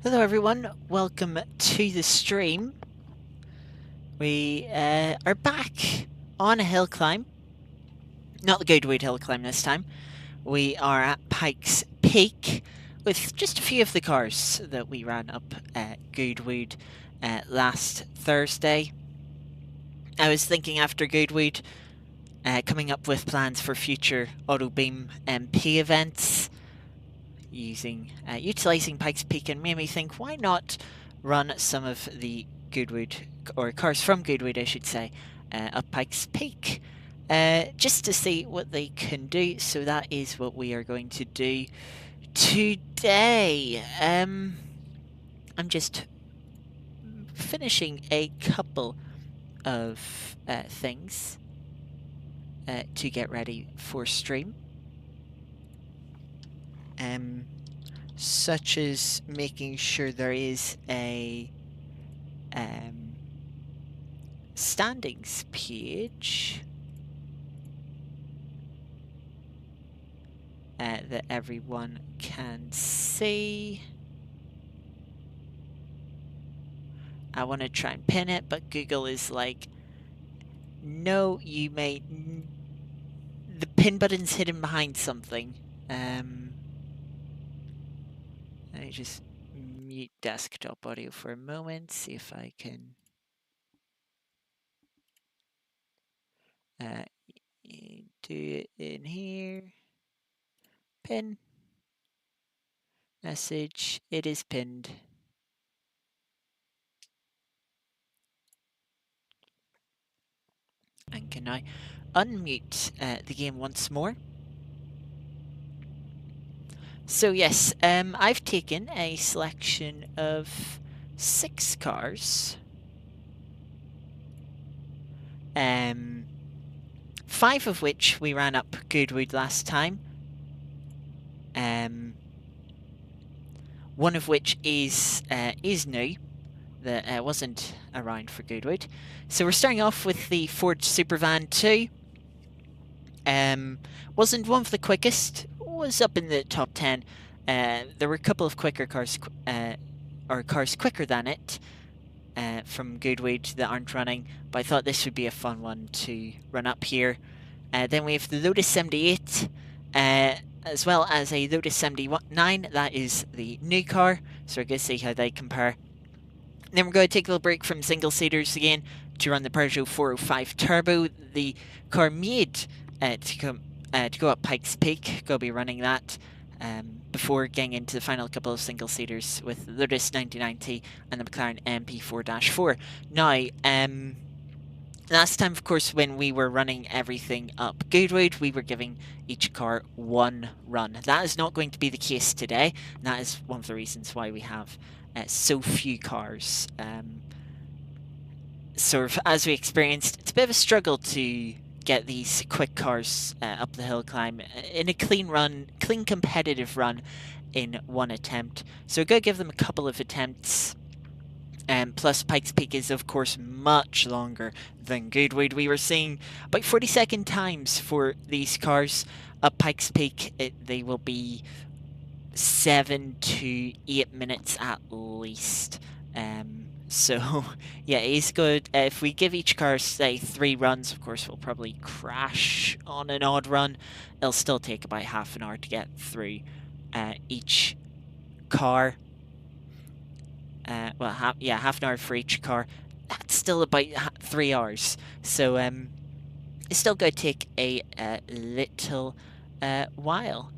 Hello everyone, welcome to the stream. We are back on a hill climb. Not the Goodwood hill climb this time. We are at Pikes Peak with just a few of the cars that we ran up at Goodwood last Thursday. I was thinking after Goodwood, coming up with plans for future BeamNG events, utilizing Pikes Peak, and made me think, why not run some of the Goodwood, or cars from Goodwood, I should say, up Pikes Peak, just to see what they can do. So that is what we are going to do today. I'm just finishing a couple of things to get ready for stream. Such as making sure there is a standings page that everyone can see. I want to try and pin it, but Google is like, no, the pin button's hidden behind something. Let me just mute desktop audio for a moment, see if I can do it in here. Pin. Message. It is pinned. And can I unmute the game once more? So yes, I've taken a selection of 6 cars. 5 of which we ran up Goodwood last time. One of which is new, that wasn't around for Goodwood. So we're starting off with the Ford Supervan 2. Wasn't one of the quickest, was up in the top 10. There were a couple of quicker cars, or cars quicker than it, from Goodwood that aren't running, but I thought this would be a fun one to run up here. Then we have the Lotus 78, as well as a Lotus 79, that is the new car, so we're going to see how they compare. Then we're going to take a little break from single-seaters again to run the Peugeot 405 Turbo, the car made to go up Pikes Peak. Going to be running that before getting into the final couple of single-seaters with the Lotus 9090 and the McLaren MP4-4. Now, last time, of course, when we were running everything up Goodwood, we were giving each car one run. That is not going to be the case today, and that is one of the reasons why we have so few cars. Sort of, as we experienced, it's a bit of a struggle to get these quick cars up the hill climb in a clean competitive run in one attempt. So we're going to give them a couple of attempts. Plus, Pikes Peak is, of course, much longer than Goodwood. We were seeing about 40-second times for these cars up Pikes Peak. They will be 7 to 8 minutes at least. So, yeah, it is good. If we give each car, say, 3 runs, of course, we'll probably crash on an odd run. It'll still take about half an hour to get through each car. Well, half an hour for each car. That's still about 3 hours. So, it's still going to take a little while.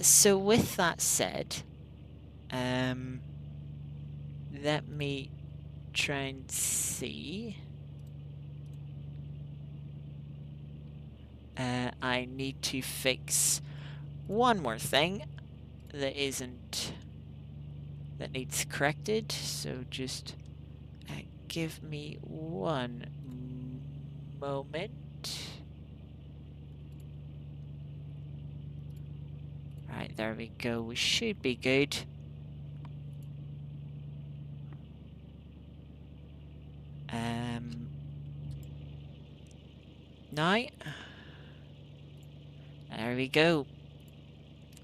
So, with that said, let me try and see. I need to fix one more thing that needs corrected, so just give me one moment. Right, there we go. We should be good. Now, there we go.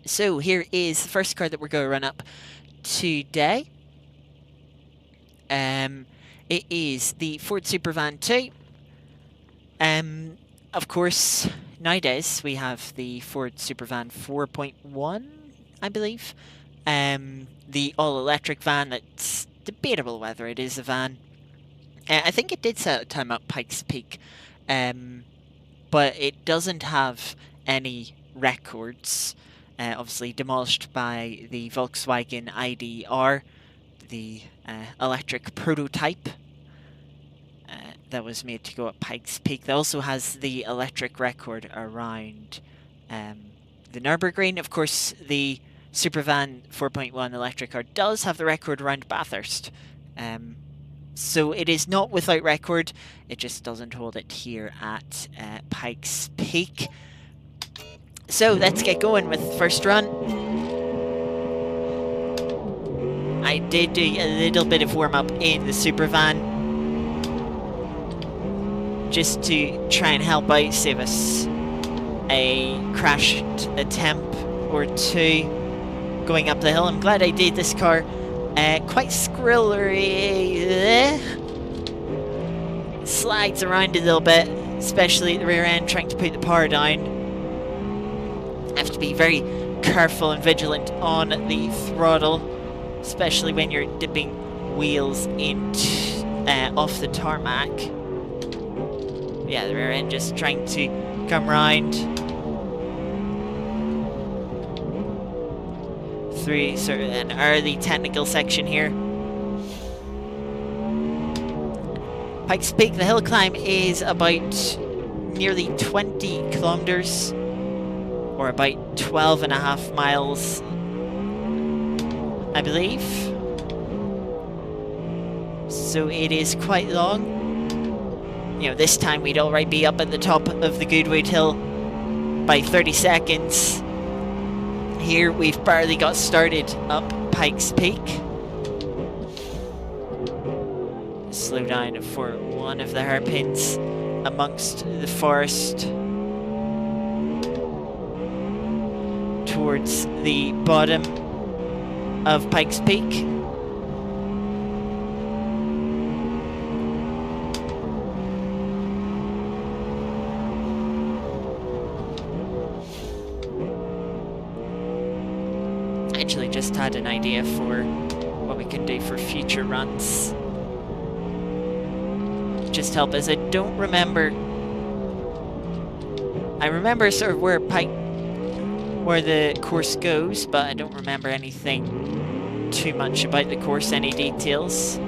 So here is the first car that we're going to run up today. It is the Ford Supervan 2. Of course, nowadays we have the Ford Supervan 4.1, I believe. The all-electric van that's debatable whether it is a van. I think it did set a time at Pikes Peak, but it doesn't have any records. Obviously demolished by the Volkswagen ID.R, the electric prototype that was made to go at Pikes Peak. That also has the electric record around the Nürburgring. Of course, the Supervan 4.1 electric car does have the record around Bathurst. So it is not without record, it just doesn't hold it here at Pikes Peak. So let's get going with the first run. I did do a little bit of warm-up in the Supervan, just to try and help out, save us a crashed attempt or two going up the hill. I'm glad I did this car. Quite squirrely. Slides around a little bit, especially at the rear end, trying to put the power down. Have to be very careful and vigilant on the throttle, especially when you're dipping wheels into off the tarmac. Yeah, the rear end just trying to come round through sort of an early technical section here. Pikes Peak, the hill climb is about nearly 20 kilometers, or about 12.5 miles, I believe. So it is quite long. You know, this time we'd already be up at the top of the Goodwood Hill by 30 seconds. Here we've barely got started up Pikes Peak. Slow down for one of the hairpins amongst the forest towards the bottom of Pikes Peak. Actually just had an idea for what we can do for future runs. Just help as I don't remember. I remember sort of where the course goes, but I don't remember anything too much about the course, any details.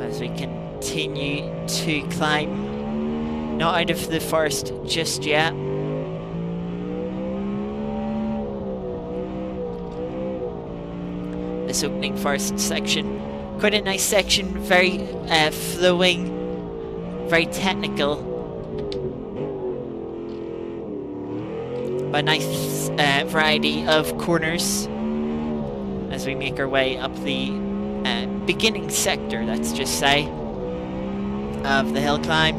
As we continue to climb, not out of the forest just yet. This opening forest section, quite a nice section, very flowing, very technical, but a nice variety of corners as we make our way up the beginning sector, let's just say, of the hill climb.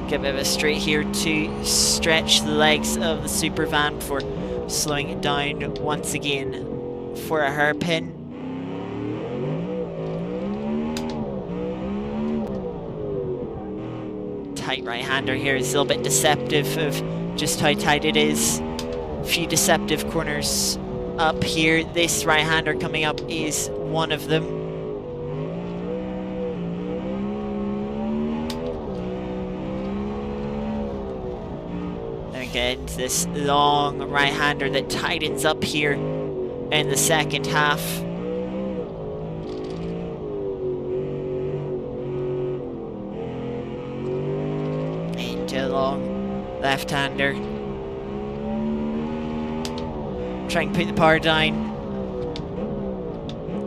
Give it a straight here to stretch the legs of the Supervan before slowing it down once again for a hairpin. Tight right-hander here is a little bit deceptive of just how tight it is. A few deceptive corners up here. This right-hander coming up is one of them. Then we get into this long right-hander that tightens up here in the second half. Into a long left-hander. Try and put the power down.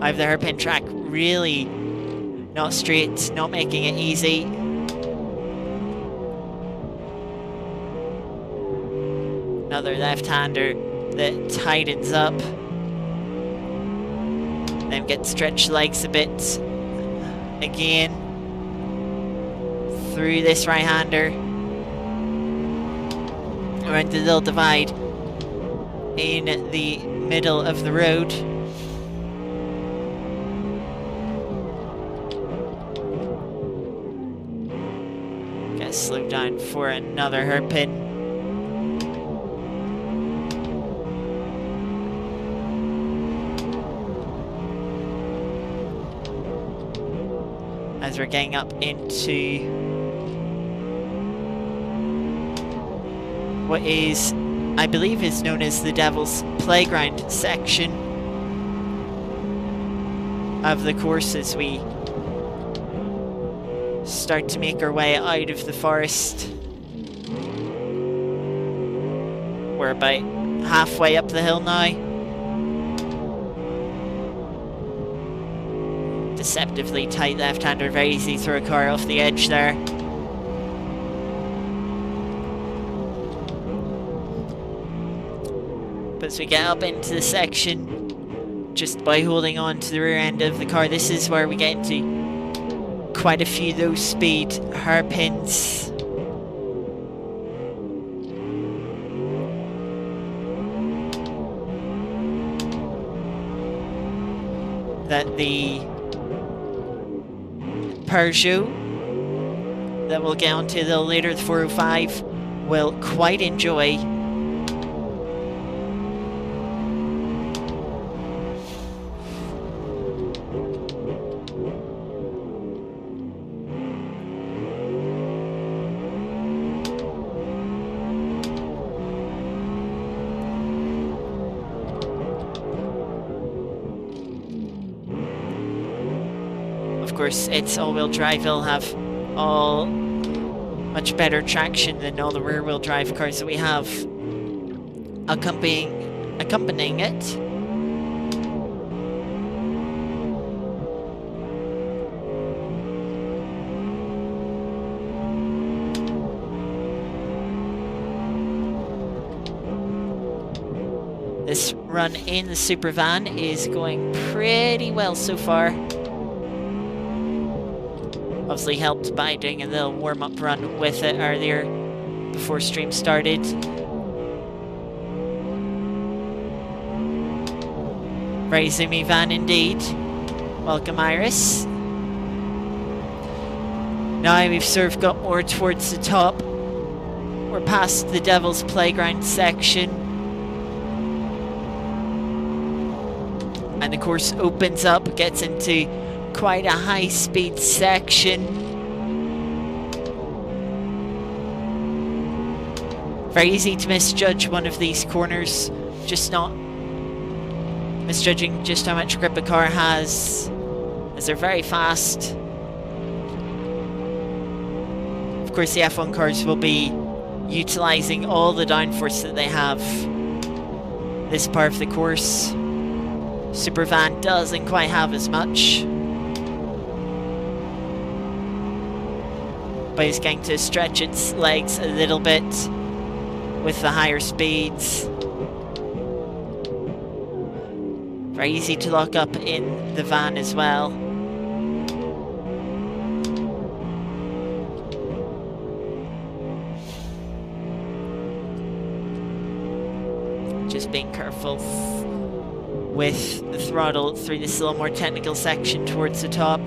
I have the hairpin track really not straight, not making it easy. Another left-hander that tightens up. Then get stretched legs a bit again through this right-hander. around the little divide in the middle of the road. Gonna slow down for another hairpin. As we're getting up into what is, I believe, is known as the Devil's Playground section of the course, as we start to make our way out of the forest. We're about halfway up the hill now. Deceptively tight left-hander, very easy to throw a car off the edge there. But as we get up into the section, just by holding on to the rear end of the car, this is where we get into quite a few low-speed hairpins. That the Peugeot that we'll get onto a little later, the 405, will quite enjoy. Of course, it's all-wheel drive. It'll have much better traction than all the rear-wheel drive cars that we have accompanying it. This run in the Supervan is going pretty well so far. Obviously helped by doing a little warm-up run with it earlier before stream started. Very zoomy van indeed. Welcome, Iris. Now we've sort of got more towards the top. We're past the Devil's Playground section. And the course opens up, gets into quite a high-speed section. Very easy to misjudge one of these corners, just not misjudging just how much grip a car has, as they're very fast. Of course, the F1 cars will be utilising all the downforce that they have this part of the course. Supervan doesn't quite have as much, but it's going to stretch its legs a little bit with the higher speeds. Very easy to lock up in the van as well. Just being careful with the throttle through this little more technical section towards the top.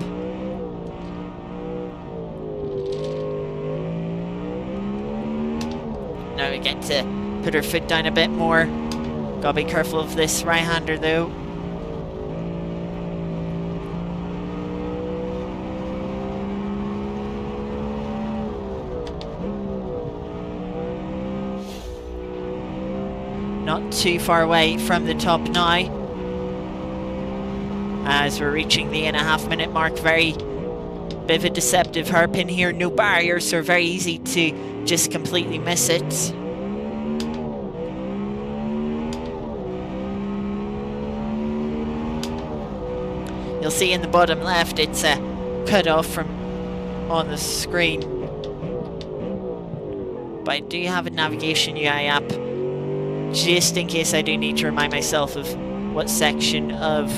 Now we get to put our foot down a bit more. Gotta be careful of this right-hander though. Not too far away from the top now. As we're reaching the 1.5 minute mark, very bit of a deceptive hairpin here, no barriers, so very easy to just completely miss it. You'll see in the bottom left it's a cut off from on the screen, but I do have a navigation UI app just in case I do need to remind myself of what section of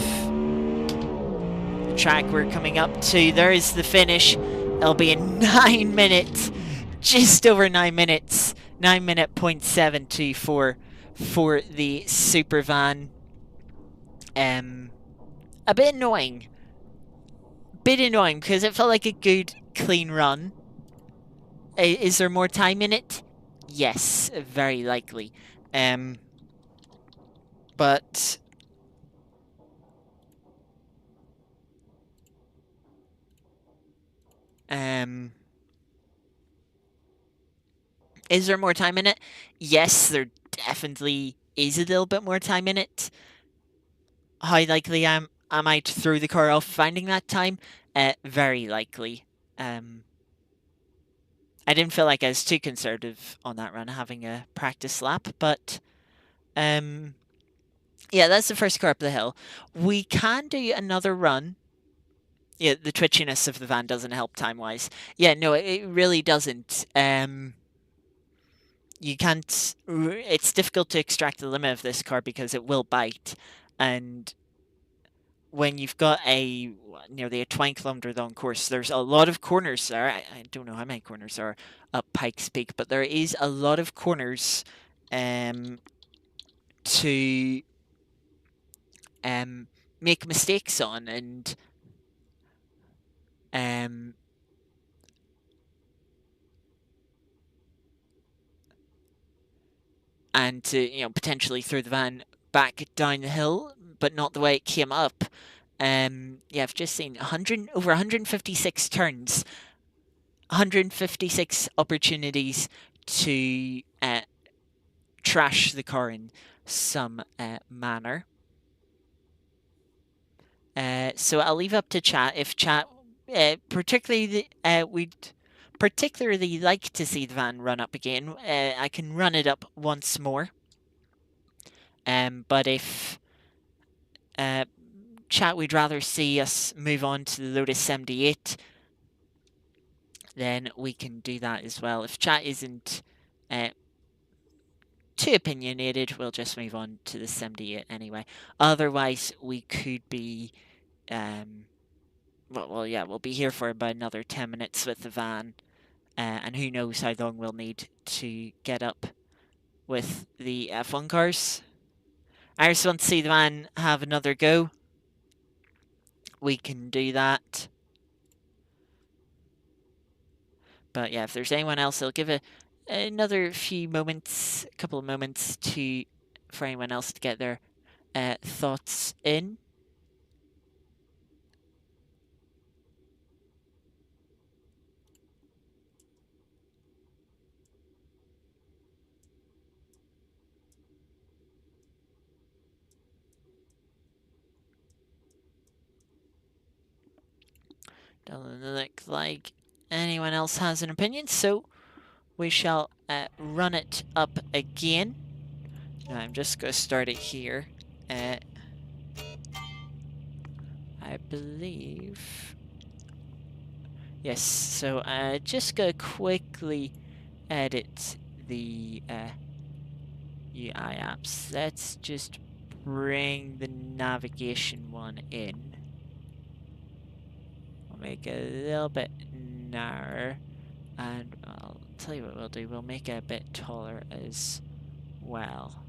track we're coming up to. There is the finish. It'll be in 9 minutes, just over 9 minutes 9-minute 0.724 for the Supervan. A bit annoying. Because it felt like a good, clean run. Is there more time in it? Yes, very likely. But is there more time in it? Yes, there definitely is a little bit more time in it. How likely am I to throw the car off finding that time? Very likely. I didn't feel like I was too conservative on that run, having a practice lap, but yeah, that's the first car up the hill. We can do another run. Yeah, the twitchiness of the van doesn't help time-wise. Yeah, no, it really doesn't. You can't. It's difficult to extract the limit of this car because it will bite, and when you've got nearly a 20-kilometer long course, there's a lot of corners there. I don't know how many corners are up Pikes Peak, but there is a lot of corners to make mistakes on, and to potentially throw the van back down the hill, but not the way it came up. Yeah, I've just seen over 156 turns, 156 opportunities to trash the car in some manner. So I'll leave up to chat. If chat particularly we'd particularly like to see the van run up again, I can run it up once more. But if chat would rather see us move on to the Lotus 78, then we can do that as well. If chat isn't too opinionated, we'll just move on to the 78 anyway. Otherwise, we could be well, yeah, we'll be here for about another 10 minutes with the van, and who knows how long we'll need to get up with the F1 cars. I just want to see the van have another go. We can do that. But yeah, if there's anyone else, I'll give another few moments, a couple of moments for anyone else to get their thoughts in. Doesn't look like anyone else has an opinion, so we shall run it up again. Now I'm just going to start it here. I believe... Yes, so just going to quickly edit the UI apps. Let's just bring the navigation one in. We'll make it a little bit narrower, and I'll tell you what we'll do. We'll make it a bit taller as well.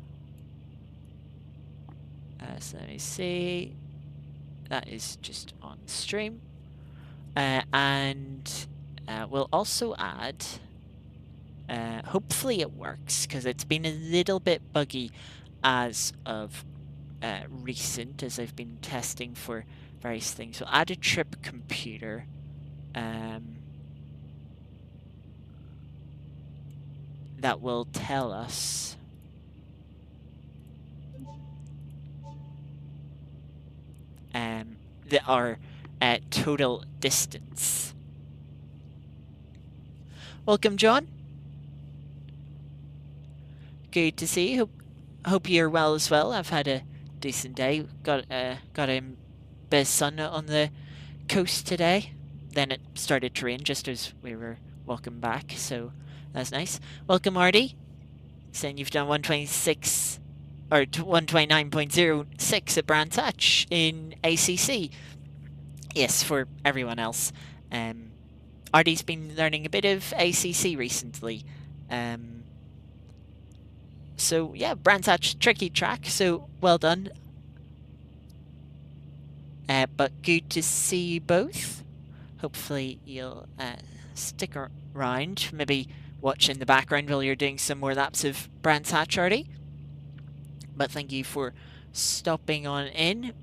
So let me see. That is just on stream. And we'll also add, hopefully it works, because it's been a little bit buggy as of recent, as I've been testing for various things. We'll add a trip computer. That will tell us our total distance. Welcome, John. Good to see you. Hope you're well as well. I've had a decent day. Got a bit of sun on the coast today. Then it started to rain just as we were walking back, so that's nice. Welcome, Marty. Saying you've done 126 or 129.06 at Brands Hatch in ACC. Yes, for everyone else. Artie's been learning a bit of ACC recently. So yeah, Brands Hatch, tricky track, so well done. But good to see you both. Hopefully you'll stick around, maybe watch in the background while you're doing some more laps of Brands Hatch already. But thank you for stopping on in.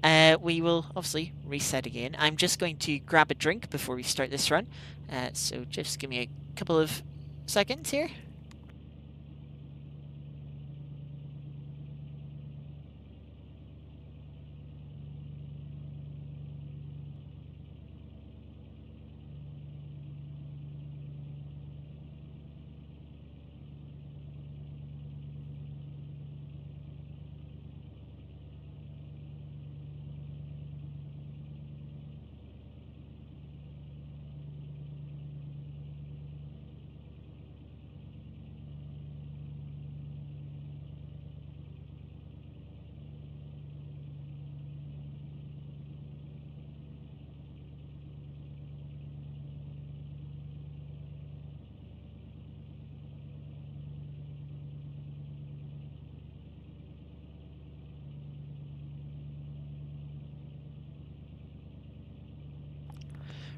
We will obviously reset again. I'm just going to grab a drink before we start this run. So just give me a couple of seconds here.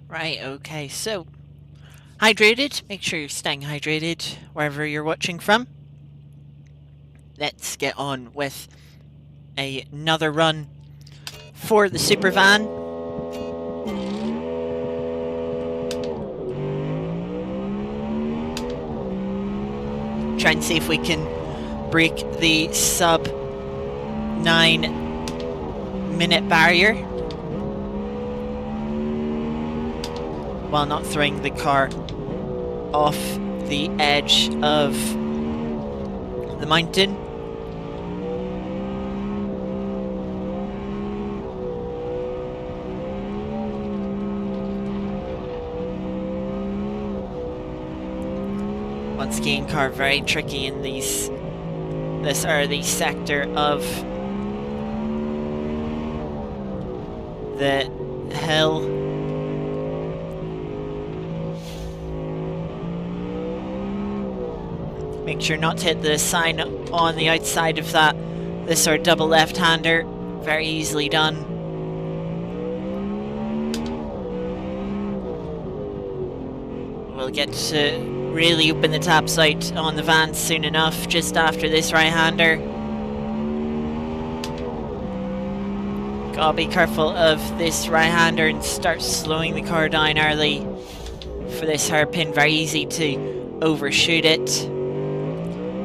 Right, okay, so hydrated, make sure you're staying hydrated wherever you're watching from. Let's get on with another run for the Supervan. Try and see if we can break the sub 9-minute barrier while not throwing the car off the edge of the mountain. Once again, car very tricky in this early sector of the hill. Make sure not to hit the sign on the outside of that. This sort of double left-hander, very easily done. We'll get to really open the taps out on the van soon enough, just after this right-hander. Gotta be careful of this right-hander and start slowing the car down early for this hairpin. Very easy to overshoot it.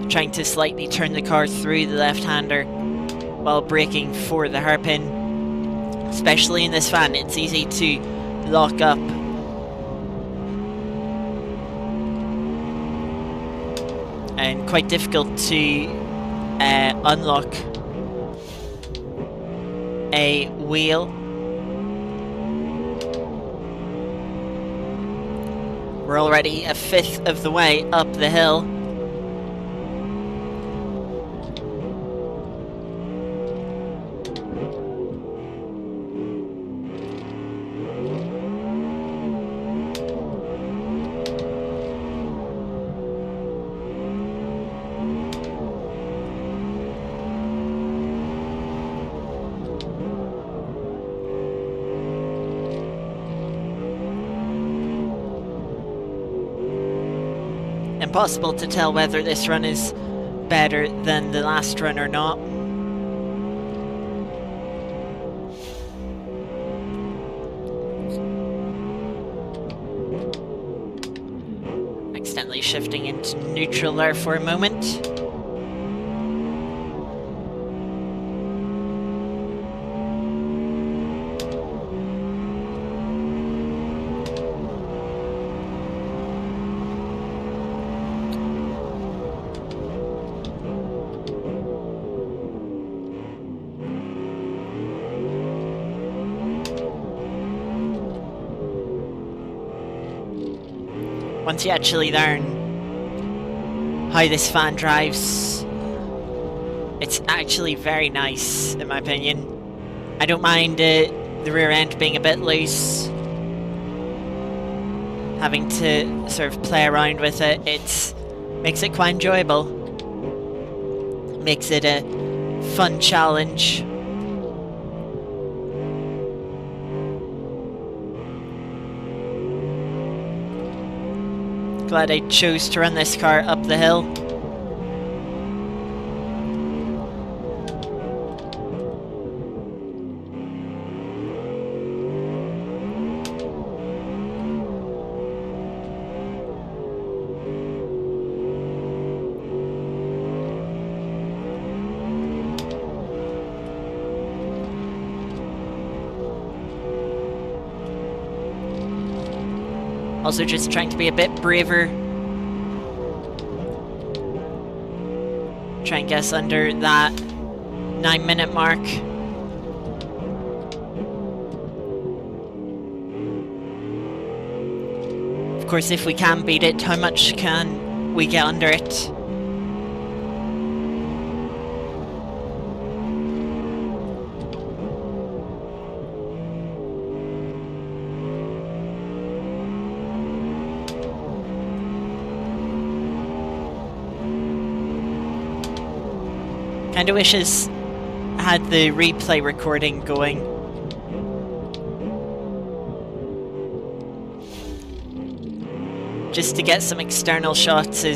Trying to slightly turn the car through the left-hander while braking for the hairpin. Especially in this van, it's easy to lock up. And quite difficult to unlock a wheel. We're already a fifth of the way up the hill. Impossible to tell whether this run is better than the last run or not. Accidentally shifting into neutral there for a moment. Once you actually learn how this fan drives, it's actually very nice, in my opinion. I don't mind the rear end being a bit loose. Having to sort of play around with it, it makes it quite enjoyable. makes it a fun challenge. Glad I chose to run this car up the hill. Also just trying to be a bit braver. Try and guess under that 9-minute mark. Of course, if we can beat it, how much can we get under it? Kinda wishes I had the replay recording going. Just to get some external shots, I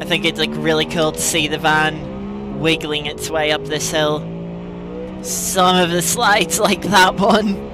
think it's like really cool to see the van wiggling its way up this hill. Some of the slides like that one.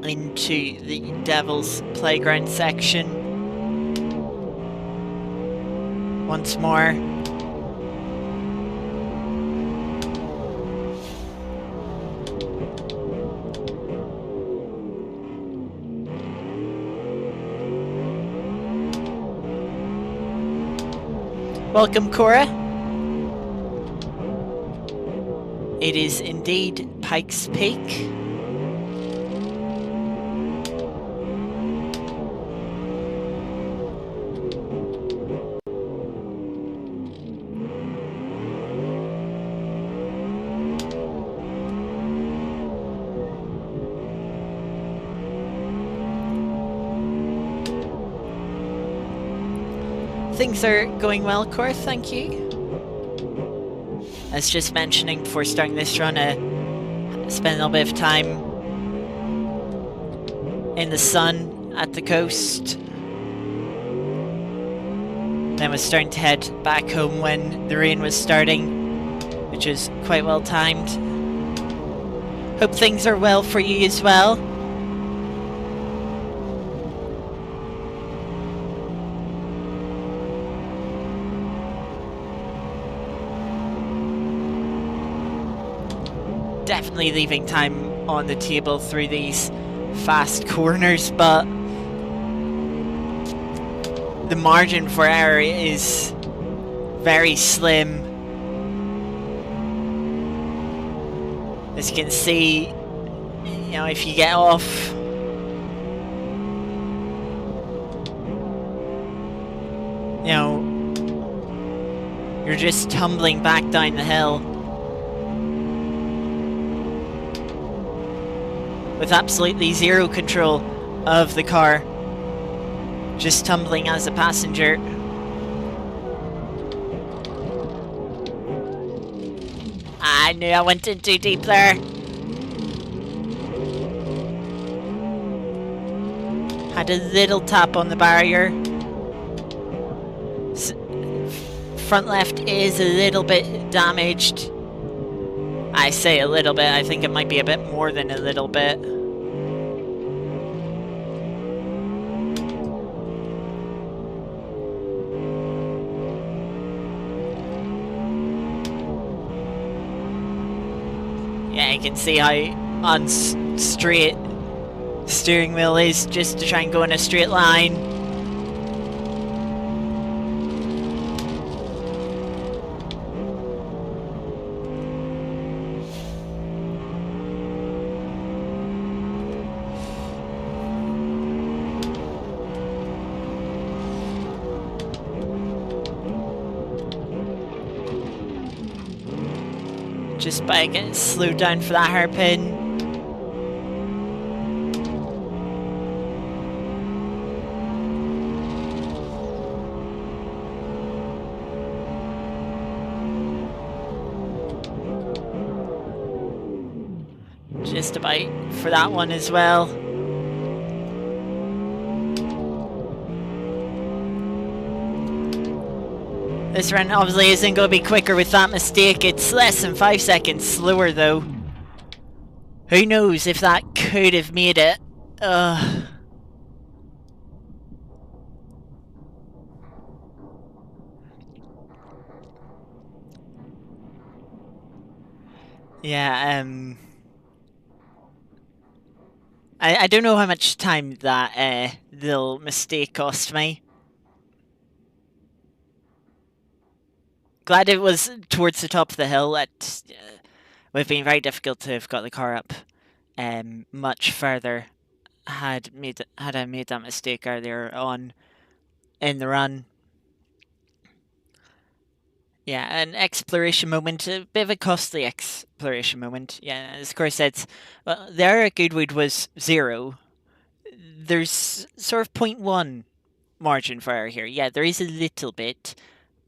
Into the Devil's Playground section once more. Welcome, Cora. It is indeed Pikes Peak. Things are going well, Cora, thank you. As just mentioning before starting this run, I spent a little bit of time in the sun at the coast. Then was starting to head back home when the rain was starting, which was quite well timed. Hope things are well for you as well. Definitely leaving time on the table through these fast corners, but the margin for error is very slim. As you can see, you know, if you get off you're just tumbling back down the hill with absolutely zero control of the car, just tumbling as a passenger. I knew I went in too deep there. Had a little tap on the barrier. Front left is a little bit damaged. I say a little bit, I think it might be a bit more than a little bit. Yeah, you can see how unstraight steering wheel is just to try and go in a straight line. Just by getting slowed down for that hairpin. Just about for that one as well. This run obviously isn't going to be quicker with that mistake. It's less than 5 seconds slower though. Who knows if that could have made it. Yeah, I don't know how much time that little mistake cost me. Glad it was towards the top of the hill. It would have been very difficult to have got the car up much further had I made that mistake earlier on in the run. Yeah, an exploration moment, a bit of a costly exploration moment. Yeah, as Corey said, well, the error at Goodwood was 0. There's sort of 0.1 margin for error here. Yeah, there is a little bit,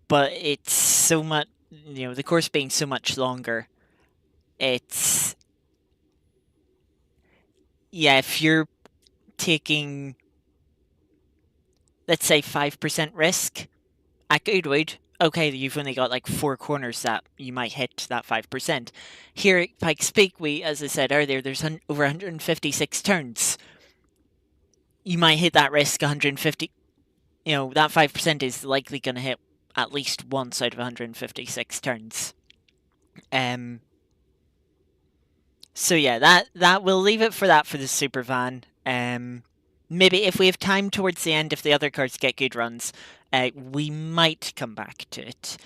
but it's so much, you know, the course being so much longer, it's, yeah, if you're taking, let's say 5% risk at Goodwood, okay, you've only got like 4 corners that you might hit that 5%. Here at Pikes Peak, as I said earlier, there's over 156 turns. You might hit that risk 150, you know, that 5% is likely going to hit at least once out of 156 turns. So yeah, that we'll leave it for that for the Supervan. Maybe if we have time towards the end, if the other cars get good runs, we might come back to it.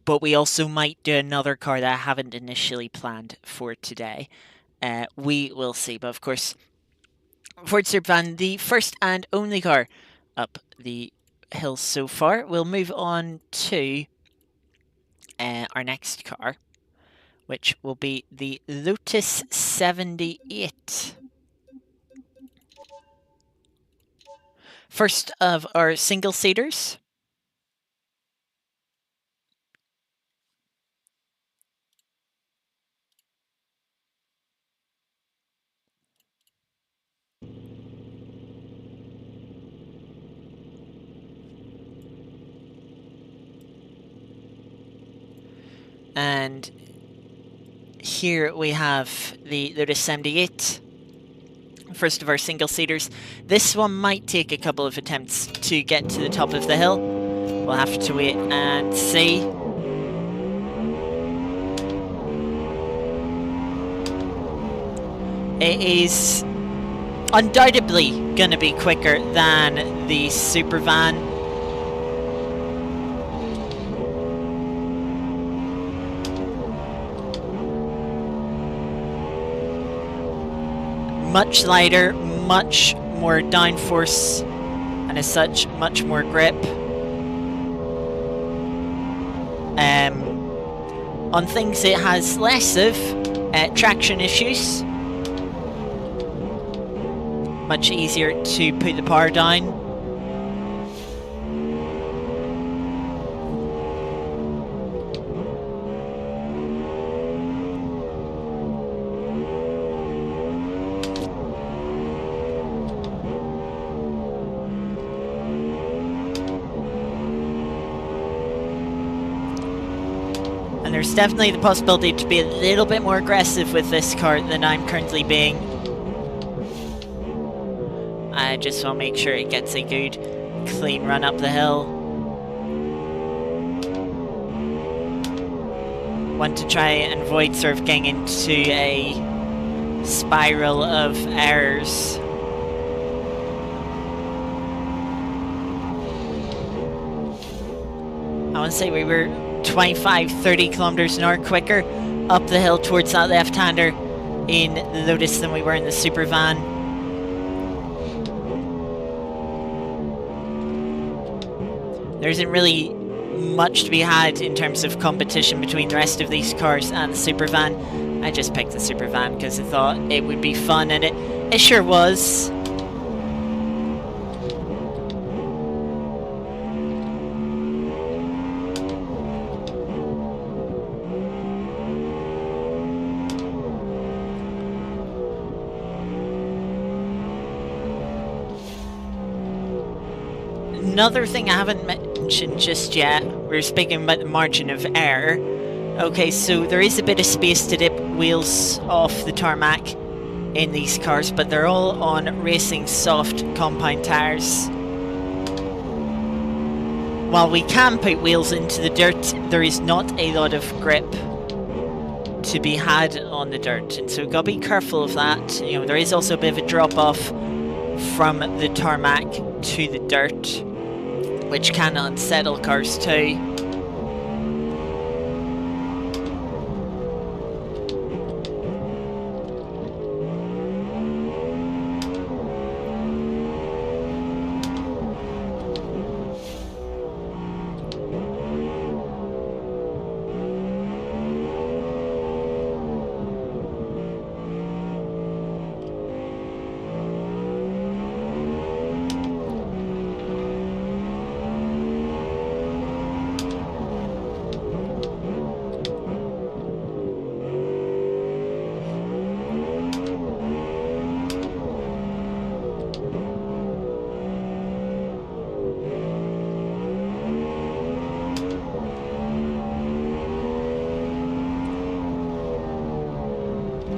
But we also might do another car that I haven't initially planned for today. We will see. But of course, Ford Supervan, the first and only car up the hill so far. We'll move on to our next car, which will be the Lotus 78. First of our single-seaters. And here we have the Lotus 78. First of our single-seaters. This one might take a couple of attempts to get to the top of the hill. We'll have to wait and see. It is undoubtedly going to be quicker than the Supervan. Much lighter, much more downforce, and as such, much more grip. On things it has less of, traction issues. Much easier to put the power down. There's definitely the possibility to be a little bit more aggressive with this car than I'm currently being. I just want to make sure it gets a good, clean run up the hill. Want to try and avoid sort of getting into a spiral of errors. I want to say we were 25-30 kilometers an hour quicker up the hill towards that left-hander in the Lotus than we were in the Supervan. There isn't really much to be had in terms of competition between the rest of these cars and the Supervan. I just picked the Supervan because I thought it would be fun, and it sure was. Another thing I haven't mentioned just yet, we're speaking about the margin of error. Okay, so there is a bit of space to dip wheels off the tarmac in these cars, but they're all on racing soft compound tyres. While we can put wheels into the dirt, there is not a lot of grip to be had on the dirt, and so we've got to be careful of that. You know, there is also a bit of a drop off from the tarmac to the dirt, which can unsettle cars too.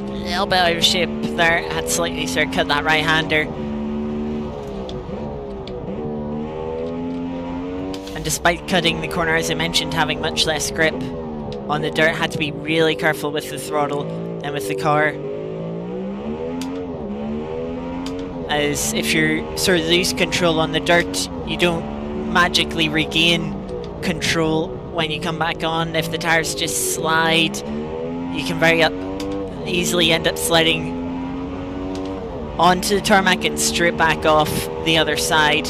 A little bit out of shape there, had slightly cut that right-hander. And despite cutting the corner, as I mentioned, having much less grip on the dirt, had to be really careful with the throttle and with the car. As if you sort of lose control on the dirt, you don't magically regain control when you come back on. If the tires just slide, you can very easily end up sliding onto the tarmac and straight back off the other side.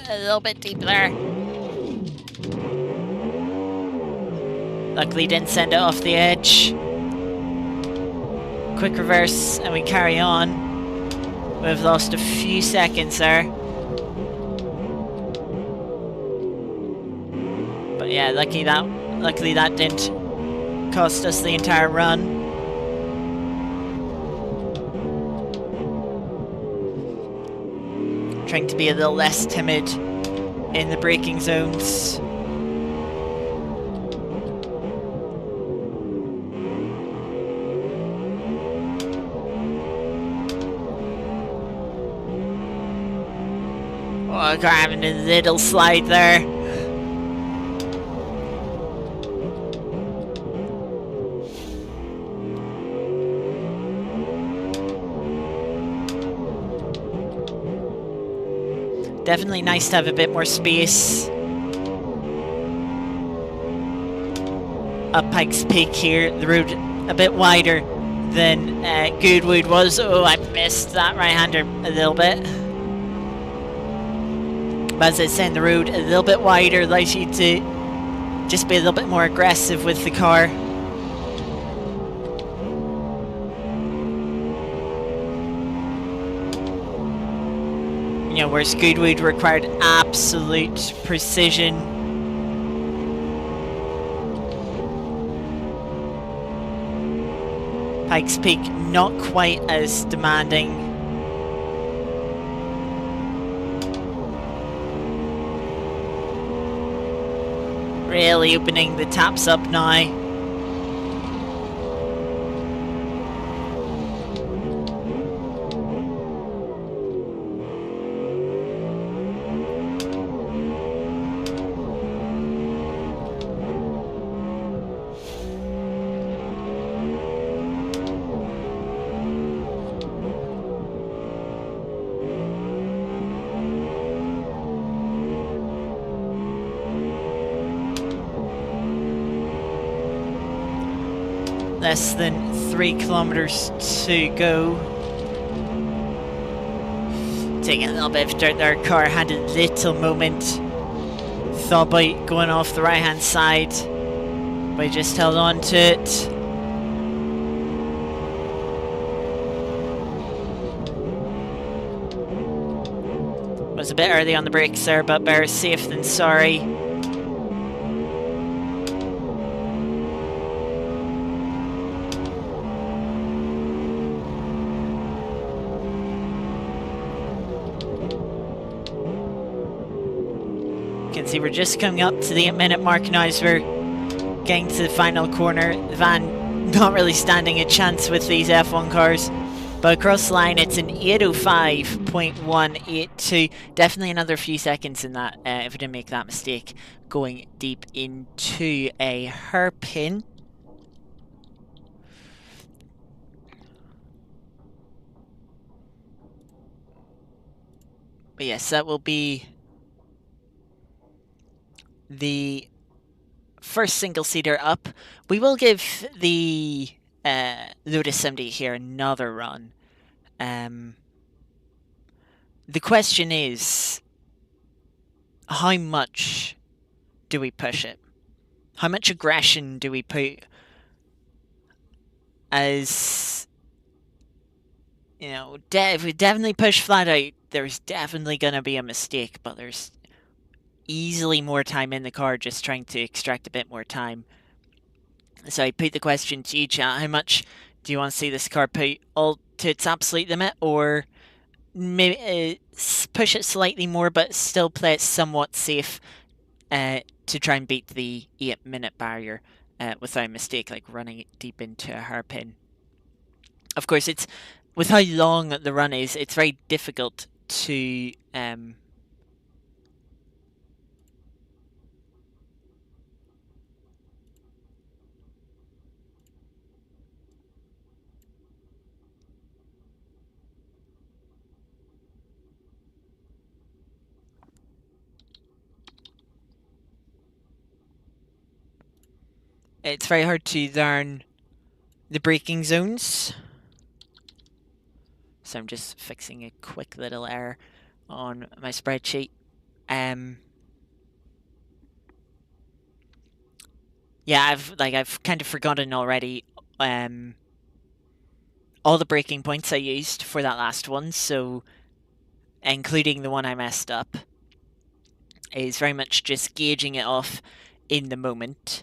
A little bit deep there. Luckily didn't send it off the edge. Quick reverse and we carry on. We've lost a few seconds there. But yeah, luckily that didn't cost us the entire run. Trying to be a little less timid in the braking zones. Oh, car having a little slide there. Definitely nice to have a bit more space up Pikes Peak here. The road a bit wider than Goodwood was. Oh, I missed that right-hander a little bit. But as I said, the road a little bit wider allows you to just be a little bit more aggressive with the car. You know, whereas Goodwood required absolute precision. Pikes Peak not quite as demanding. really opening the taps up now. Less than 3 kilometers to go. Taking a little bit of dirt there. Car had a little moment. Thought about going off the right hand side, but I just held on to it. Was a bit early on the brakes there, but better safe than sorry. See, we're just coming up to the 8-minute mark now as we're getting to the final corner. The van not really standing a chance with these F1 cars, but across the line it's an 8:05.182. Definitely another few seconds in that if I didn't make that mistake going deep into a hairpin. But yes, that will be the first single-seater up. We will give the Lotus 70 here another run. The question is, how much do we push it? How much aggression do we put? As, you know, if we definitely push flat out, there's definitely going to be a mistake, but there's easily more time in the car just trying to extract a bit more time. So I put the question to you, chat, how much do you want to see this car put all to its absolute limit, or maybe push it slightly more but still play it somewhat safe to try and beat the 8-minute barrier without a mistake, like running it deep into a hairpin. Of course, it's with how long the run is, it's very difficult to it's very hard to learn the braking zones. So I'm just fixing a quick little error on my spreadsheet. Yeah, I've kind of forgotten already all the braking points I used for that last one, so including the one I messed up is very much just gauging it off in the moment.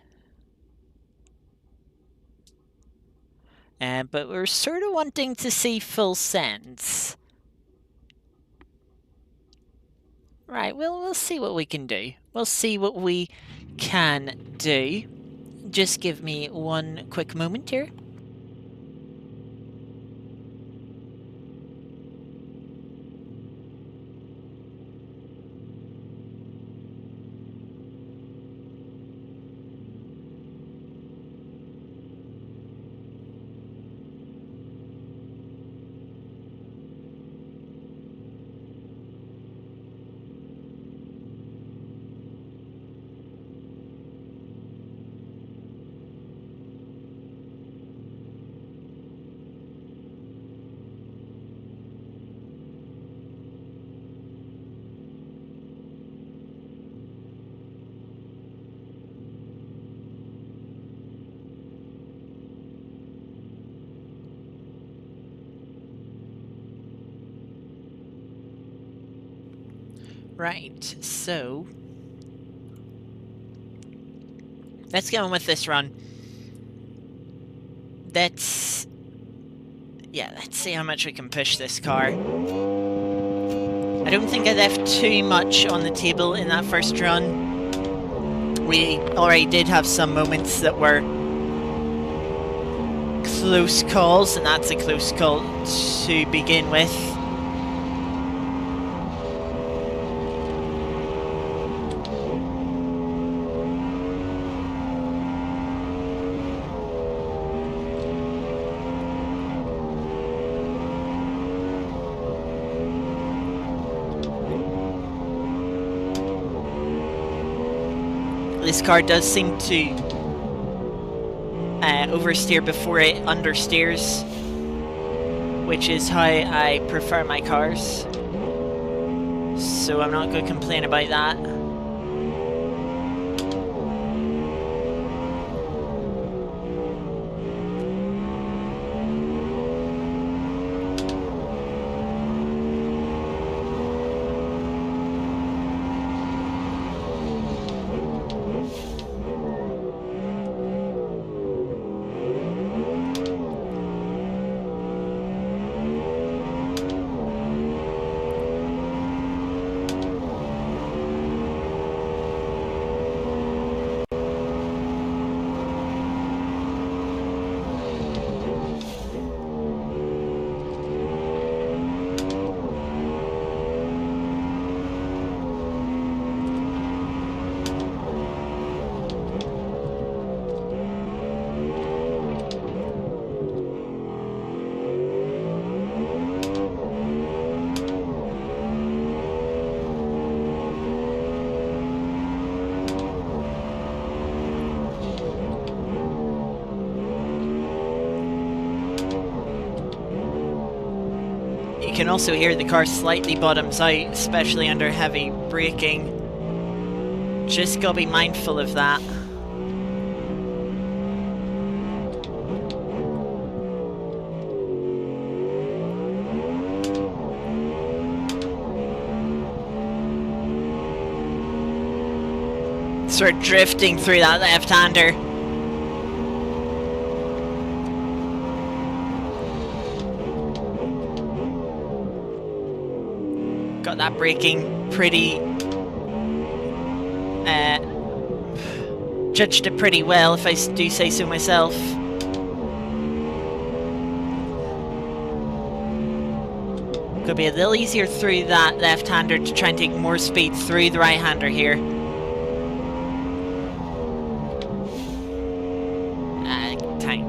But we're sort of wanting to see full sends. Right, we'll see what we can do. We'll see what we can do. Just give me one quick moment here. Right, so let's get on with this run. Let's see how much we can push this car. I don't think I left too much on the table in that first run. We already did have some moments that were close calls, and that's a close call to begin with. This car does seem to oversteer before it understeers, which is how I prefer my cars, so I'm not going to complain about that. You can also hear the car slightly bottoms out, especially under heavy braking. Just gotta be mindful of that. Sort of drifting through that left-hander. Got that braking pretty... judged it pretty well, if I do say so myself. Could be a little easier through that left-hander to try and take more speed through the right-hander here.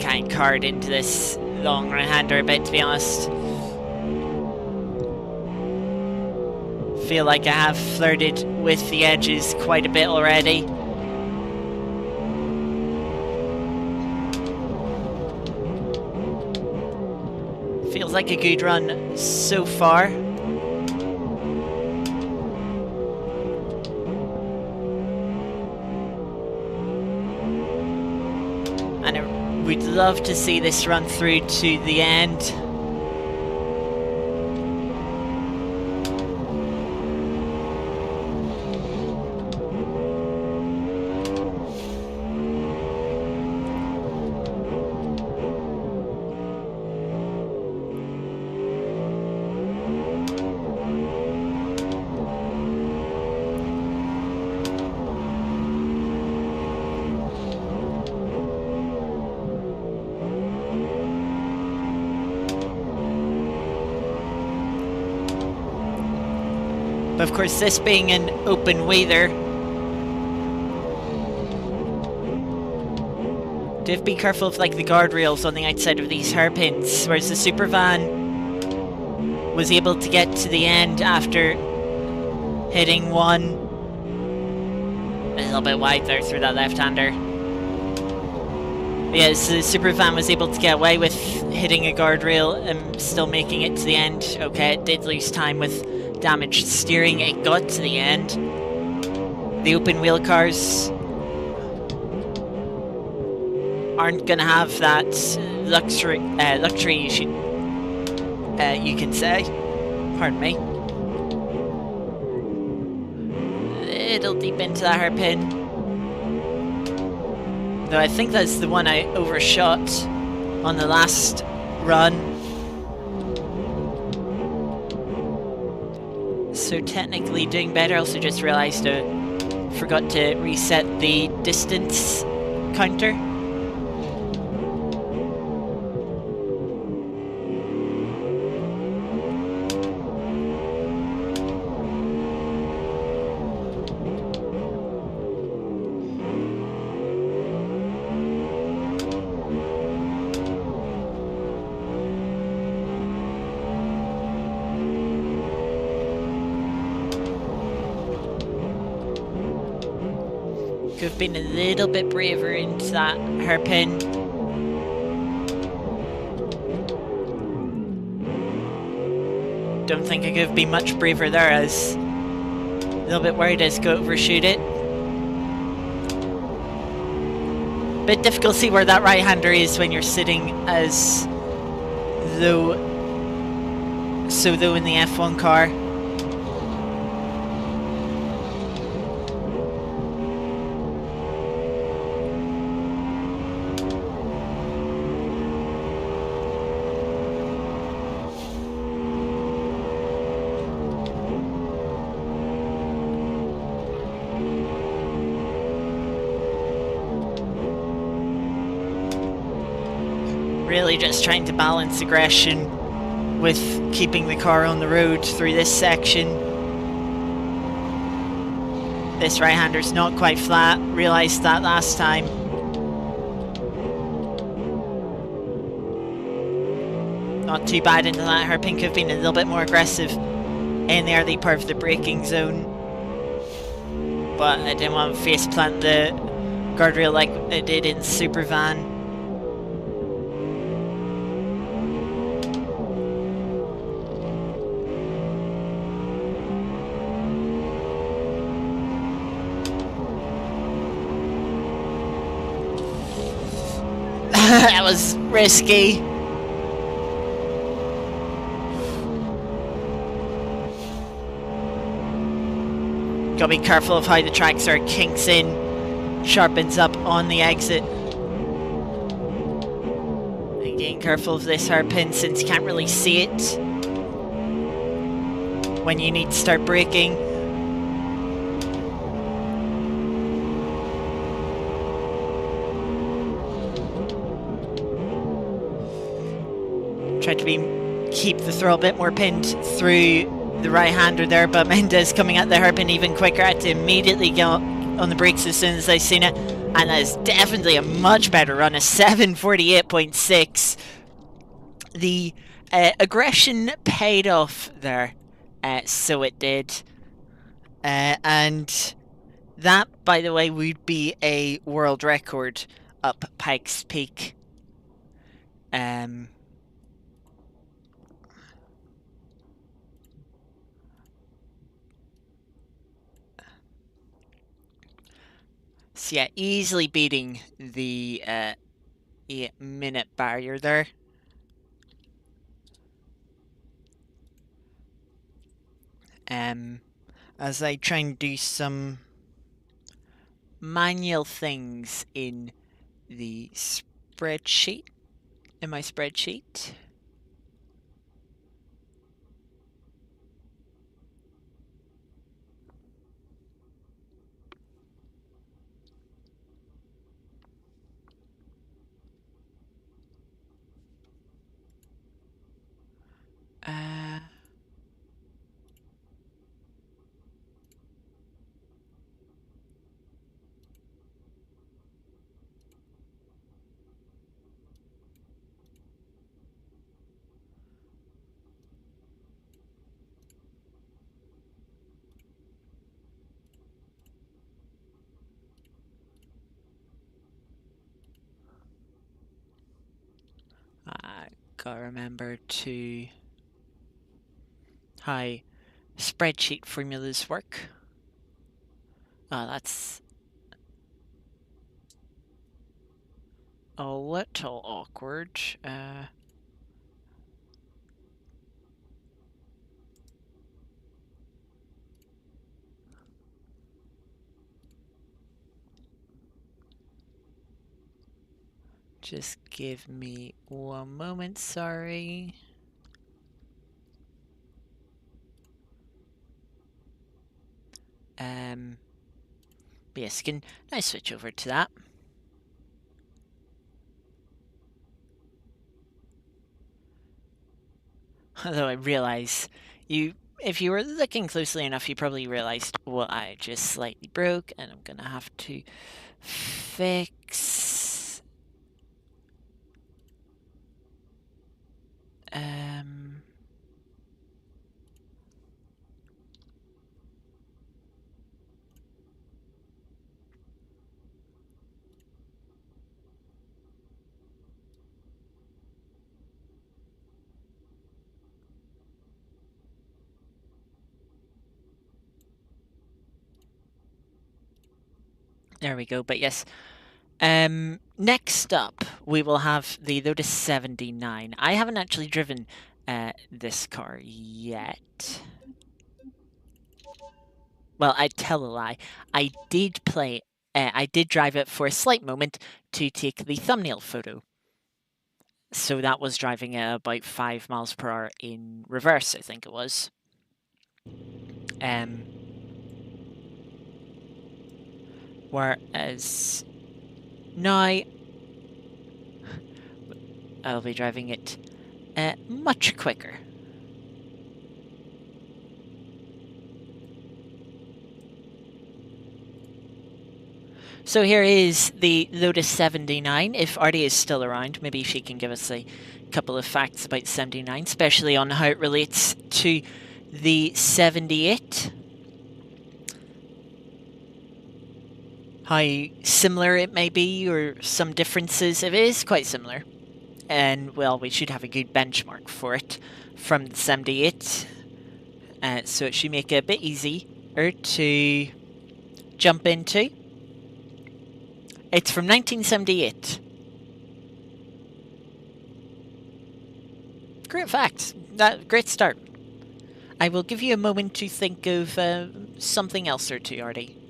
Kind of carved into this long right-hander a bit, to be honest. Feel like I have flirted with the edges quite a bit already. Feels like a good run so far. And I would love to see this run through to the end. But of course, this being an open weather, do have to be careful of like the guardrails on the outside of these hairpins, whereas the Supervan was able to get to the end after hitting one a little bit wide there through that left-hander. Yes, the Supervan was able to get away with hitting a guardrail and still making it to the end. Okay, it did lose time with damaged steering. It got to the end. The open wheel cars aren't gonna have that luxury you can say. Pardon me. Little deep into that hairpin. Though I think that's the one I overshot on the last run. So technically doing better. Also just realised a forgot to reset the distance counter. Could have been a little bit braver into that hairpin. Don't think I could have been much braver there. I was a little bit worried I was going to overshoot it. Bit difficult to see where that right-hander is when you're sitting as though in the F1 car. Really just trying to balance aggression with keeping the car on the road through this section. This right-hander's not quite flat, realised that last time. Not too bad into that. Hairpin could have been a little bit more aggressive in the early part of the braking zone. But I didn't want to face plant the guardrail like it did in Supervan. That was risky. Gotta be careful of how the tracks are. Kinks in, sharpens up on the exit. Again, careful of this hairpin since you can't really see it when you need to start braking. Tried to keep the throttle a bit more pinned through the right-hander there, but Mendes coming at the hairpin even quicker. I had to immediately get on the brakes as soon as I seen it, and that is definitely a much better run, a 7:48.6. The aggression paid off there, so it did, and that, by the way, would be a world record up Pikes Peak. So yeah, easily beating the 8-minute barrier there. As I try and do some manual things in the spreadsheet, in my spreadsheet. I gotta remember to how spreadsheet formulas work. Oh, that's a little awkward. Just give me one moment, sorry. But yes, can I switch over to that? Although I realize if you were looking closely enough, you probably realized what I just slightly broke, and I'm gonna have to fix. There we go. But yes, next up we will have the Lotus 79. I haven't actually driven this car yet. Well, I tell a lie. I did drive it for a slight moment to take the thumbnail photo. So that was driving at about 5 miles per hour in reverse, I think it was. Whereas now I'll be driving it much quicker. So here is the Lotus 79. If Artie is still around, maybe she can give us a couple of facts about 79, especially on how it relates to the 78. How similar it may be, or some differences. It is quite similar. And, well, we should have a good benchmark for it from the 78. So it should make it a bit easier to jump into. It's from 1978. Great fact. Great start. I will give you a moment to think of something else or two, Artie.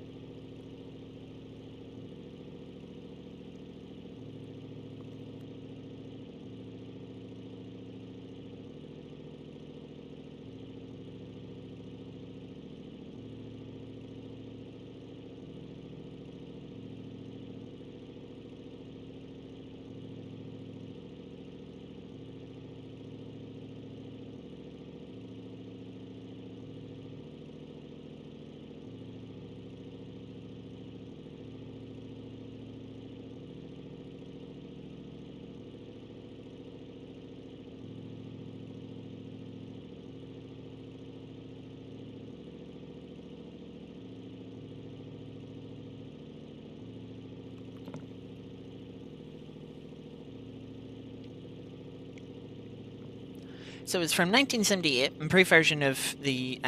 So it's from 1978, improved version of the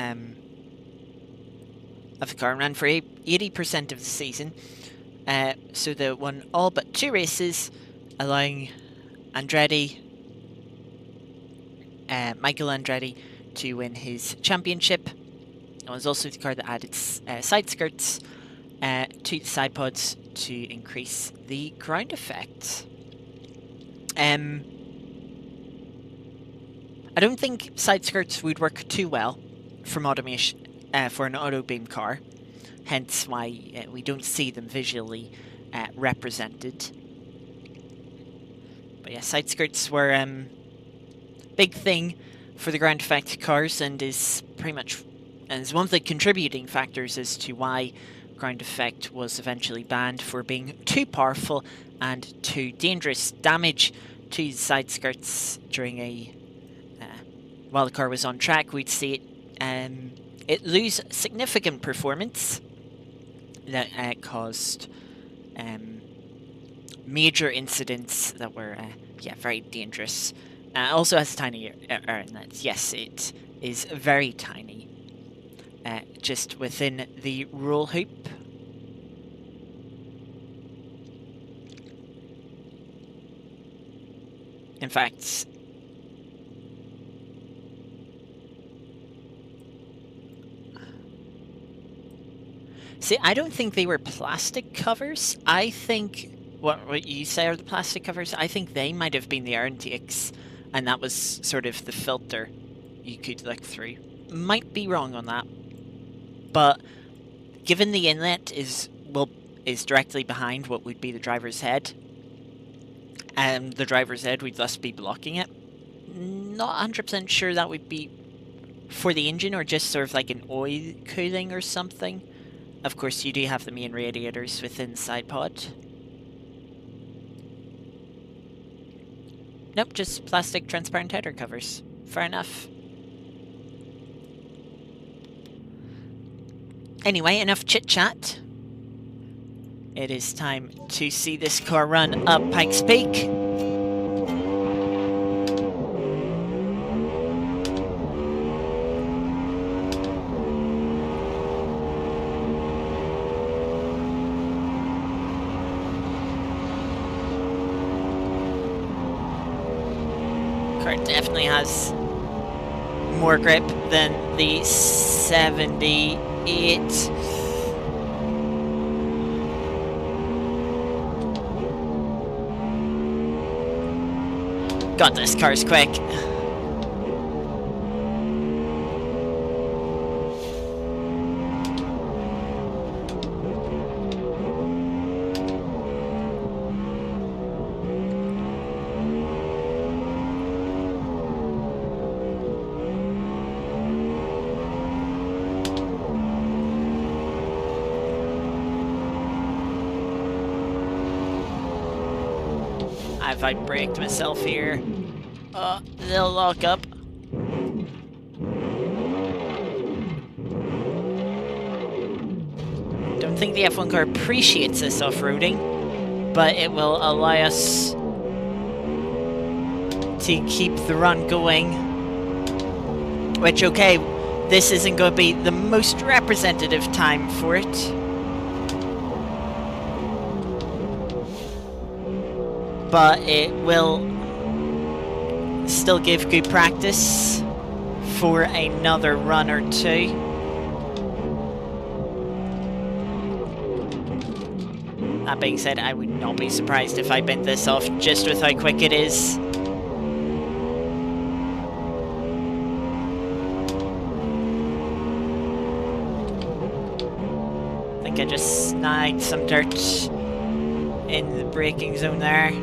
car, ran for 80% of the season. So they won all but 2 races, allowing Andretti, Michael Andretti, to win his championship. It was also the car that added side skirts to the side pods to increase the ground effect. I don't think side skirts would work too well from automation for an auto beam car, hence why we don't see them visually represented. But yeah, side skirts were big thing for the ground effect cars, and is pretty much one of the contributing factors as to why ground effect was eventually banned for being too powerful and too dangerous. Damage to the side skirts during while the car was on track, we'd see it lose significant performance that caused major incidents that were very dangerous. Also has a tiny error in that. Yes, it is very tiny, just within the roll hoop. In fact, see, I don't think they were plastic covers. I think what you say are the plastic covers, I think they might have been the air intakes, and that was sort of the filter you could look through. Might be wrong on that, but given the inlet is is directly behind what would be the driver's head, and the driver's head would thus be blocking it. Not 100% sure that would be for the engine or just sort of like an oil cooling or something. Of course, you do have the main radiators within the side pod. Nope, just plastic transparent header covers. Fair enough. Anyway, enough chit-chat. It is time to see this car run up Pikes Peak. Car definitely has more grip than the 78. God, this car's quick. If I braked myself here, they'll lock up. Don't think the F1 car appreciates this off-roading, but it will allow us to keep the run going. Which, okay, this isn't going to be the most representative time for it. But it will still give good practice for another run or two. That being said, I would not be surprised if I bent this off just with how quick it is. I think I just snagged some dirt in the braking zone there.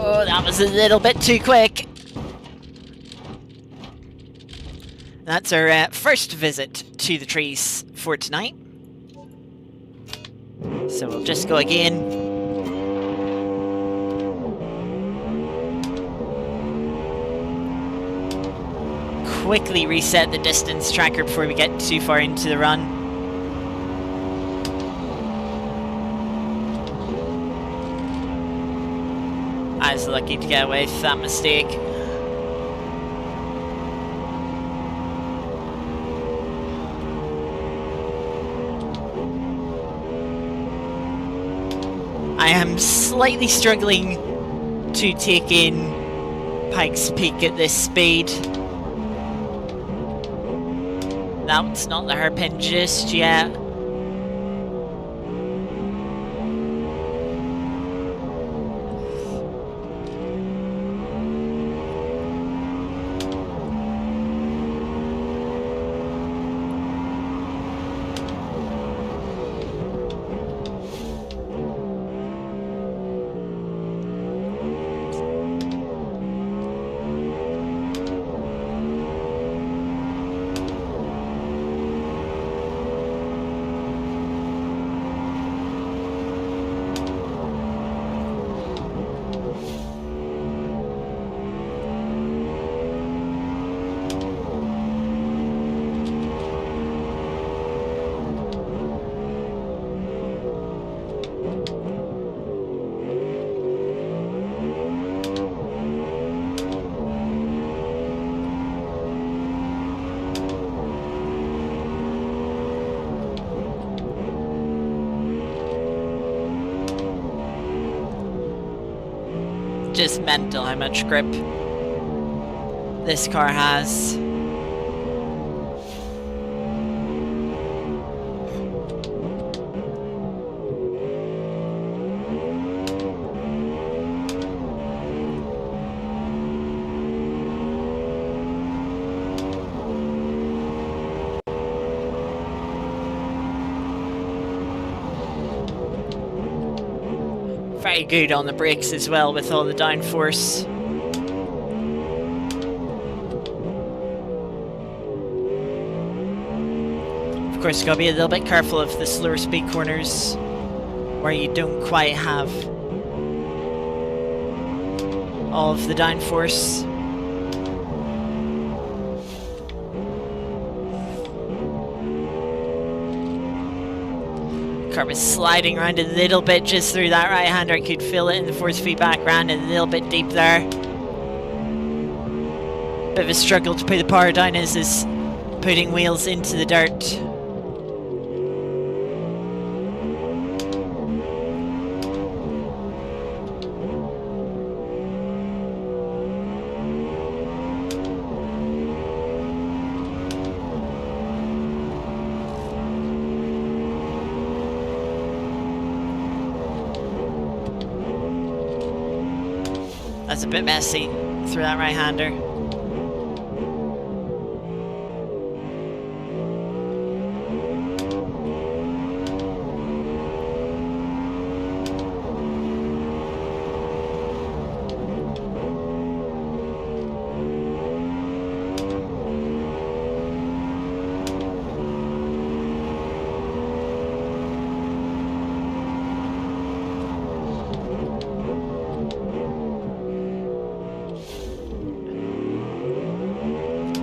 Oh, that was a little bit too quick. That's our first visit to the trees for tonight. So we'll just go again. Quickly reset the distance tracker before we get too far into the run. I was lucky to get away with that mistake. I am slightly struggling to take in Pikes Peak at this speed. That's not the hairpin just yet. Just mental how much grip this car has. Very good on the brakes as well with all the downforce. Of course, you've got to be a little bit careful of the slower speed corners where you don't quite have all of the downforce. Car was sliding around a little bit just through that right-hander. I could feel it in the force feedback, ran a little bit deep there. Bit of a struggle to put the power down as is putting wheels into the dirt. That's a bit messy through that right-hander.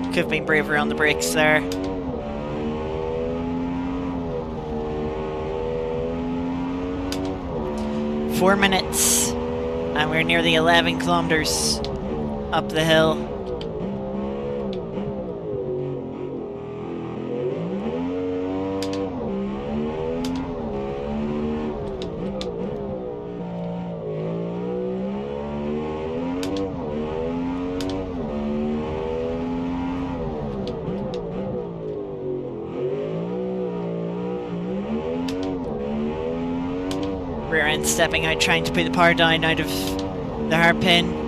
Could have been braver on the brakes there. Four minutes, and we're nearly 11 kilometers up the hill. Rear end stepping out, trying to put the power down out of the hairpin.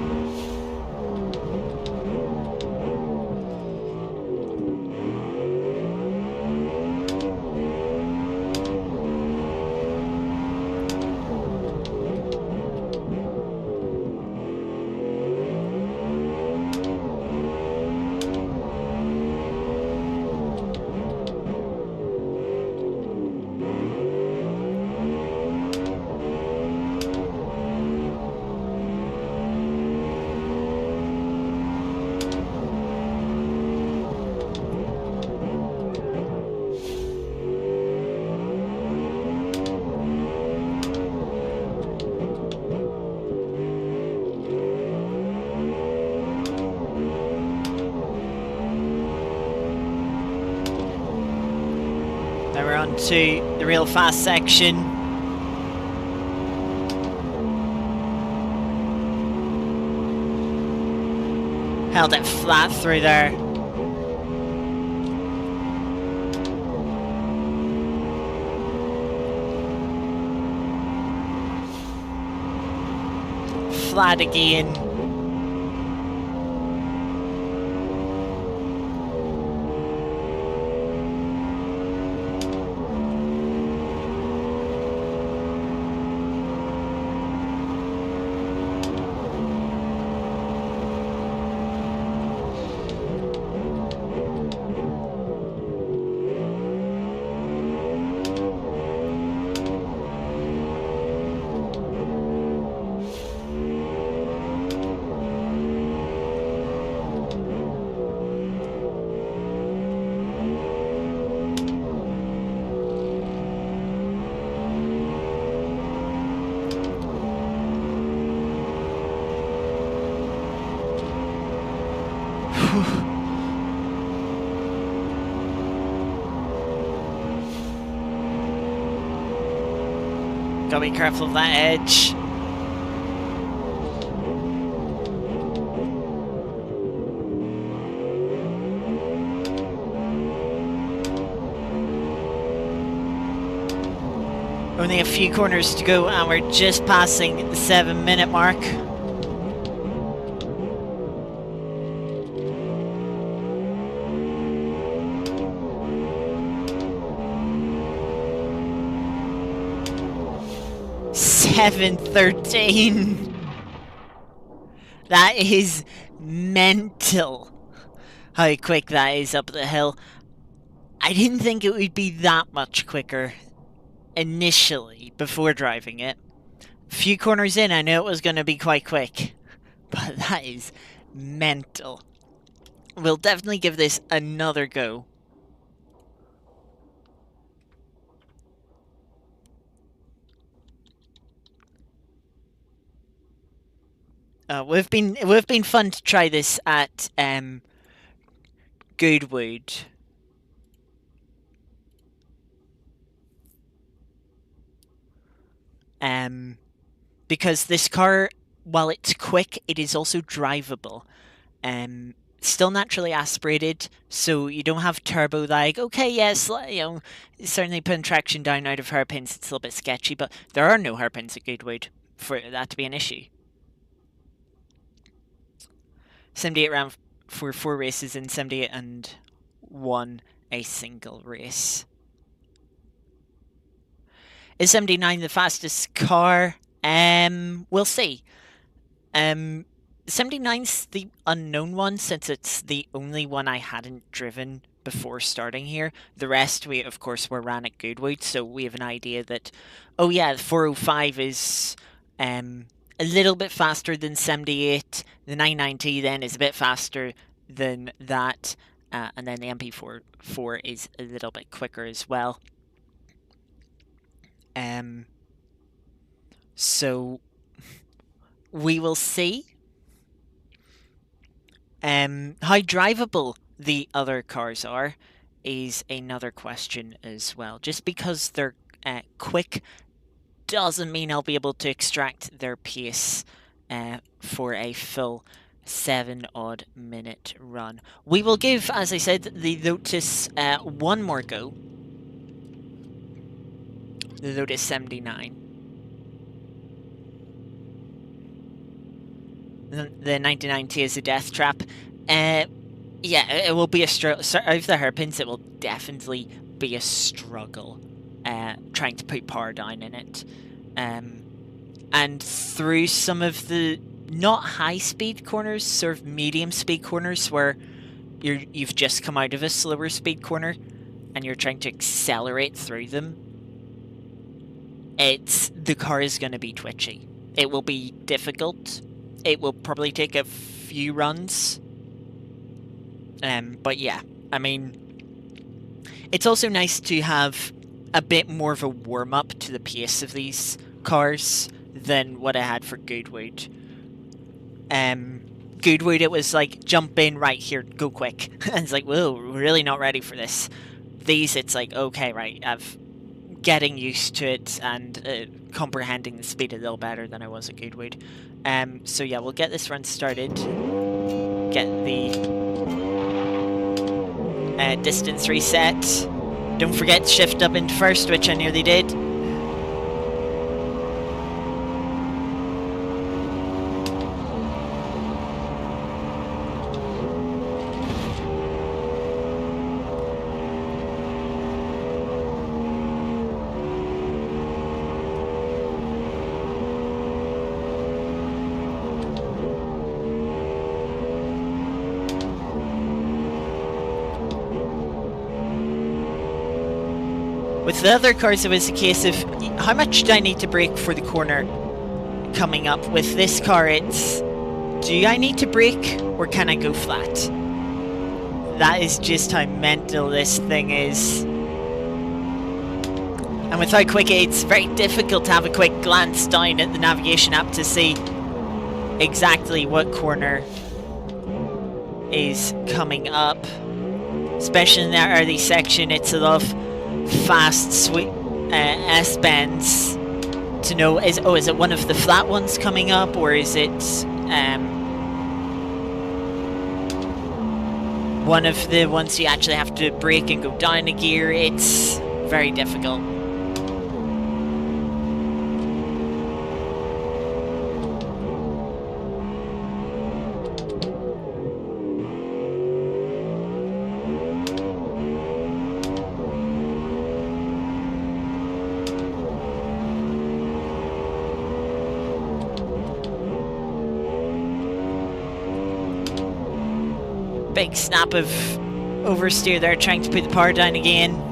Now we're on to the real fast section. Held it flat through there. Flat again. Gotta be careful of that edge. Only a few corners to go and we're just passing the 7-minute mark. 713. That is mental. How quick that is up the hill. I didn't think it would be that much quicker initially before driving it. A few corners in, I knew it was going to be quite quick. But that is mental. We'll definitely give this another go. We've been fun to try this at Goodwood. Because this car, while it's quick, it is also drivable. Still naturally aspirated, so you don't have turbo lag. Okay, yes, you know, certainly putting traction down out of hairpins, it's a little bit sketchy, but there are no hairpins at Goodwood for that to be an issue. 78 round for 4 races and 78 and 1 a single race. Is 79 the fastest car? We'll see. 79's the unknown one, since it's the only one I hadn't driven before starting here. The rest, we of course were ran at Goodwood, so we have an idea that, oh yeah, the 405 is a little bit faster than 78. The 990 then is a bit faster than that, and then the MP4 is a little bit quicker as well. So we will see. How drivable the other cars are is another question as well. Just because they're quick doesn't mean I'll be able to extract their pace for a full 7-odd minute run. We will give, as I said, the Lotus one more go. The Lotus 79. The 990 is a death trap. Yeah, it will be a struggle. So out of the hairpins, it will definitely be a struggle trying to put power down in it. And through some of the not high-speed corners, sort of medium-speed corners where you've just come out of a slower speed corner and you're trying to accelerate through them, the car is going to be twitchy. It will be difficult. It will probably take a few runs. But yeah, I mean, it's also nice to have a bit more of a warm-up to the pace of these cars than what I had for Goodwood. Goodwood, it was like, jump in right here, go quick. And it's like, whoa, we're really not ready for this. These, it's like, okay, right, getting used to it and comprehending the speed a little better than I was at Goodwood. So yeah, we'll get this run started. Get the distance reset. Don't forget to shift up into first, which I nearly did. With the other cars, it was a case of how much do I need to brake for the corner coming up. With this car, it's do I need to brake or can I go flat? That is just how mental this thing is. And without quick aid, it's very difficult to have a quick glance down at the navigation app to see exactly what corner is coming up. Especially in that early section, it's a lot of fast, sweet S-bends to know, is it one of the flat ones coming up, or is it one of the ones you actually have to brake and go down a gear? It's very difficult. big snap of oversteer there, trying to put the power down again.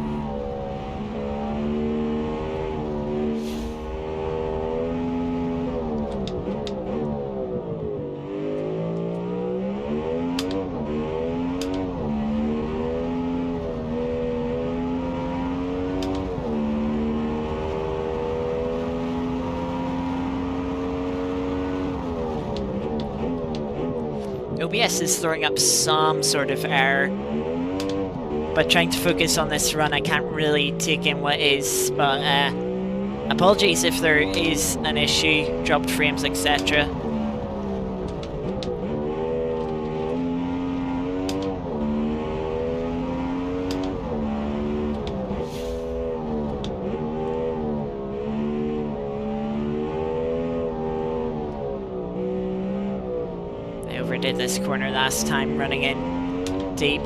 OBS is throwing up some sort of error, but trying to focus on this run, I can't really take in what is, but apologies if there is an issue, dropped frames, etc. Overdid this corner last time, running in deep.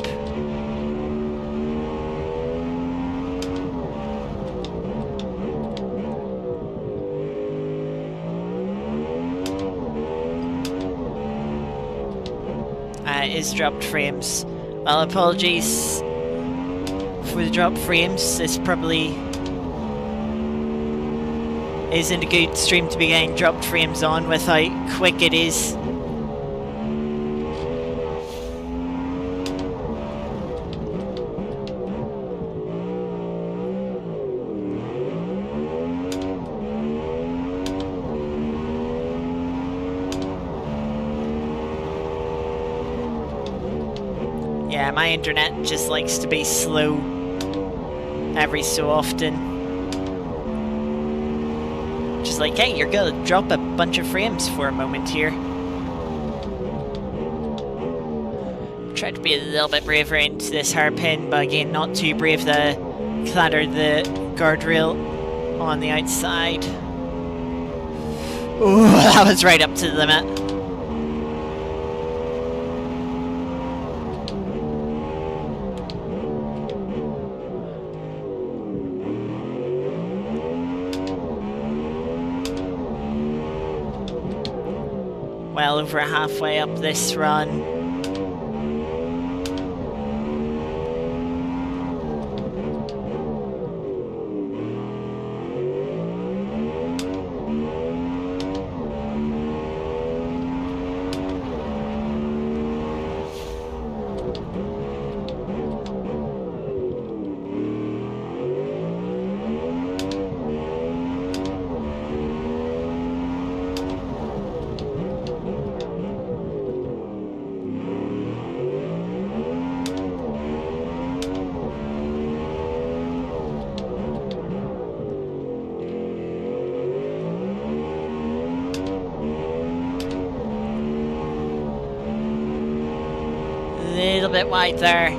Is dropped frames. Well, apologies for the dropped frames. This probably isn't a good stream to be getting dropped frames on with how quick it is. Yeah, my internet just likes to be slow every so often. Just like, hey, you're gonna drop a bunch of frames for a moment here. Tried to be a little bit braver into this hairpin, but again, not too brave to clatter the guardrail on the outside. Ooh, that was right up to the limit. Well over halfway up this run. Little bit wide there.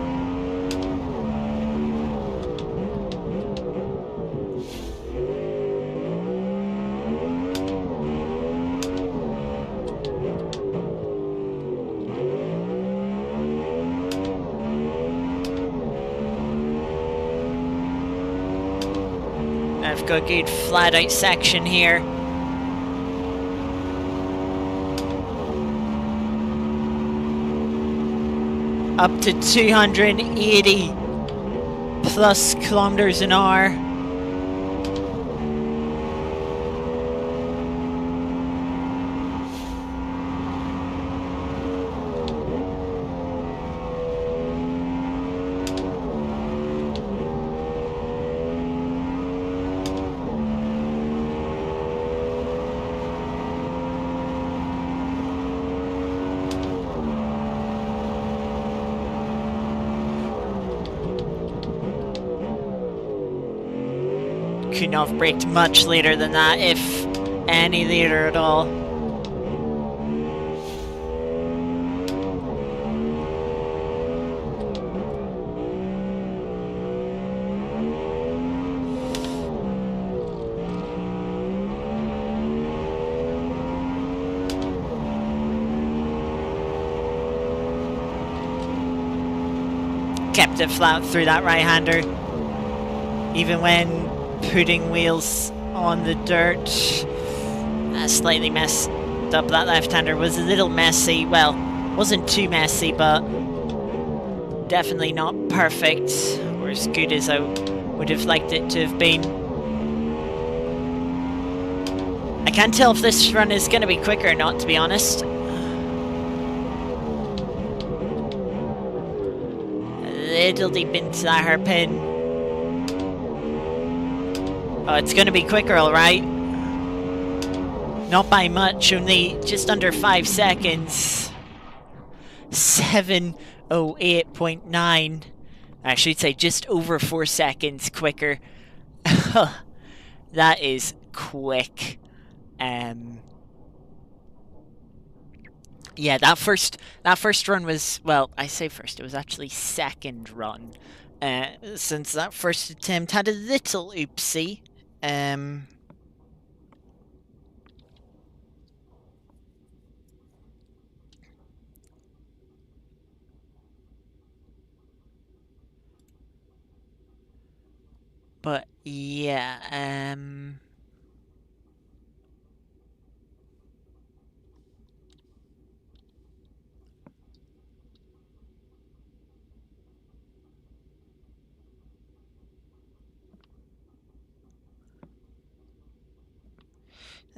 I've got a good flat out section here. Up to 280 plus kilometers an hour. Could not have braked much later than that, if any later at all. Kept it flat through that right-hander, even when putting wheels on the dirt. Slightly messed up. That left-hander was a little messy. Well, wasn't too messy, but definitely not perfect, or as good as I would have liked it to have been. I can't tell if this run is going to be quicker or not, to be honest. A little deep into that hairpin. Oh, it's going to be quicker, alright. Not by much, only just under 5 seconds. 7:08.9. I should say just over 4 seconds quicker. That is quick. Yeah, that first run was, well, I say first, it was actually second run. Since that first attempt had a little oopsie. But yeah,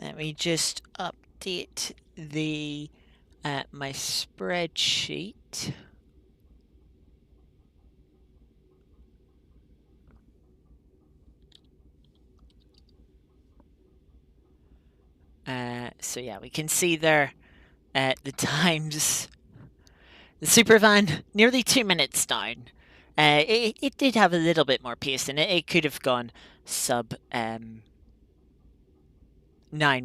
let me just update the my spreadsheet. So yeah, we can see there the times. The Supervan nearly 2 minutes down. It did have a little bit more pace in it. It could have gone sub 9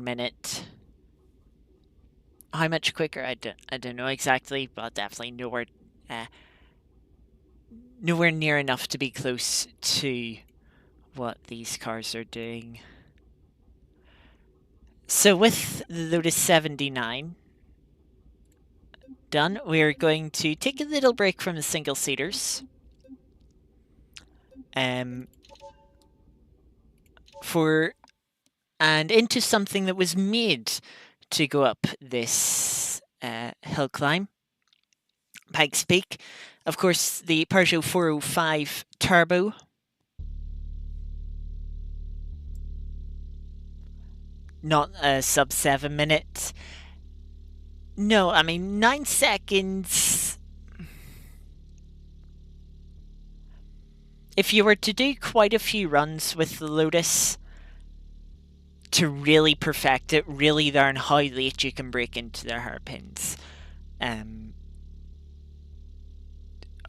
minutes. How much quicker? I don't know exactly, but definitely nowhere near enough to be close to what these cars are doing. So with the Lotus 79 done, we're going to take a little break from the single-seaters. And into something that was made to go up this hill climb. Pikes Peak. Of course, the Peugeot 405 Turbo. Not a sub 7 minutes. No, I mean 9 seconds. If you were to do quite a few runs with the Lotus to really perfect it, really learn how late you can break into their hairpins,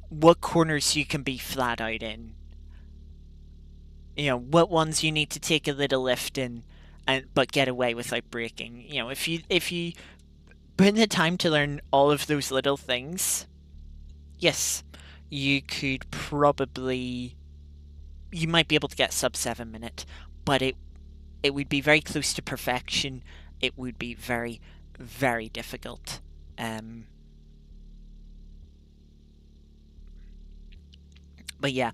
what corners you can be flat out in, you know, what ones you need to take a little lift in, but get away without braking. You know, if you put in the time to learn all of those little things, yes, you could probably, you might be able to get sub 7 minute, but it would be very close to perfection. It would be very, very difficult. But yeah,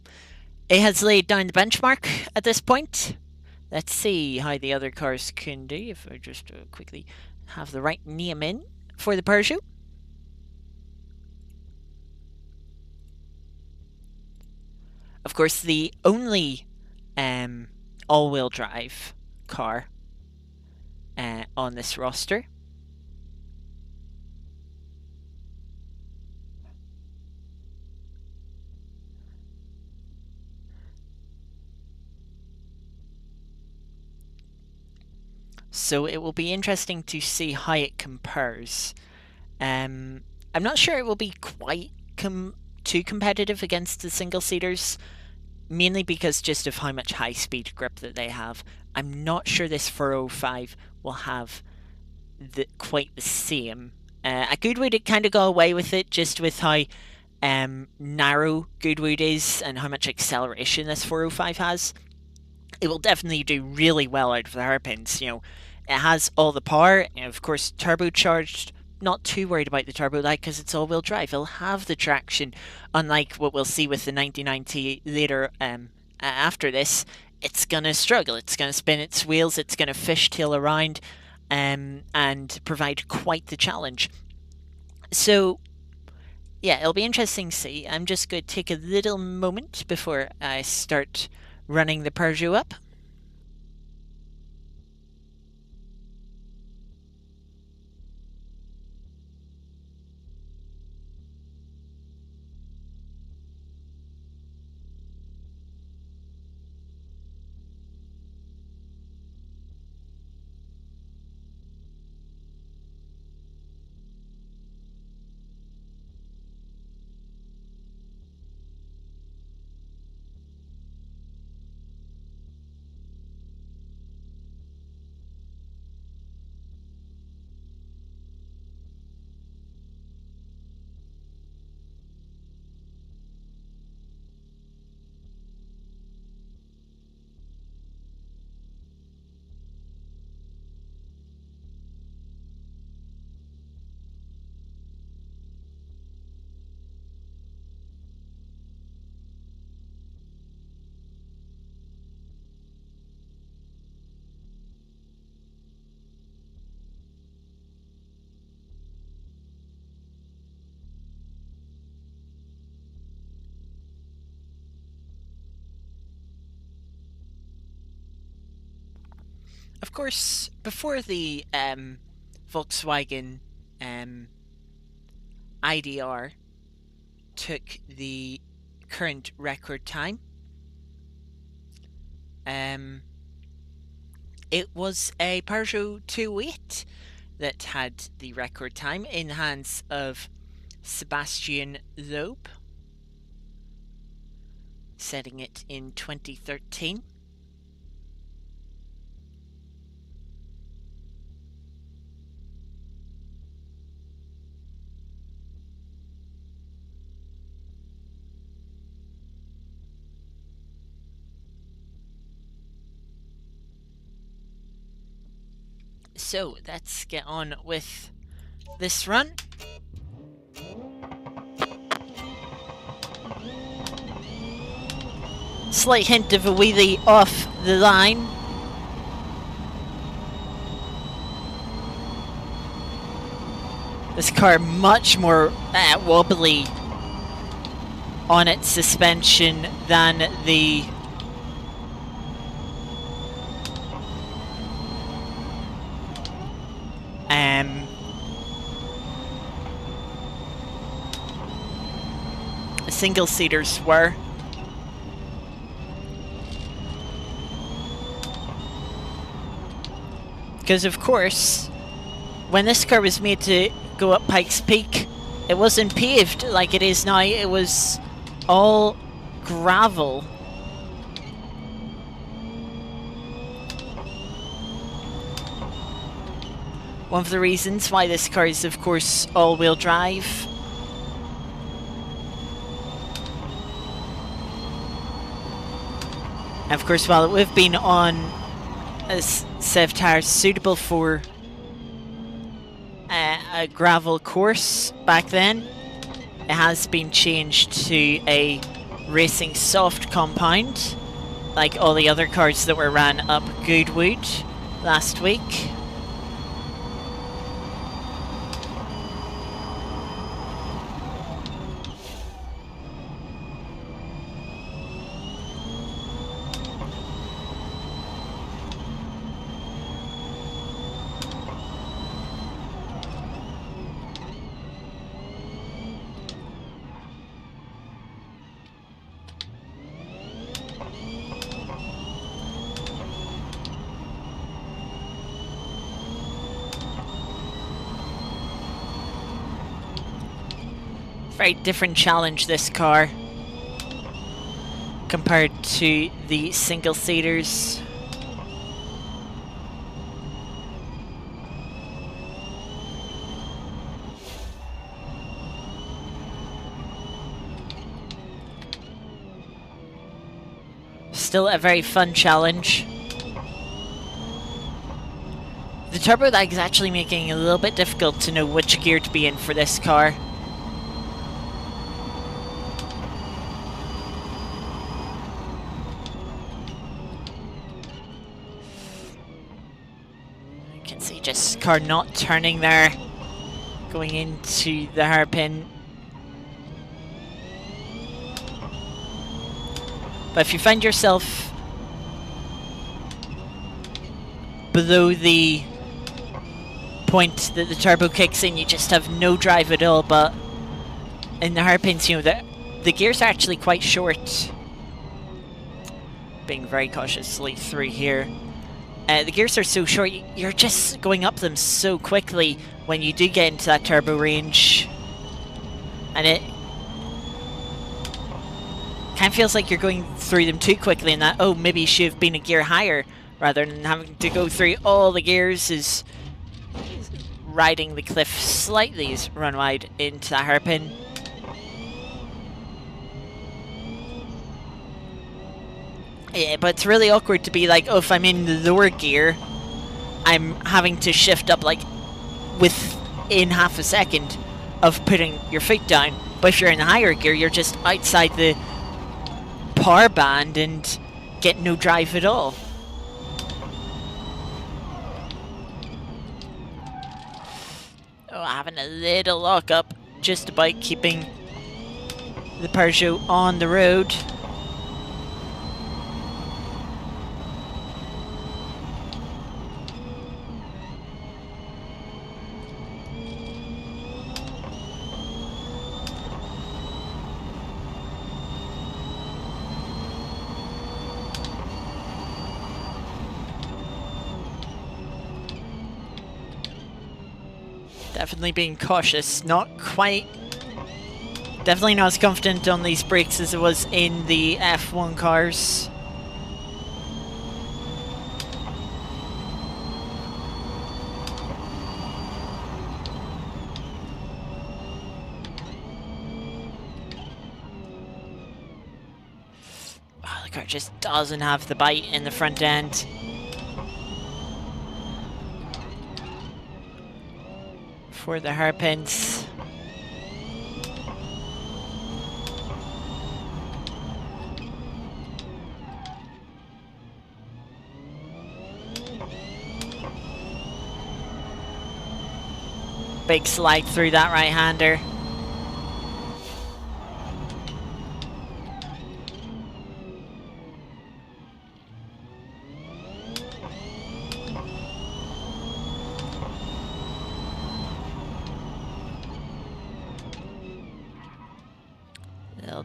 it has laid down the benchmark at this point. Let's see how the other cars can do. If I just quickly have the right name in for the Peugeot. Of course, the only all-wheel drive car on this roster. So it will be interesting to see how it compares. I'm not sure it will be quite too competitive against the single-seaters, mainly because just of how much high-speed grip that they have. I'm not sure this 405 will have quite the same. At Goodwood, it kind of got away with it, just with how narrow Goodwood is and how much acceleration this 405 has. It will definitely do really well out of the hairpins. You know, it has all the power, and of course, turbocharged. Not too worried about the turbo light because it's all-wheel drive. It'll have the traction, unlike what we'll see with the 9090 later. After this, it's gonna struggle. It's gonna spin its wheels. It's gonna fishtail around, and provide quite the challenge. So, Yeah, it'll be interesting to see. I'm just going to take a little moment before I start running the Peugeot up. Of course, before the Volkswagen IDR took the current record time, it was a Peugeot 208 that had the record time in the hands of Sebastian Loeb, setting it in 2013. So let's get on with this run. Slight hint of a wheelie off the line. This car much more wobbly on its suspension than the single-seaters were. Because of course, when this car was made to go up Pikes Peak, it wasn't paved like it is now. It was all gravel. One of the reasons why this car is, of course, all-wheel drive. And of course, while it would have been on a set of tires suitable for a gravel course back then, it has been changed to a racing soft compound, like all the other cars that were ran up Goodwood last week. Very different challenge, this car, compared to the single-seaters. Still a very fun challenge. The turbo lag is actually making it a little bit difficult to know which gear to be in for this car. Just car not turning there, going into the hairpin. But if you find yourself below the point that the turbo kicks in, you just have no drive at all. But in the hairpins, you know, the gears are actually quite short. Being very cautiously through here. The gears are so short, you're just going up them so quickly when you do get into that turbo range. And it kind of feels like you're going through them too quickly, and that, oh, maybe you should have been a gear higher rather than having to go through all the gears. Is riding the cliff slightly as run wide into that hairpin. Yeah, but it's really awkward to be like, oh, if I'm in the lower gear, I'm having to shift up like within half a second of putting your feet down. But if you're in the higher gear, you're just outside the power band and get no drive at all. Oh, having a little lock up just about keeping the Peugeot on the road. Definitely being cautious, not quite, definitely not as confident on these brakes as it was in the F1 cars. Oh, the car just doesn't have the bite in the front end. For the hairpins. Big slide through that right-hander.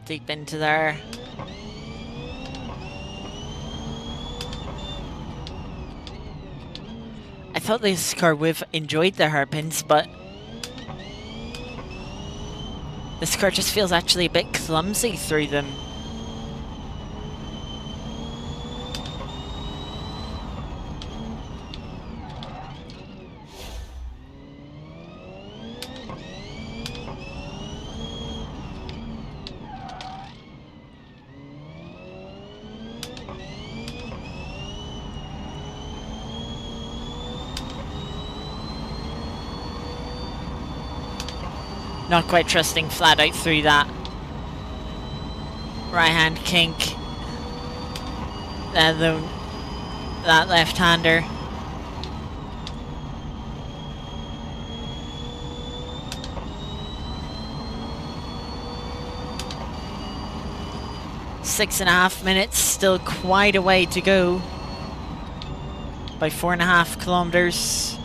Deep into there. I thought this car would have enjoyed the hairpins, but this car just feels actually a bit clumsy through them. Not quite trusting flat out through that right-hand kink. That left-hander. Six and a half minutes, still quite a way to go. By 4.5 kilometers.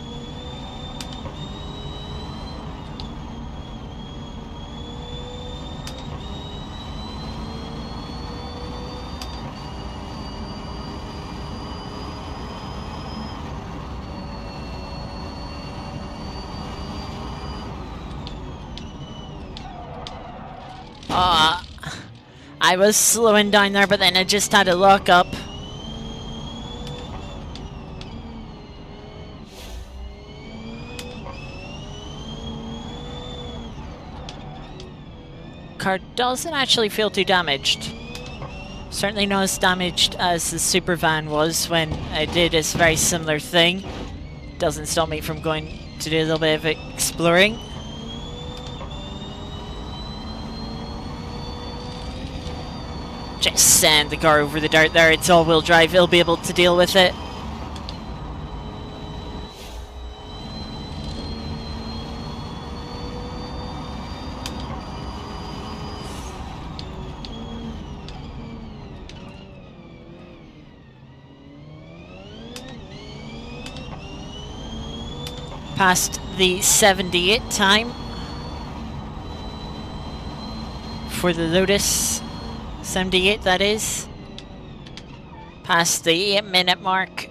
I was slowing down there, but then I just had to lock up. Car doesn't actually feel too damaged. Certainly not as damaged as the Supervan was when I did this very similar thing. Doesn't stop me from going to do a little bit of exploring. Just send the car over the dirt there. It's all-wheel drive. It'll be able to deal with it. Past the 78 time for the Lotus 78, that is. Past the 8-minute mark.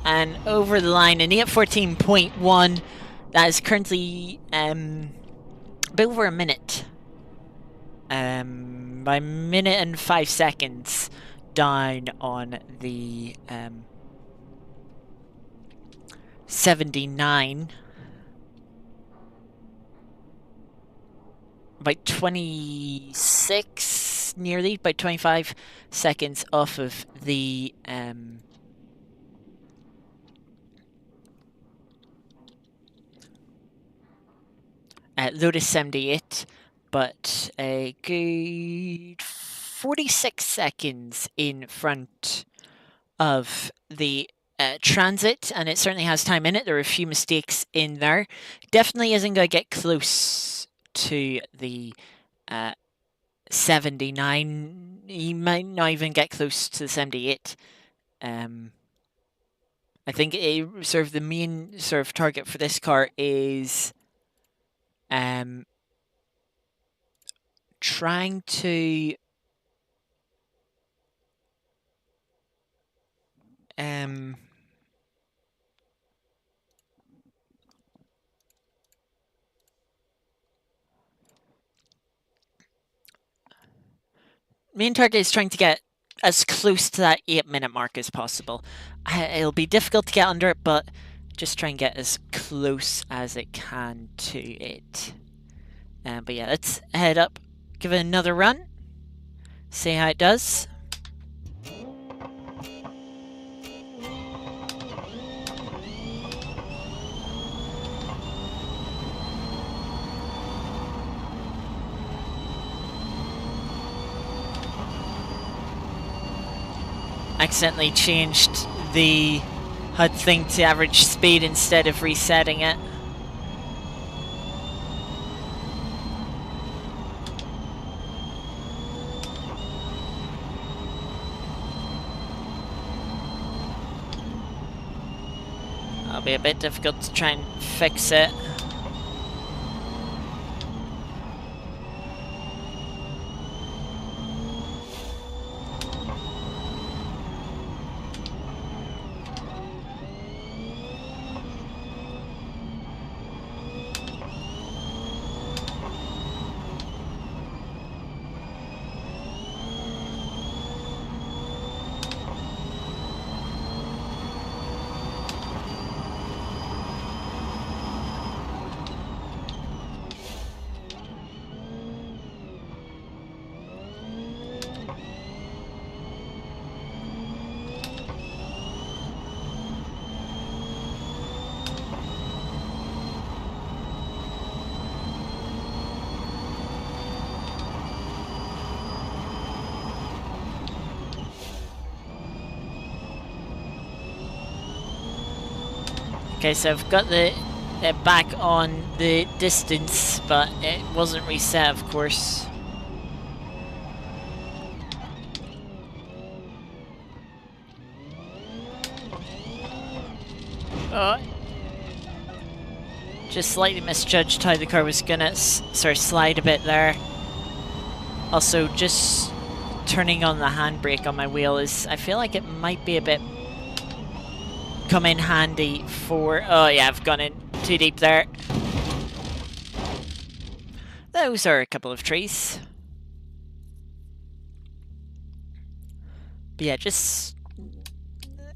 And over the line in 8:14.1. That is currently a bit over a minute. By a minute and 5 seconds down on the 79. By 26, nearly, by 25 seconds off of the Lotus 78, but a good 46 seconds in front of the Transit, and it certainly has time in it. There are a few mistakes in there. Definitely isn't going to get close to the 79. He might not even get close to the 78. I think sort of the main sort of target for this car is trying to main target is trying to get as close to that 8-minute mark as possible. It'll be difficult to get under it, but just try and get as close as it can to it. But yeah, let's head up, give it another run, see how it does. Accidentally changed the HUD thing to average speed instead of resetting it. It'll be a bit difficult to try and fix it. Okay, so I've got it back on the distance, but it wasn't reset, of course. Oh. Just slightly misjudged how the car was gonna sort of slide a bit there. Also, just turning on the handbrake on my wheel is, I feel like it might be a bit come in handy for, oh yeah, I've gone in too deep there. Those are a couple of trees. But yeah, just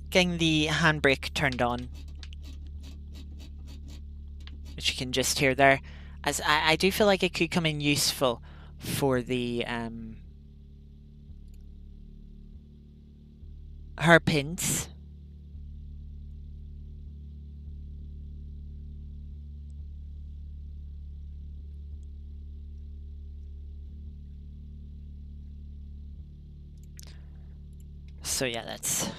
getting the handbrake turned on, which you can just hear there, as I do feel like it could come in useful for the hairpins. So yeah, let's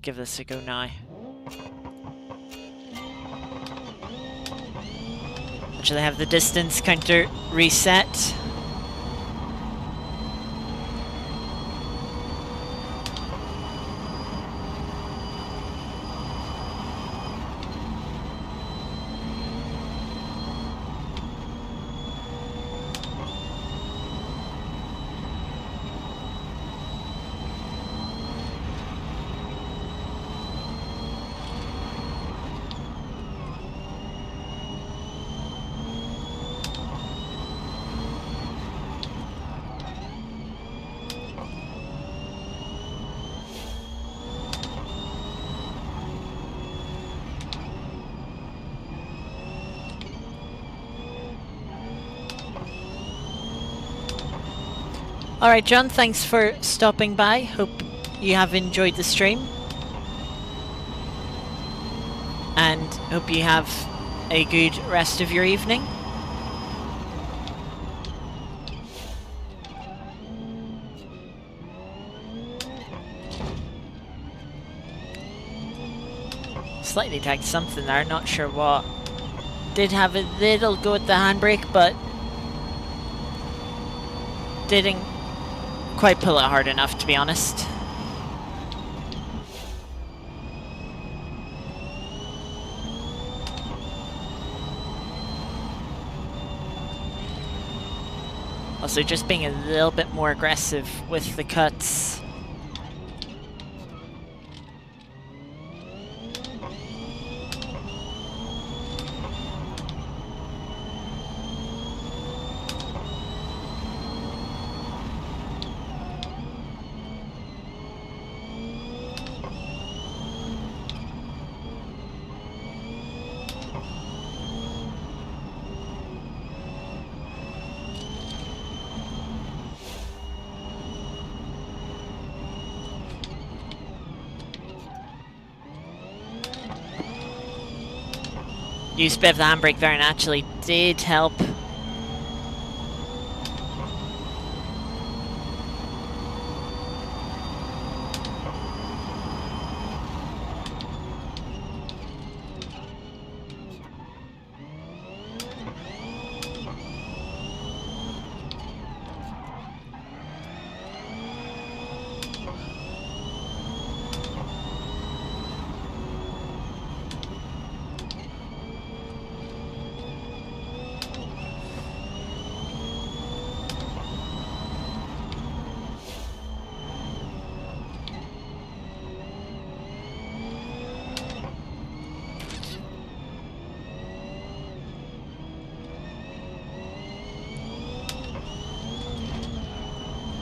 give this a go now. Actually have the distance counter reset. Alright, John, thanks for stopping by. Hope you have enjoyed the stream. And hope you have a good rest of your evening. Slightly tagged something there, not sure what. Did have a little go at the handbrake, but didn't quite pull it hard enough, to be honest. Also, just being a little bit more aggressive with the cuts. Used a bit of the handbrake there and actually did help.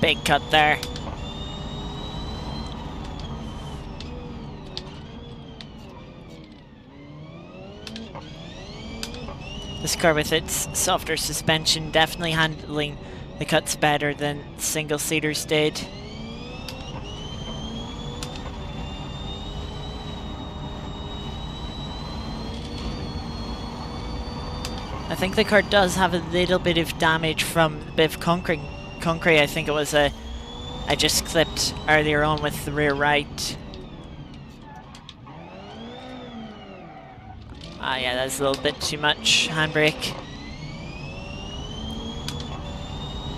Big cut there. This car with its softer suspension definitely handling the cuts better than single-seaters did. I think the car does have a little bit of damage from a bit of concrete. I think it was I just clipped earlier on with the rear right. Ah yeah, that's a little bit too much handbrake.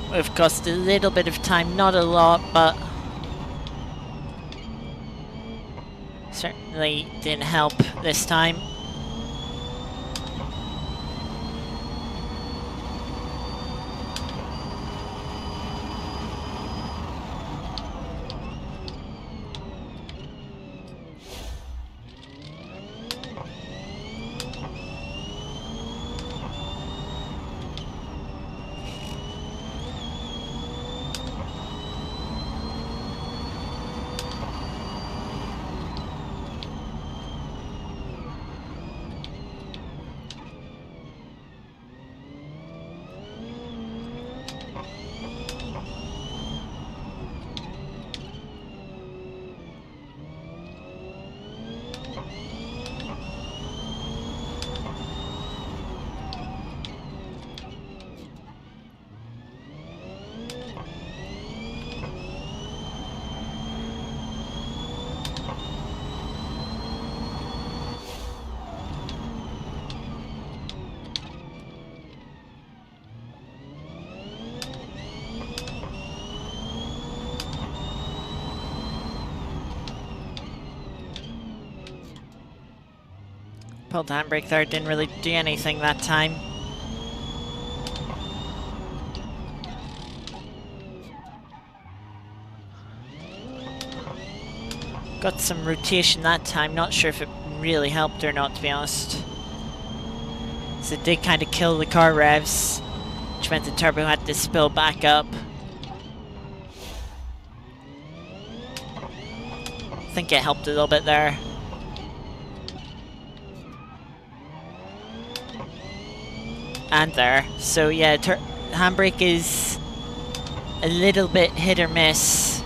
Would have cost a little bit of time, not a lot, but certainly didn't help this time. Pulled the handbrake there, didn't really do anything that time. Got some rotation that time, not sure if it really helped or not, to be honest. So it did kind of kill the car revs, which meant the turbo had to spill back up. I think it helped a little bit there. And there. So yeah, handbrake is a little bit hit or miss.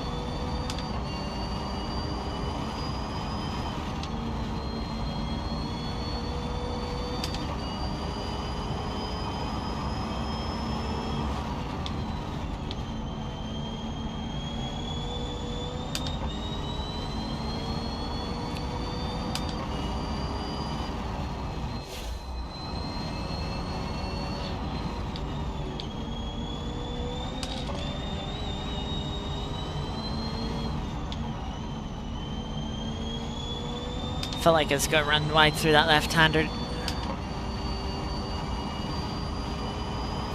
Felt like I was going to run wide through that left-hander.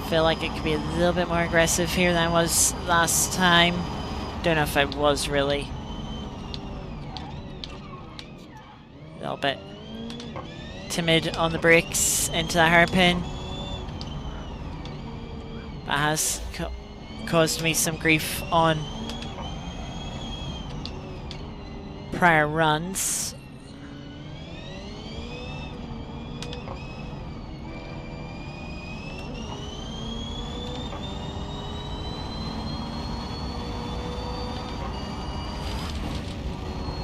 Feel like it could be a little bit more aggressive here than I was last time. Don't know if I was really. A little bit timid on the brakes into the hairpin. That has caused me some grief on prior runs.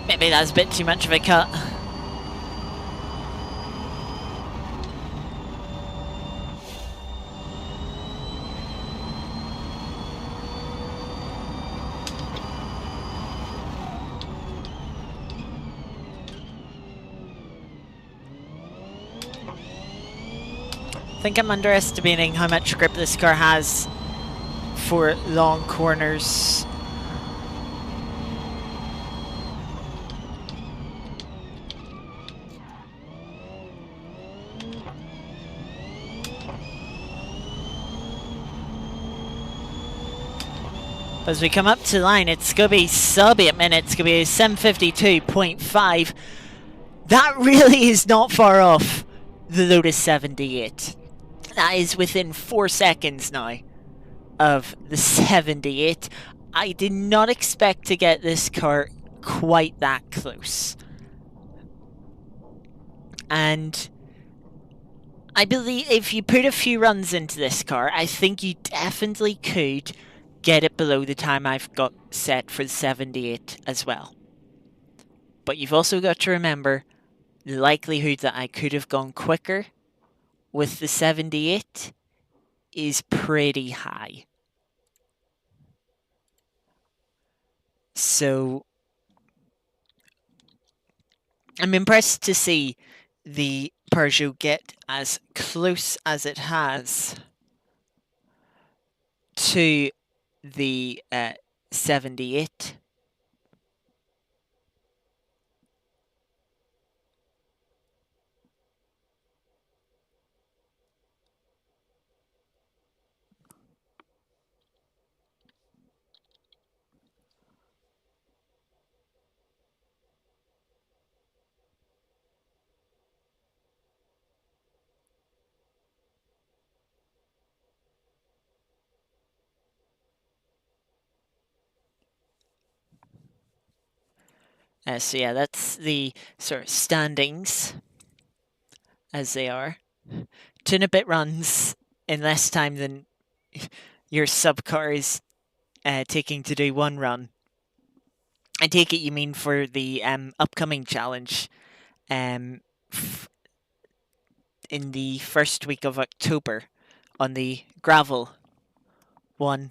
Maybe that's a bit too much of a cut. I think I'm underestimating how much grip this car has for long corners. As we come up to the line, it's going to be sub 8 minutes. It's going to be 7:52.5. That really is not far off the Lotus 78. That is within 4 seconds now of the 78. I did not expect to get this car quite that close. And I believe if you put a few runs into this car, I think you definitely could get it below the time I've got set for the 78 as well. But you've also got to remember the likelihood that I could have gone quicker with the 78 is pretty high. So I'm impressed to see the Peugeot get as close as it has to the 78. So yeah, that's the sort of standings as they are. 2 and a bit runs in less time than your sub car is taking to do 1 run. I take it you mean for the upcoming challenge in the first week of October on the gravel one.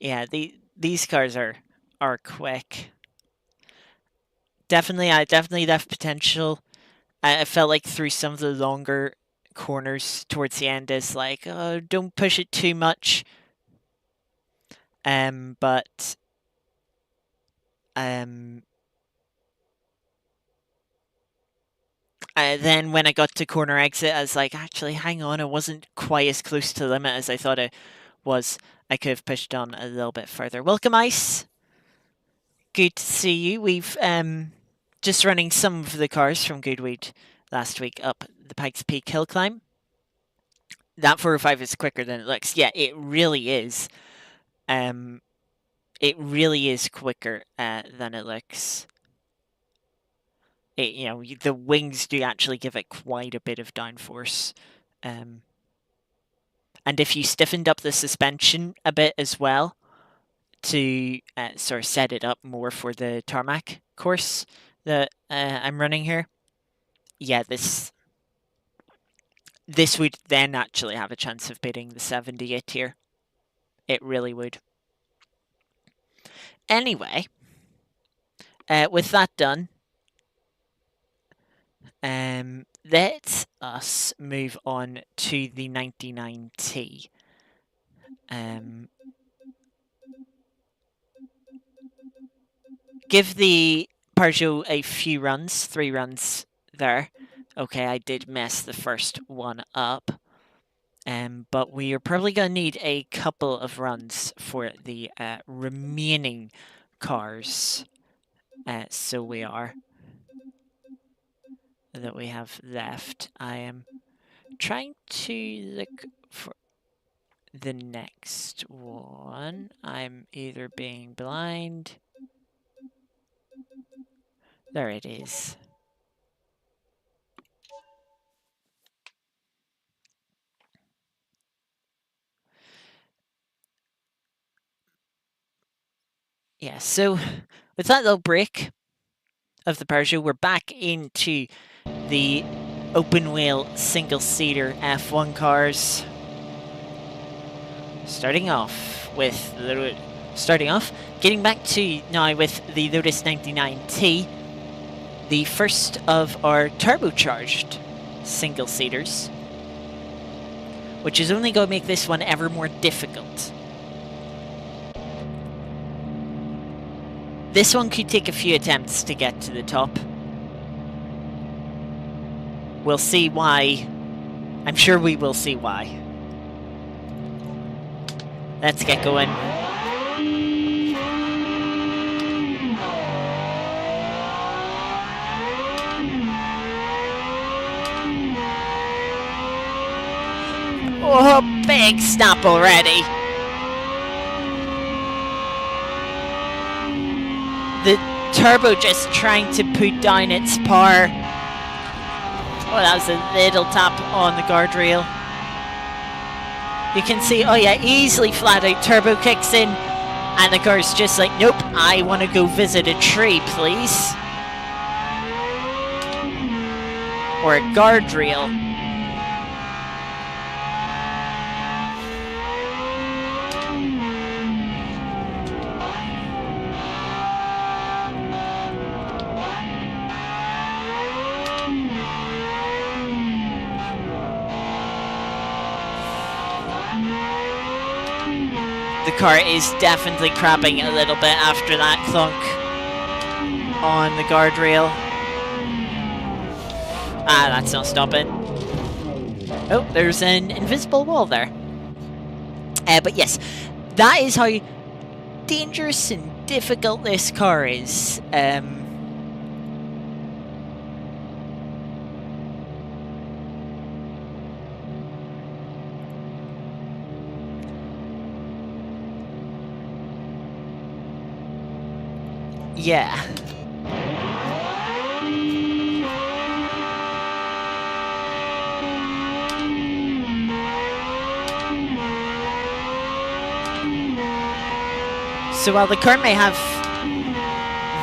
Yeah, these cars are quick. Definitely left potential. I felt like through some of the longer corners towards the end is like, oh, don't push it too much. But then when I got to corner exit, I was like, actually, hang on, I wasn't quite as close to the limit as I thought I was. I could have pushed on a little bit further. Welcome, Ice. Good to see you. We've just running some of the cars from Goodwood last week up the Pikes Peak hill climb. That 405 is quicker than it looks. Yeah, it really is. it really is quicker than it looks. The wings do actually give it quite a bit of downforce. And if you stiffened up the suspension a bit as well to sort of set it up more for the tarmac course that I'm running here, yeah, this would then actually have a chance of beating the 78 here. It really would. Anyway, with that done, let us move on to the 99T. Give the Peugeot a few runs, 3 runs there. Okay, I did mess the first one up. But we are probably going to need a couple of runs for the remaining cars. So we are. That we have left. I am trying to look for the next one. I'm either being blind. There it is. Yeah, so with that little break of the Peugeot, we're back into the open wheel single seater F1 cars. Getting back to now with the Lotus 99T, the first of our turbocharged single seaters, which is only going to make this one ever more difficult. This one could take a few attempts to get to the top. We'll see why. I'm sure we will see why. Let's get going. Oh, big stop already. The turbo just trying to put down its power. Oh, that was a little tap on the guardrail. You can see, oh yeah, easily flat out turbo kicks in, and the car's just like, nope, I want to go visit a tree, please. Or a guardrail. The car is definitely crapping a little bit after that clunk on the guardrail. Ah, that's not stopping. Oh, there's an invisible wall there. But yes, that is how dangerous and difficult this car is. Yeah. So while the car may have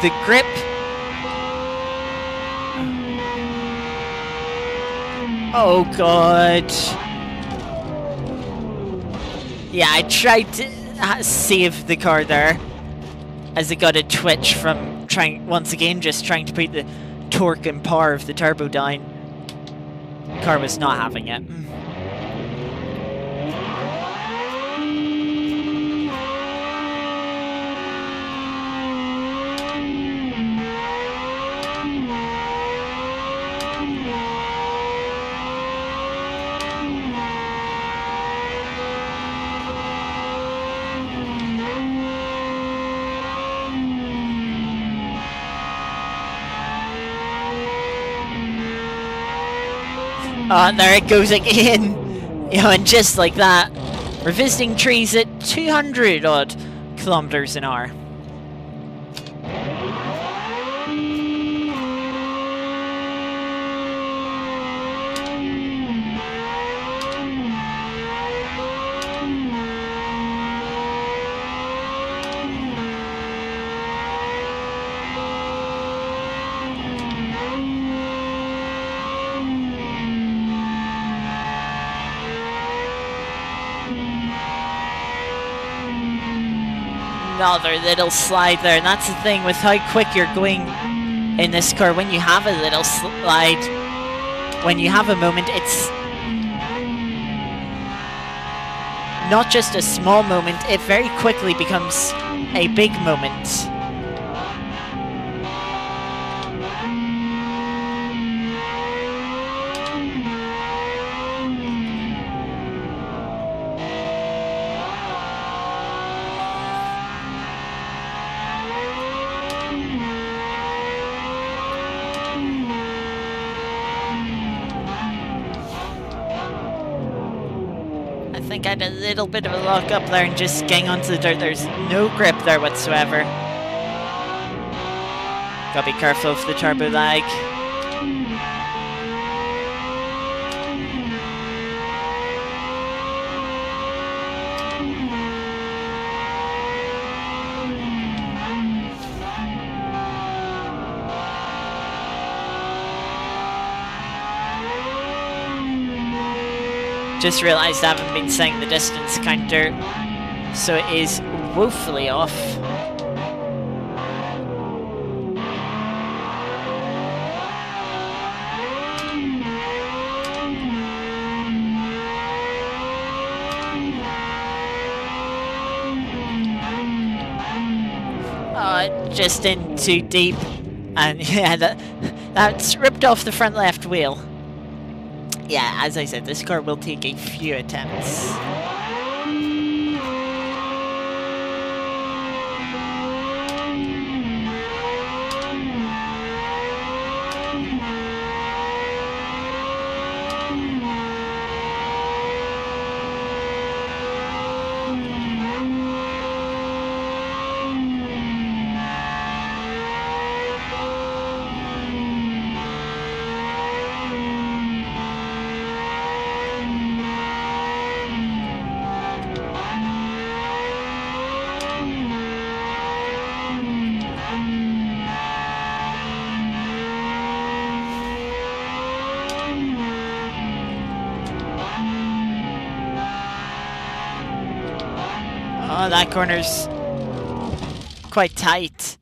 the grip, oh god. Yeah, I tried to save the car there, as it got a twitch from once again trying to put the torque and power of the turbo down. The car was not having it. Oh, there it goes again. And just like that, we're visiting trees at 200 odd kilometers an hour. Another little slide there, and that's the thing with how quick you're going in this car. When you have a little slide, when you have a moment, it's not just a small moment, it very quickly becomes a big moment. I think I had a little bit of a lock up there and just getting onto the dirt. There's no grip there whatsoever. Gotta be careful of the turbo lag. Just realised I haven't been setting the distance counter, so it is woefully off. Oh, just in too deep, and yeah, that's ripped off the front left wheel. Yeah, as I said, this car will take a few attempts. Oh, that corner's quite tight.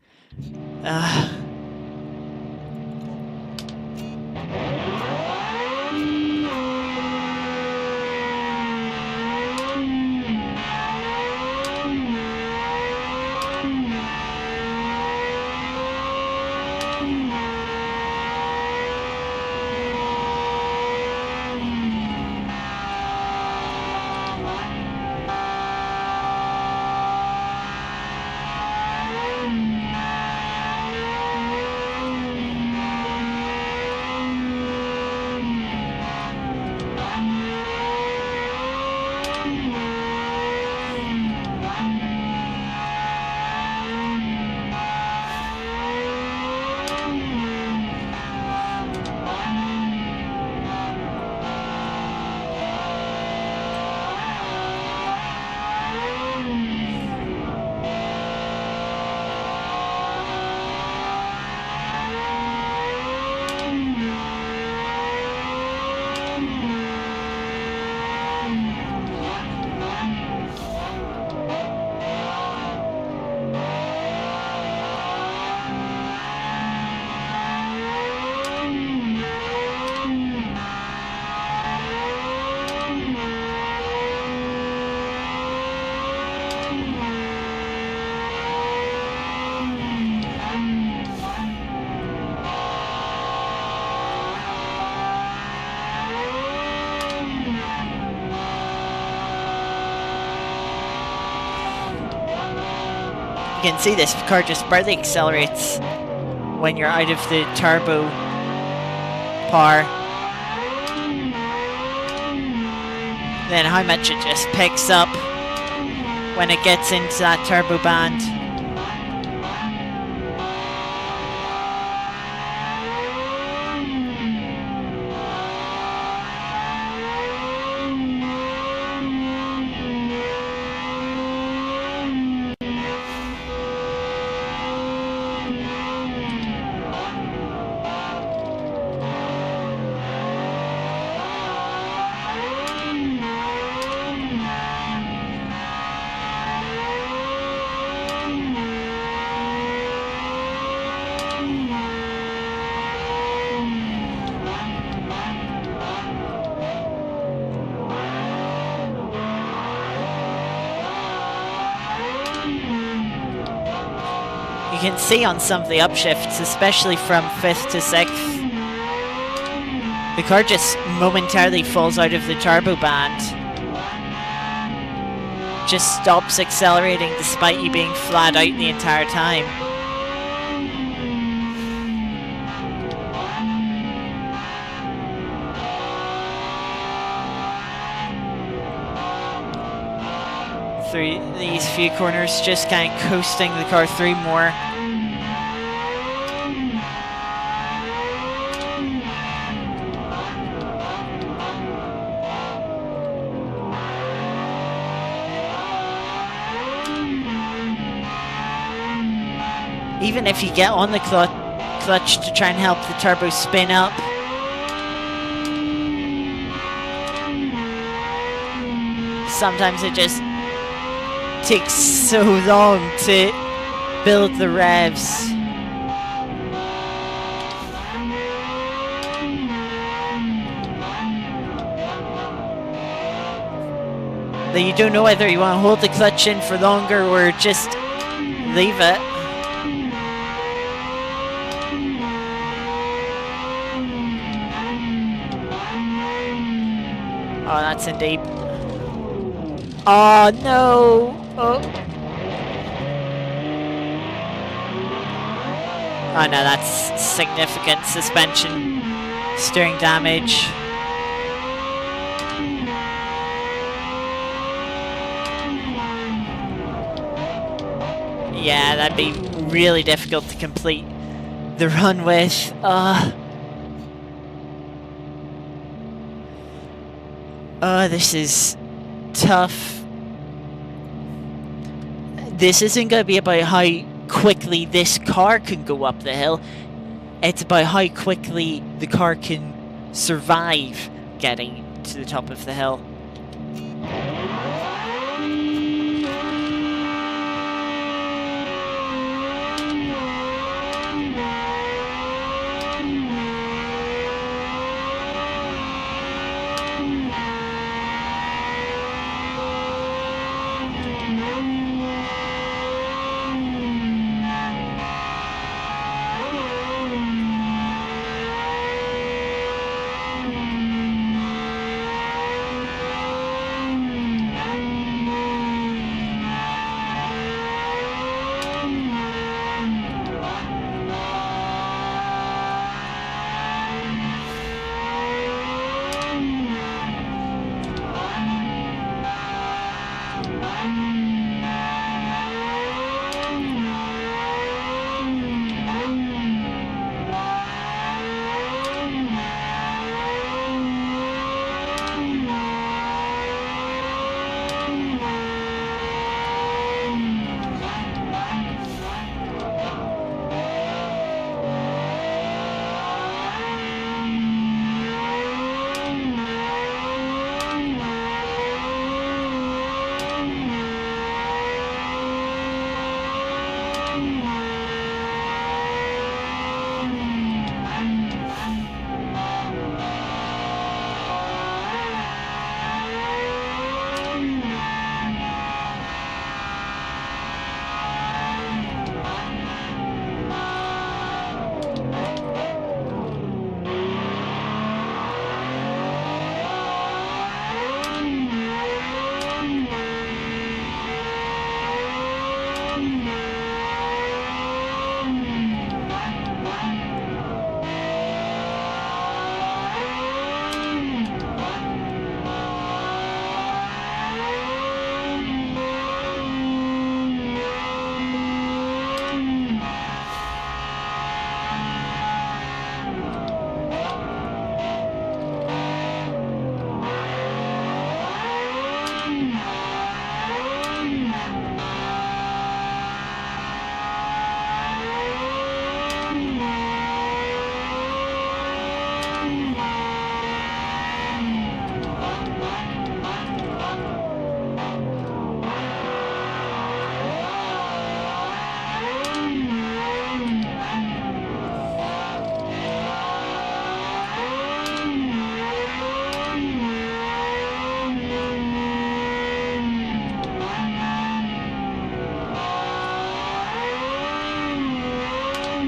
You can see this car just barely accelerates when you're out of the turbo power. Then how much it just picks up. when it gets into that turbo band. You can see on some of the upshifts, especially from 5th to 6th, the car just momentarily falls out of the turbo band. Just stops accelerating despite you being flat out the entire time. Through these few corners, just kind of coasting the car through more. Even if you get on the clutch to try and help the turbo spin up, sometimes it just takes so long to build the revs. That you don't know whether you want to hold the clutch in for longer or just leave it. Oh, that's in deep. Oh no! Oh. Oh no, that's significant suspension steering damage. Yeah, that'd be really difficult to complete the run with. This is tough. This isn't going to be about how quickly this car can go up the hill. It's about how quickly the car can survive getting to the top of the hill.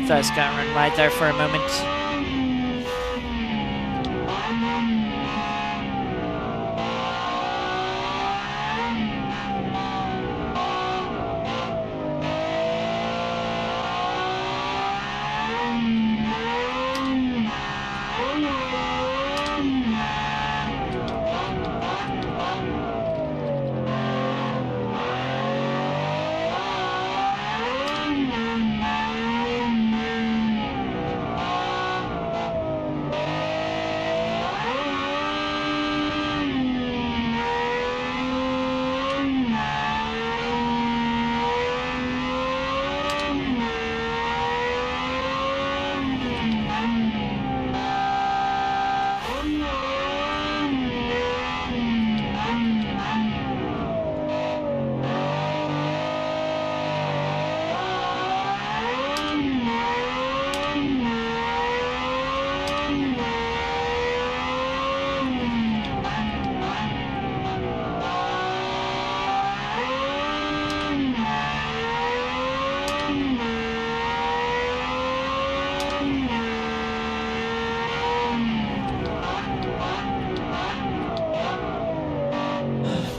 Thought I was going to run wide there for a moment.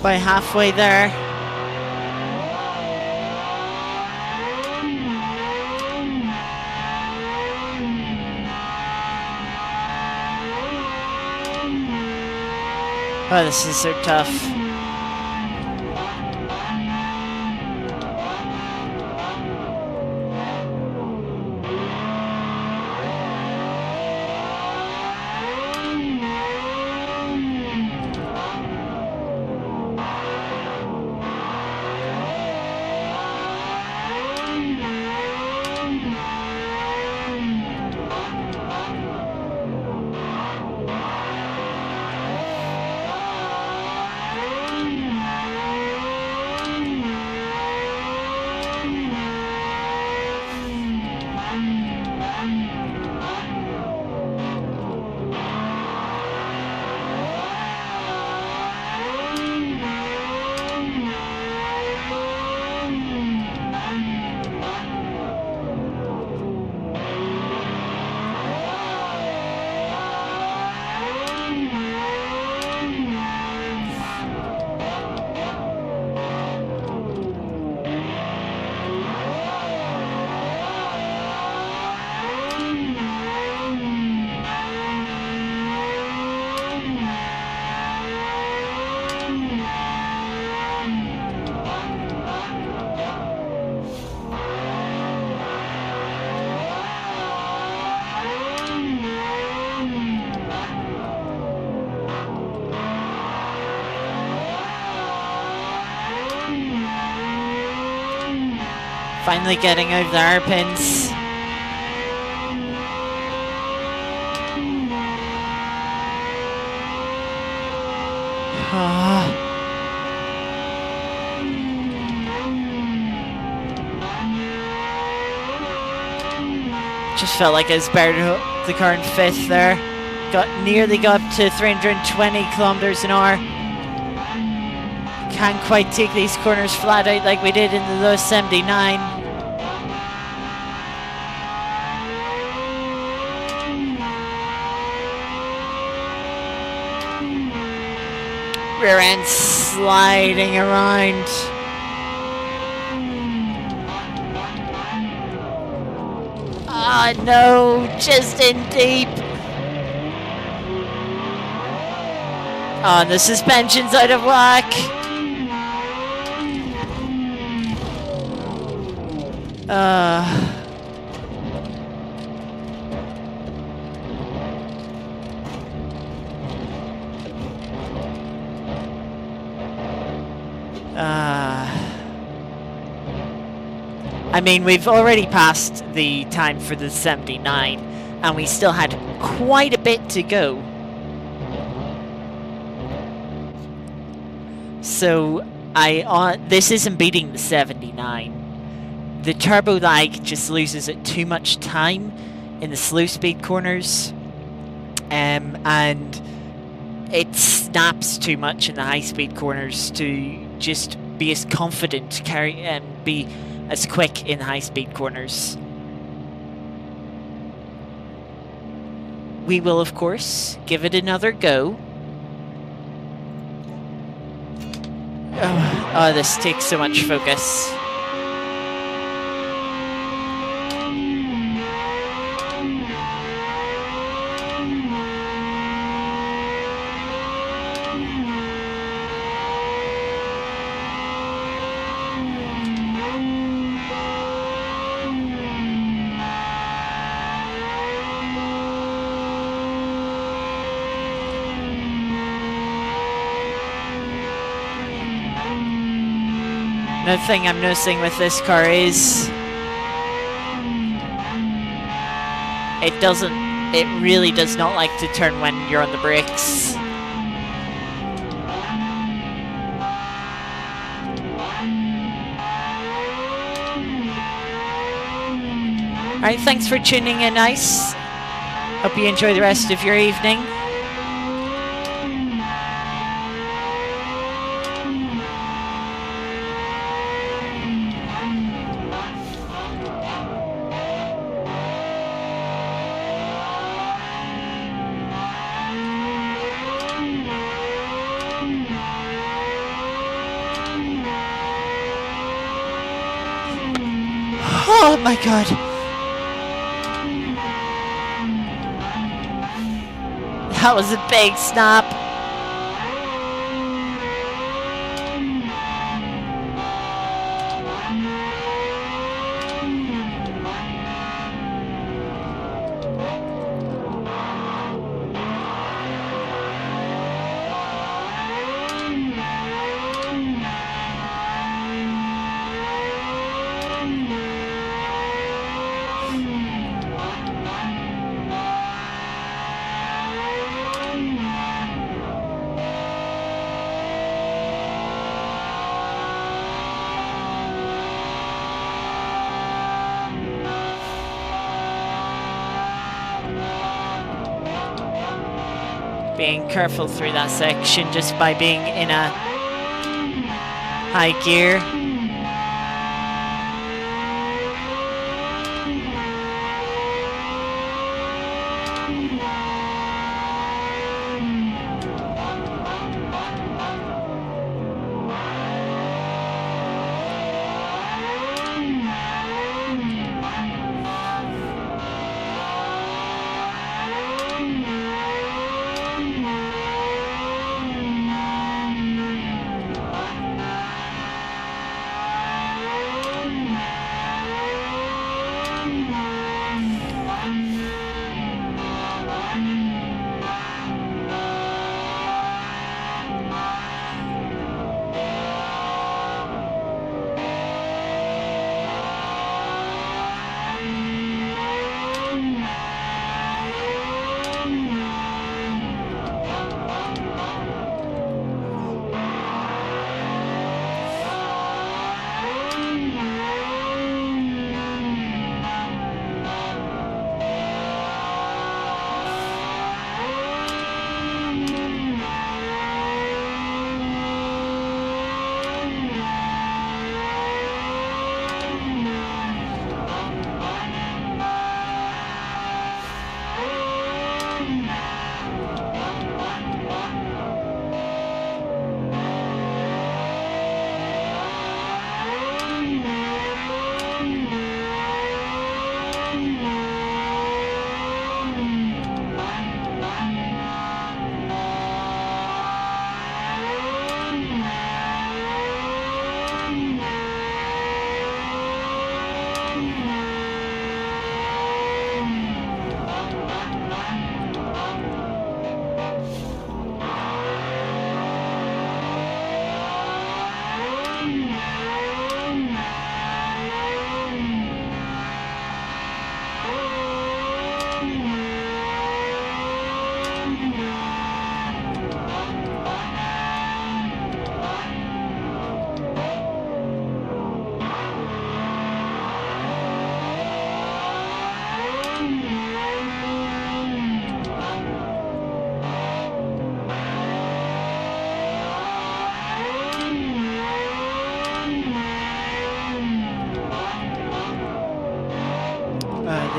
By halfway there. Oh, this is so tough. Finally getting over the hairpins. Just felt like I was better to the car in fifth there. Nearly got up to 320 kilometers an hour. Can't quite take these corners flat out like we did in the Lotus 79. Rear end sliding around. Ah, no, just in deep. Oh, the suspension's out of whack. I mean, we've already passed the time for the 79, and we still had quite a bit to go. So, this isn't beating the 79. The turbo lag just loses it too much time in the slow speed corners, and it snaps too much in the high speed corners to just be as confident, be as quick in high speed corners. we will, of course, give it another go. Oh, this takes so much focus. Another thing I'm noticing with this car is it really does not like to turn when you're on the brakes. Alright, thanks for tuning in, Ice. Hope you enjoy the rest of your evening. Oh my god. That was a big snap. Being careful through that section just by being in a high gear.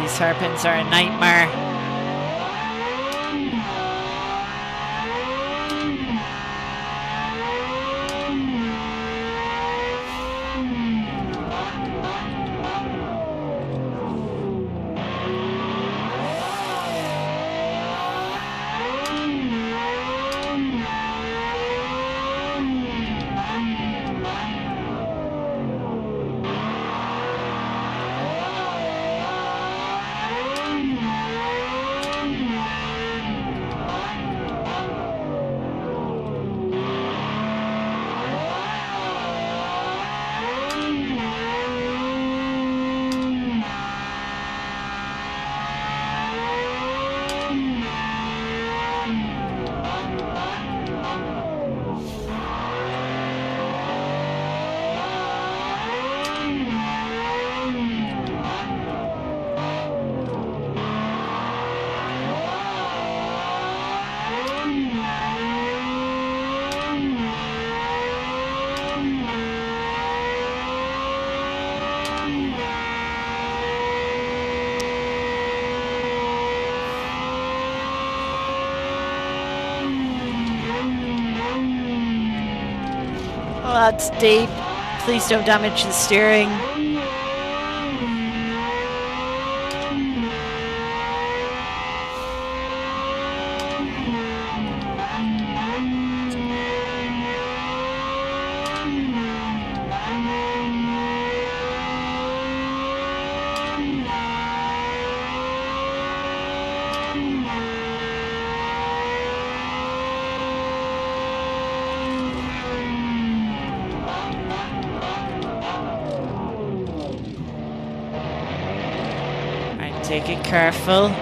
These hairpins are a nightmare. that's deep. Please don't damage the steering. Take it careful.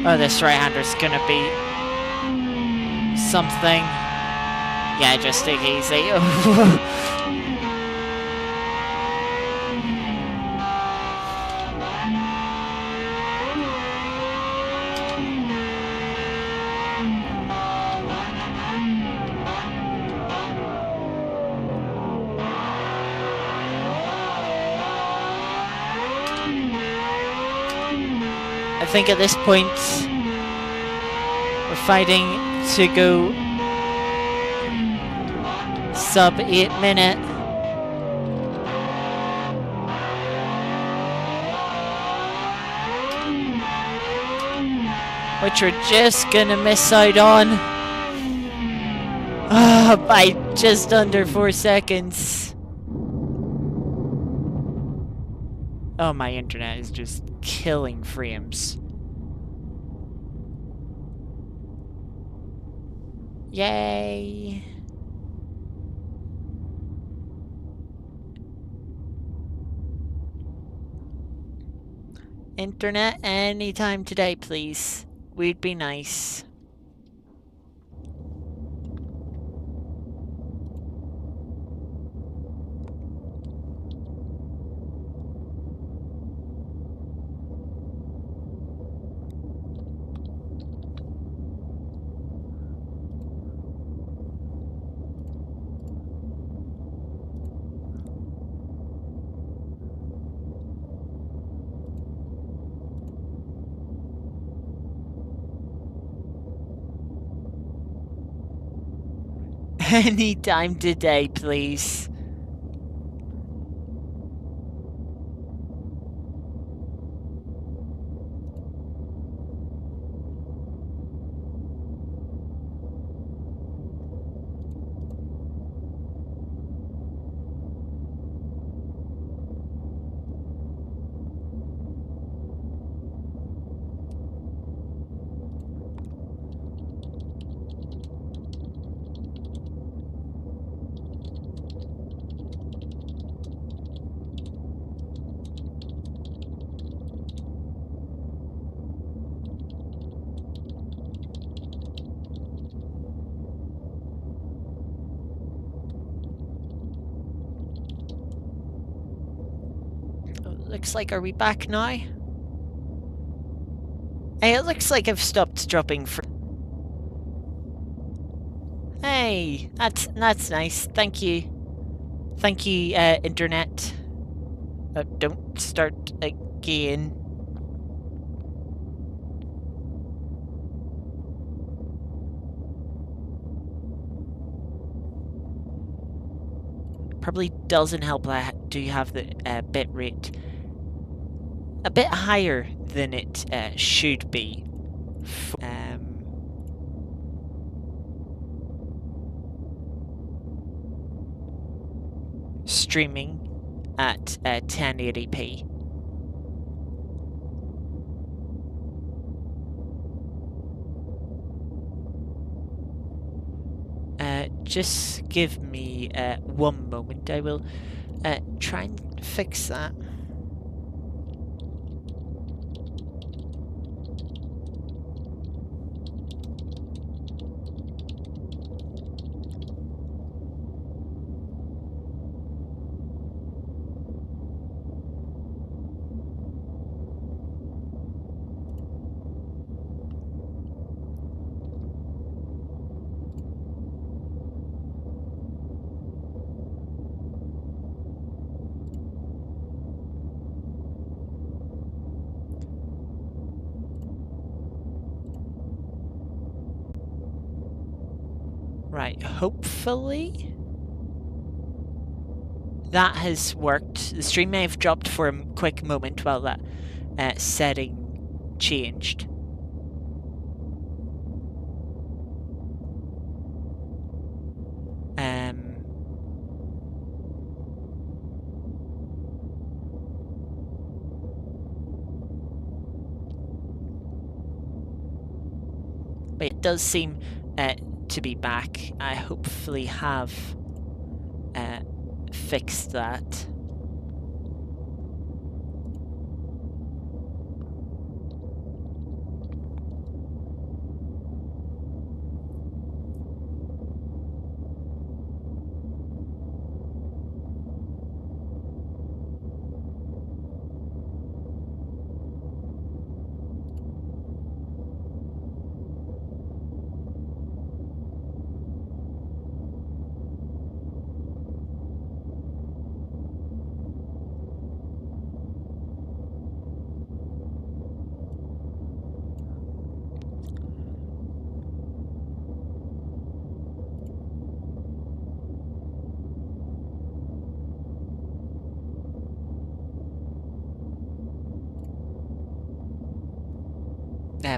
Oh, this right-hander's gonna be something. Yeah, just take it easy. I think at this point we're fighting to go sub 8 minute. Which we're just gonna miss out on. By just under 4 seconds. Oh, my internet is just killing frames. Yay! Internet anytime today, please. Would be nice. Anytime today, please. Looks like, are we back now? Hey, it looks like I've stopped dropping Hey, that's nice. Thank you. Thank you, internet. Don't start again. Probably doesn't help I do have the bit rate a bit higher than it should be. Streaming at 1080p. Just give me 1 moment. I will try and fix that. Right, hopefully that has worked. The stream may have dropped for a quick moment while that setting changed. But it does seem to be back. I hopefully have fixed that.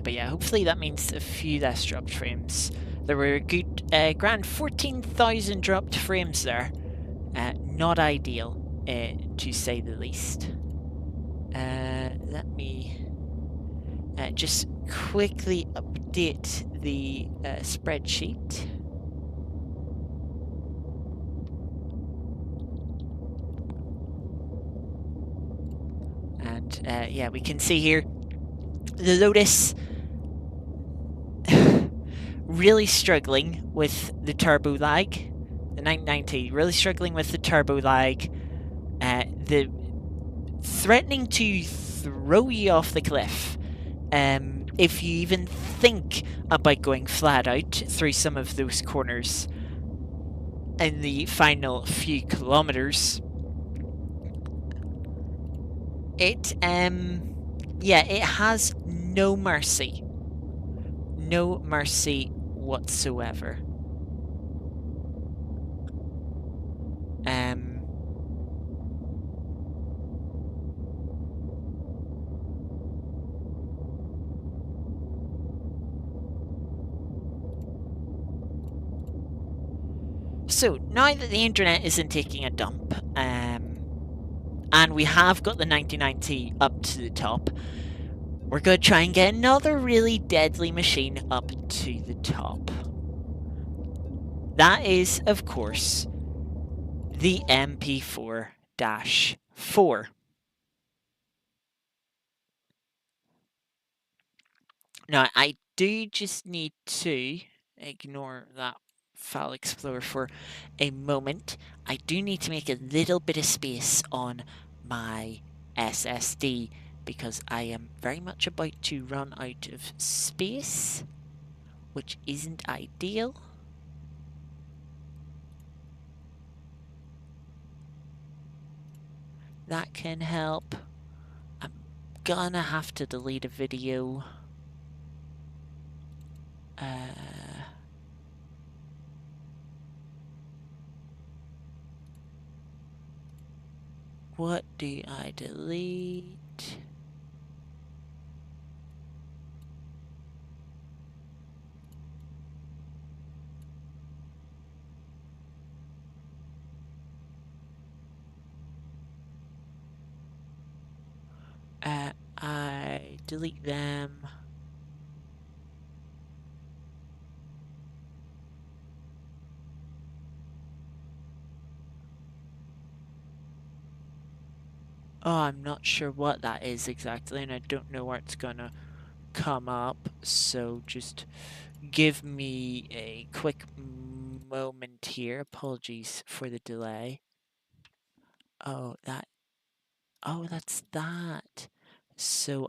But yeah, hopefully that means a few less dropped frames. There were a good grand 14,000 dropped frames there. Not ideal, to say the least. Let me just quickly update the spreadsheet. And yeah, we can see here the Lotus really struggling with the turbo lag. The 990 really struggling with the turbo lag. The threatening to throw you off the cliff. If you even think about going flat out through some of those corners in the final few kilometers. It yeah, it has no mercy. No mercy whatsoever. So now that the internet isn't taking a dump, and we have got the 9090 up to the top, we're going to try and get another really deadly machine up to the top. That is, of course, the MP4-4. Now, I do just need to ignore that file explorer for a moment. I do need to make a little bit of space on my SSD because I am very much about to run out of space, which isn't ideal. That can help. I'm gonna have to delete a video. What do I delete? I delete them. Oh, I'm not sure what that is exactly, and I don't know where it's gonna come up, so just give me a quick moment here. Apologies for the delay. Oh, that's that. So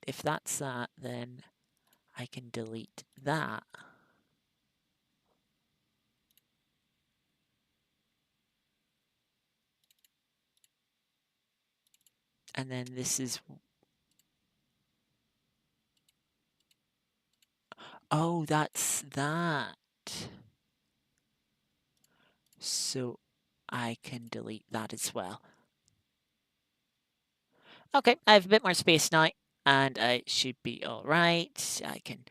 if that's that, then I can delete that. And then this is... Oh, that's that. so I can delete that as well. Okay, I have a bit more space now, and I should be all right. I can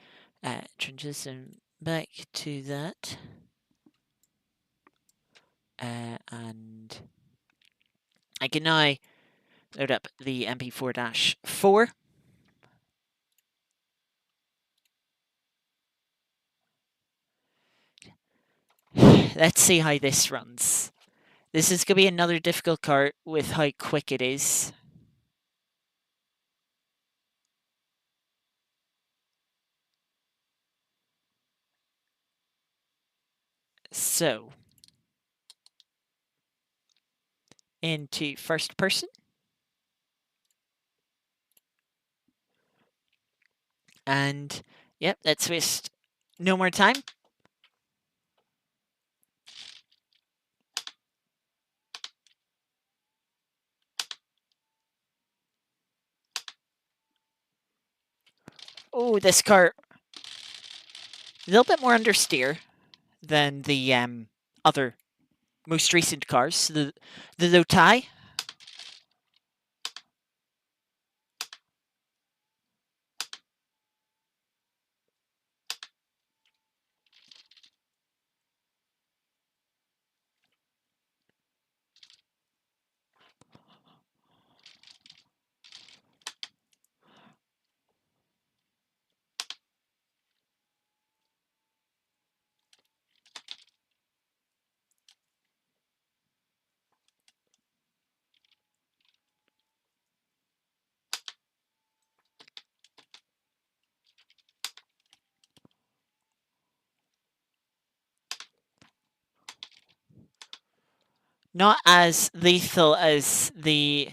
transition back to that. And I can now load up the MP4-4. Let's see how this runs. This is going to be another difficult car with how quick it is. So, into first person. And, yep, let's waste no more time. Oh, this car, a little bit more understeer than the other most recent cars. The Lotus. Not as lethal as the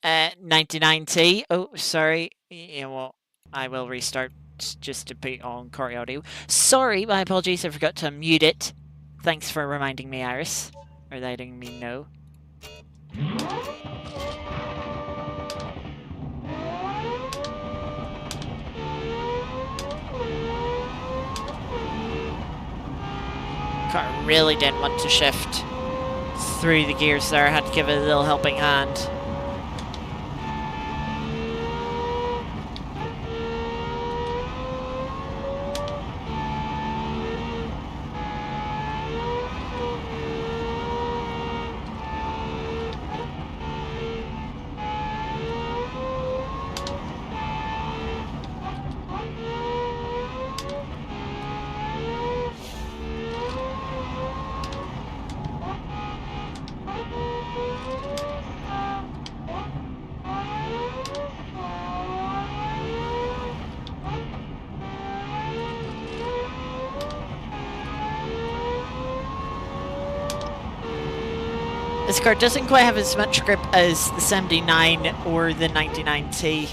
99T. Oh, sorry. Yeah, well, I will restart just to put on car audio. Sorry, my apologies. I forgot to mute it. Thanks for reminding me, Iris. Or letting me know. Car really didn't want to shift through the gears there. I had to give it a little helping hand. This car doesn't quite have as much grip as the 79 or the 99T.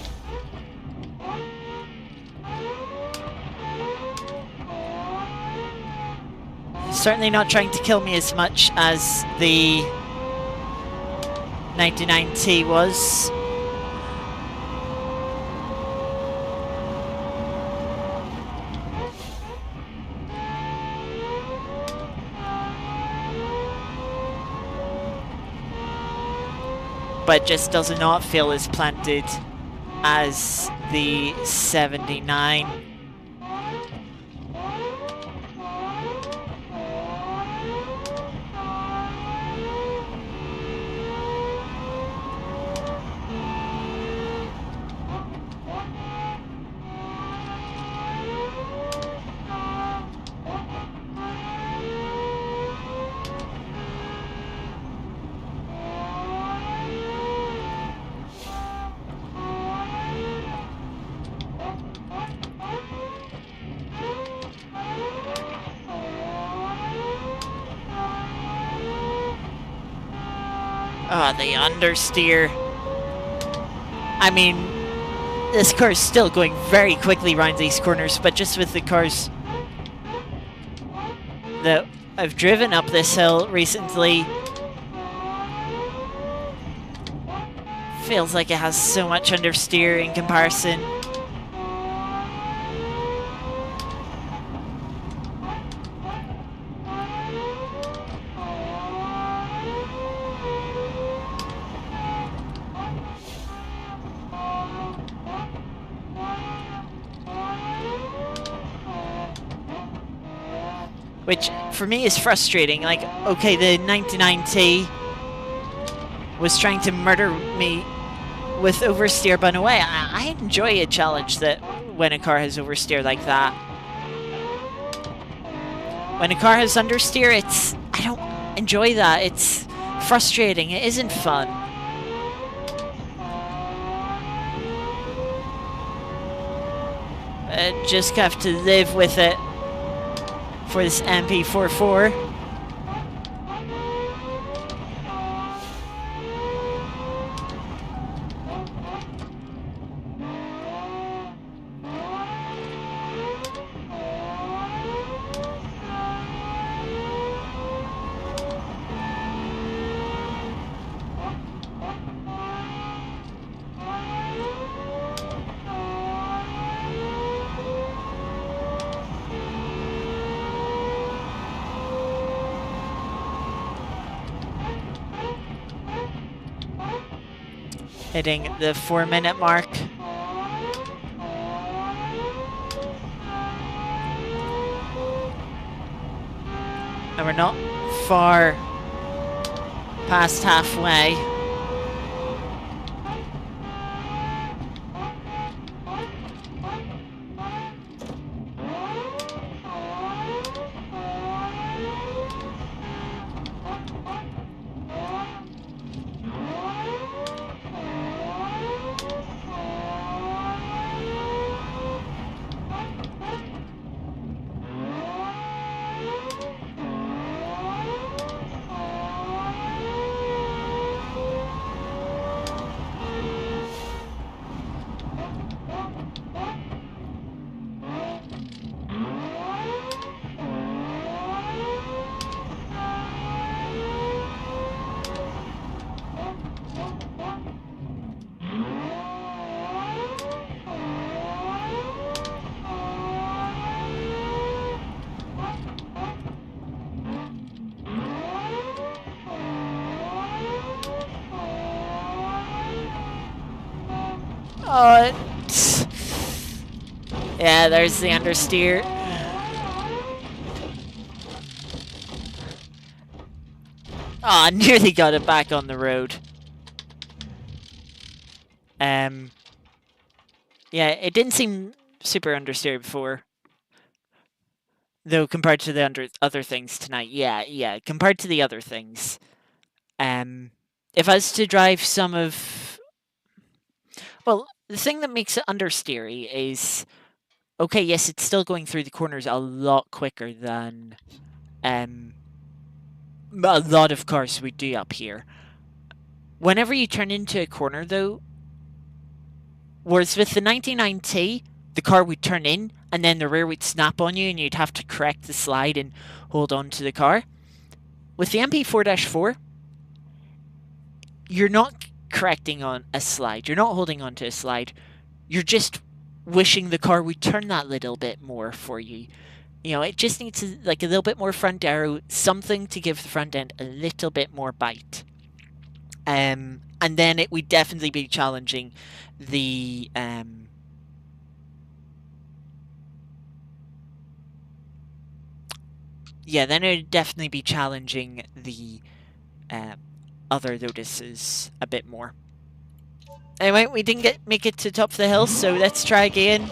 Certainly not trying to kill me as much as the 99T was. But just does not feel as planted as the 79. Oh, the understeer. I mean, this car is still going very quickly around these corners, but just with the cars that I've driven up this hill recently, feels like it has so much understeer in comparison. which for me is frustrating. Like, okay, the 99T was trying to murder me with oversteer, but in a way, I enjoy a challenge that when a car has oversteer like that. When a car has understeer, I don't enjoy that. It's frustrating. It isn't fun. Just have to live with it for this MP4. Hitting the 4-minute mark. And we're not far past halfway. Yeah, there's the understeer. Oh, nearly got it back on the road. Yeah, it didn't seem super understeer before. Though compared to the other things tonight, yeah, compared to the other things. If I was to drive some of... Well, the thing that makes it understeery is... Okay, yes, it's still going through the corners a lot quicker than a lot of cars would do up here. Whenever you turn into a corner, though, whereas with the 99T, the car would turn in, and then the rear would snap on you, and you'd have to correct the slide and hold on to the car. With the MP4-4, you're not correcting on a slide. You're not holding on to a slide. You're just wishing the car would turn that little bit more for you. You know, it just needs like a little bit more front aero, something to give the front end a little bit more bite. And then it would definitely be challenging the yeah, then it would definitely be challenging the other Lotuses a bit more. Anyway, we didn't make it to top of the hill, so let's try again.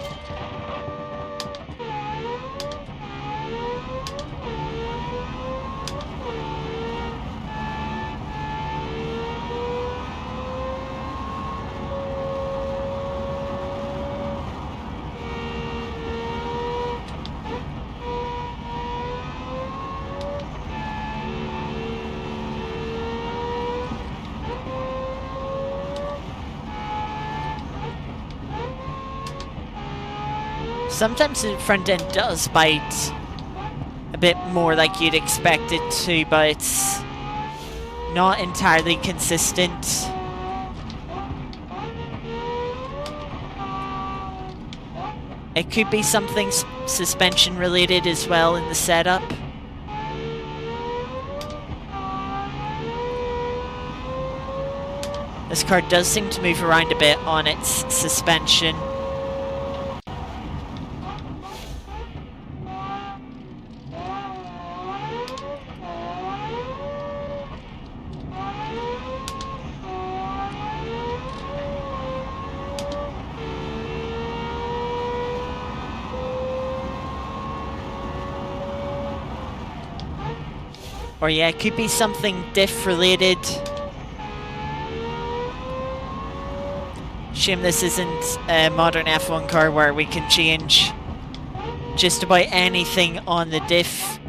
Sometimes the front end does bite a bit more like you'd expect it to, but it's not entirely consistent. It could be something suspension related as well in the setup. This car does seem to move around a bit on its suspension. Or yeah, it could be something diff related. Shame this isn't a modern F1 car where we can change just about anything on the diff.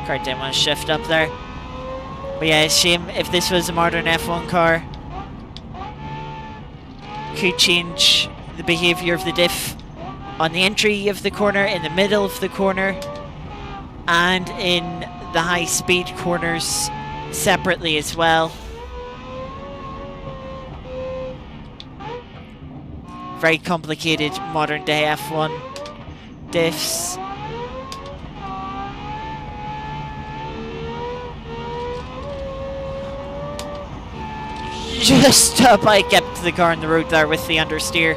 Car didn't want to shift up there. But yeah, shame if this was a modern F1 car. Could change the behaviour of the diff on the entry of the corner, in the middle of the corner, and in the high speed corners separately as well. Very complicated modern day F1 diffs. Just I kept the car on the road there with the understeer.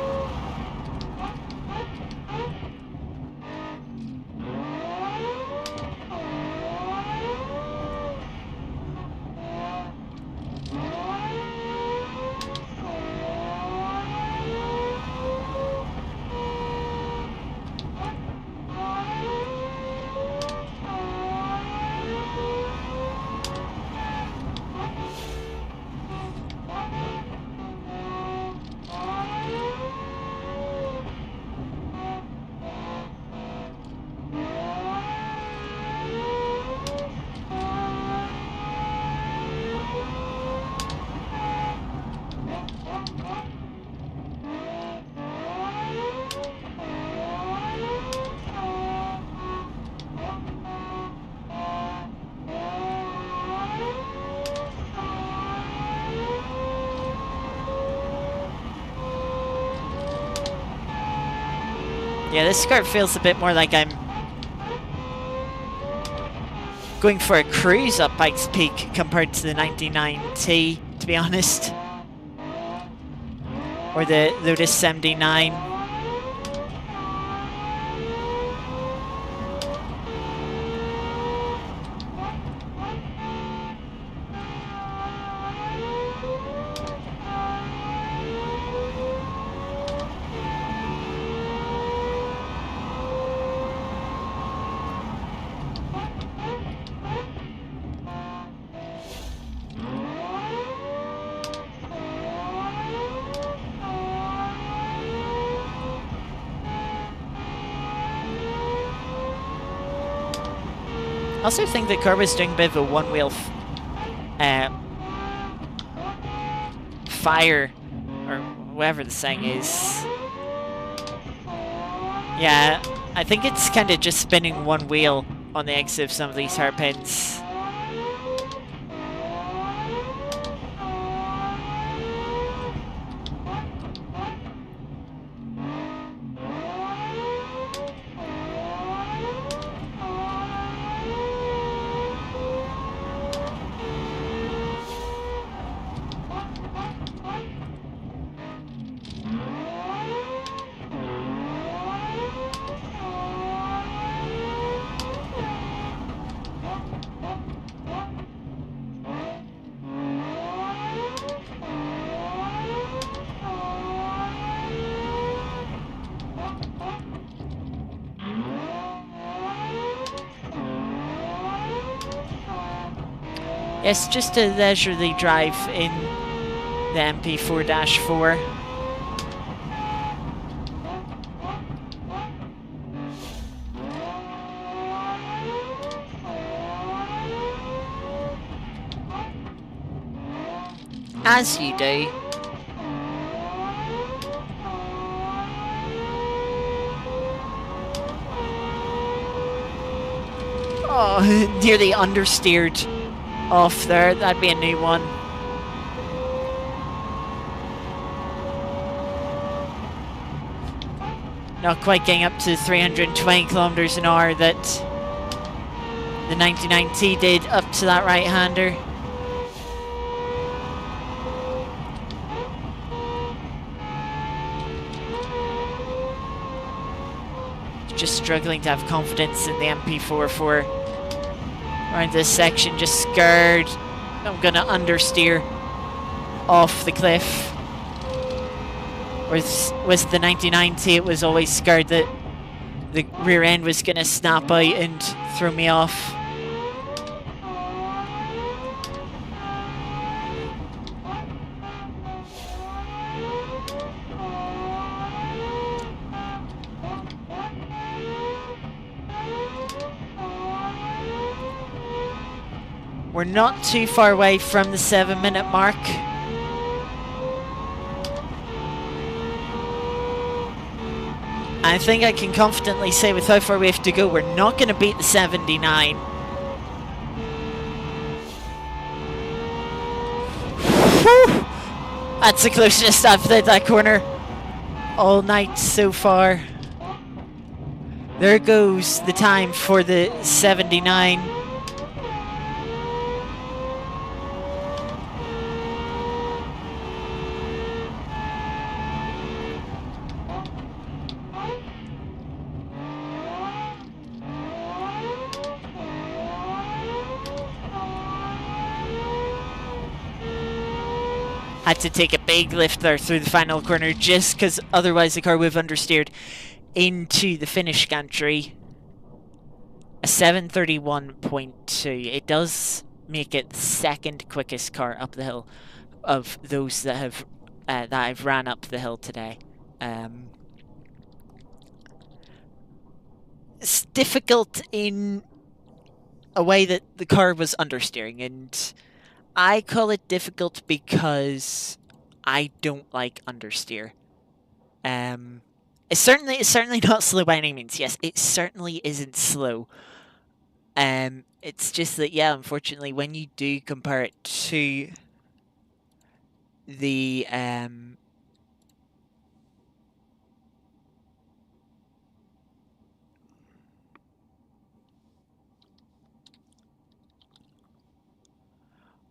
Yeah, this car feels a bit more like I'm going for a cruise up Pikes Peak compared to the 99T, to be honest. Or the Lotus 79. I also think the car was doing a bit of a one-wheel fire, or whatever the saying is. Yeah, I think it's kind of just spinning one wheel on the exit of some of these hairpins. It's just a leisurely drive in the MP4-4. As you do. Oh, nearly understeered off there. That'd be a new one. Not quite getting up to 320 kilometers an hour that the 99T did up to that right-hander. Just struggling to have confidence in the MP4 around this section. Just scared I'm gonna understeer off the cliff. With the 1990, it was always scared that the rear end was going to snap out and throw me off. We're not too far away from the 7-minute mark. I think I can confidently say with how far we have to go, we're not going to beat the 79. Whew! That's the closest I've hit that corner all night so far. There goes the time for the 79. Had to take a big lift there through the final corner just because otherwise the car would have understeered into the finish gantry. A 7:31.2. It does make it the second quickest car up the hill of those that have that I've ran up the hill today. It's difficult in a way that the car was understeering, and I call it difficult because I don't like understeer. It's certainly not slow by any means. Yes, it certainly isn't slow. It's just that, yeah, unfortunately, when you do compare it to the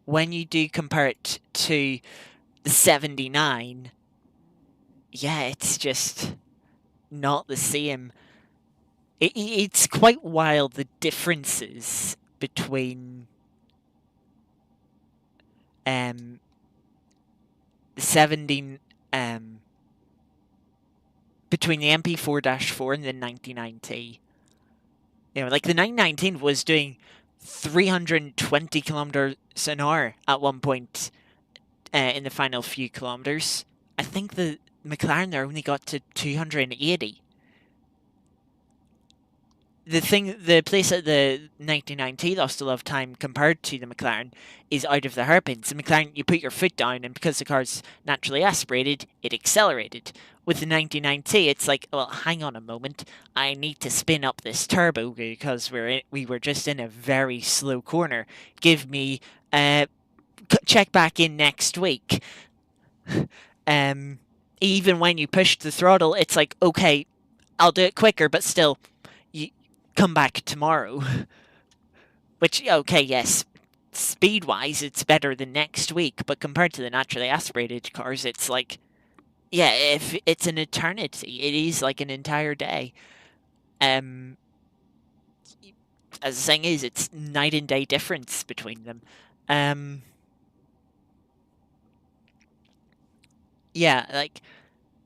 when you do compare it to the 79, yeah, it's just not the same. It's quite wild, the differences between the 17 between the MP4-4 and the 99T. You know, like the 919 was doing 320 kilometers an hour at one point in the final few kilometers. I think the McLaren there only got to 280. The place that the 99T lost a lot of time compared to the McLaren is out of the hairpins. The McLaren, you put your foot down, and because the car's naturally aspirated, it accelerated. With the 99T, it's like, well, hang on a moment, I need to spin up this turbo because we were just in a very slow corner. Give me check back in next week. Even when you push the throttle, it's like, okay, I'll do it quicker, but still, you come back tomorrow. Which, okay, yes, speed-wise, it's better than next week, but compared to the naturally aspirated cars, it's like, yeah, if it's an eternity, it is like an entire day. As the thing is, it's night and day difference between them. Yeah, like,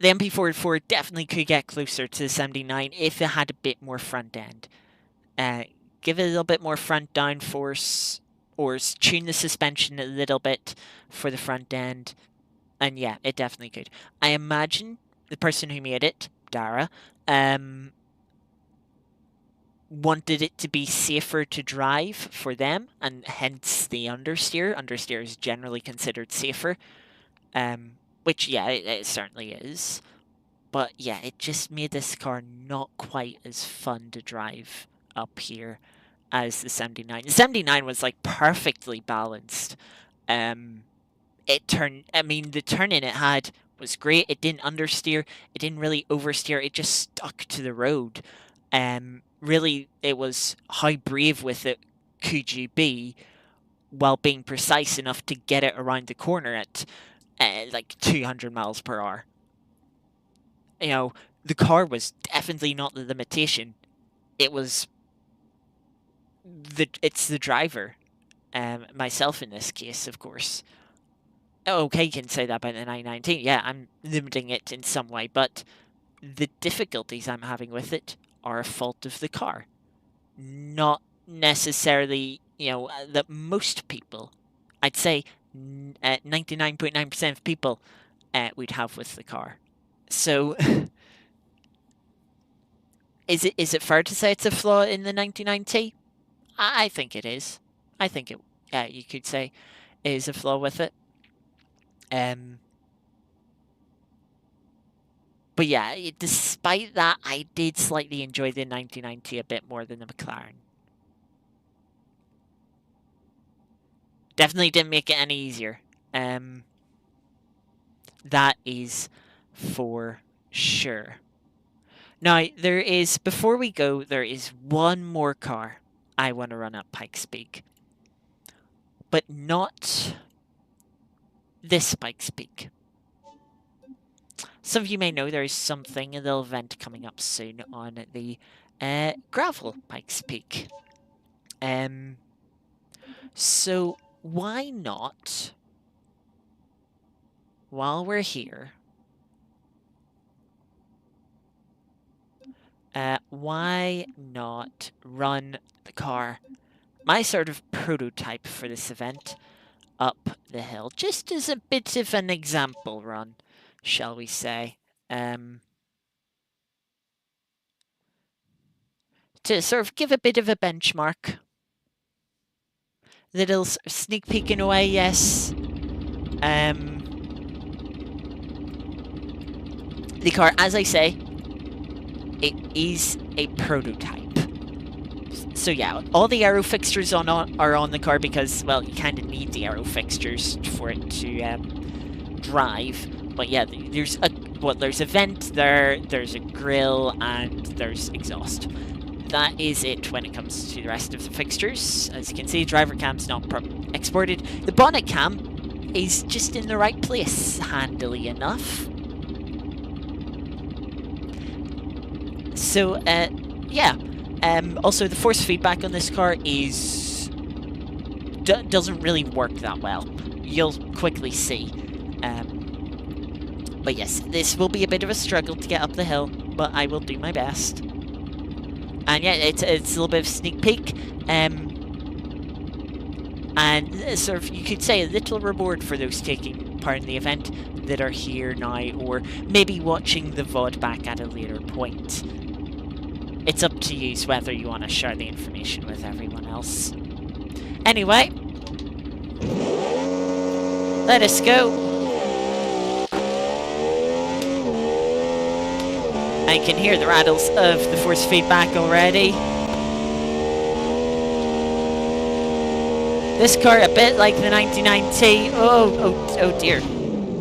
the MP4 definitely could get closer to the 79 if it had a bit more front end. Give it a little bit more front downforce, or tune the suspension a little bit for the front end. And yeah, it definitely could. I imagine the person who made it, Dara, wanted it to be safer to drive for them, and hence the understeer. Understeer is generally considered safer, which, yeah, it certainly is. But yeah, it just made this car not quite as fun to drive up here as the 79. The 79 was like perfectly balanced. The turning it had was great. It didn't understeer. It didn't really oversteer. It just stuck to the road. Really, it was how brave with it could you be while being precise enough to get it around the corner at like 200 miles per hour. You know, the car was definitely not the limitation. It's the driver, myself in this case, of course. Okay, you can say that about the 919. Yeah, I'm limiting it in some way, but the difficulties I'm having with it are a fault of the car. Not necessarily, that most people, I'd say 99.9% of people would have with the car. So, is it fair to say it's a flaw in the 99T? I think it is. I think it, you could say, is a flaw with it. But yeah, despite that, I did slightly enjoy the 99T a bit more than the McLaren. Definitely didn't make it any easier. That is for sure. Now, before we go, there is one more car I want to run up Pikes Peak. But not this Pikes Peak. Some of you may know there is something, a little event coming up soon on the gravel Pikes Peak. So why not, while we're here, why not run the car, my sort of prototype for this event, up the hill, just as a bit of an example run, shall we say, to sort of give a bit of a benchmark. Little sneak peeking away, yes. The car, as I say, it is a prototype. So yeah, all the aero fixtures are on the car because, well, you kind of need the aero fixtures for it to drive. But yeah, there's a vent there, there's a grille, and there's exhaust. That is it when it comes to the rest of the fixtures. As you can see, driver cam's not exported. The bonnet cam is just in the right place, handily enough. So, yeah. Also, the force feedback on this car doesn't really work that well. You'll quickly see. But yes, this will be a bit of a struggle to get up the hill, but I will do my best. And yeah, it's a little bit of a sneak peek. And sort of, you could say, a little reward for those taking part in the event that are here now, or maybe watching the VOD back at a later point. It's up to you whether you want to share the information with everyone else. Anyway, let us go. I can hear the rattles of the force feedback already. This car, a bit like the 99T. Oh dear.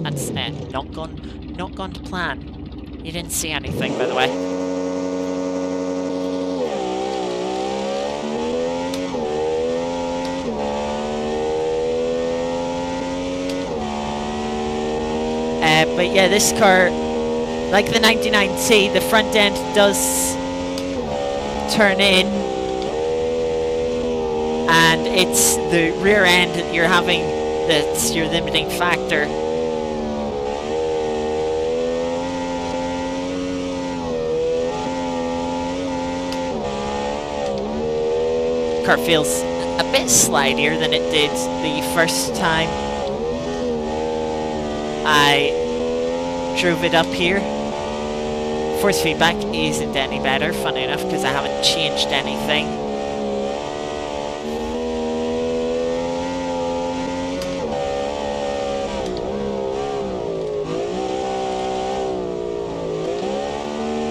That's not gone to plan. You didn't see anything, by the way. But yeah, this car, like the 99T, the front end does turn in, and it's the rear end that you're having that's your limiting factor. Car feels a bit slidier than it did the first time I drove it up here. Force feedback isn't any better, funny enough, because I haven't changed anything.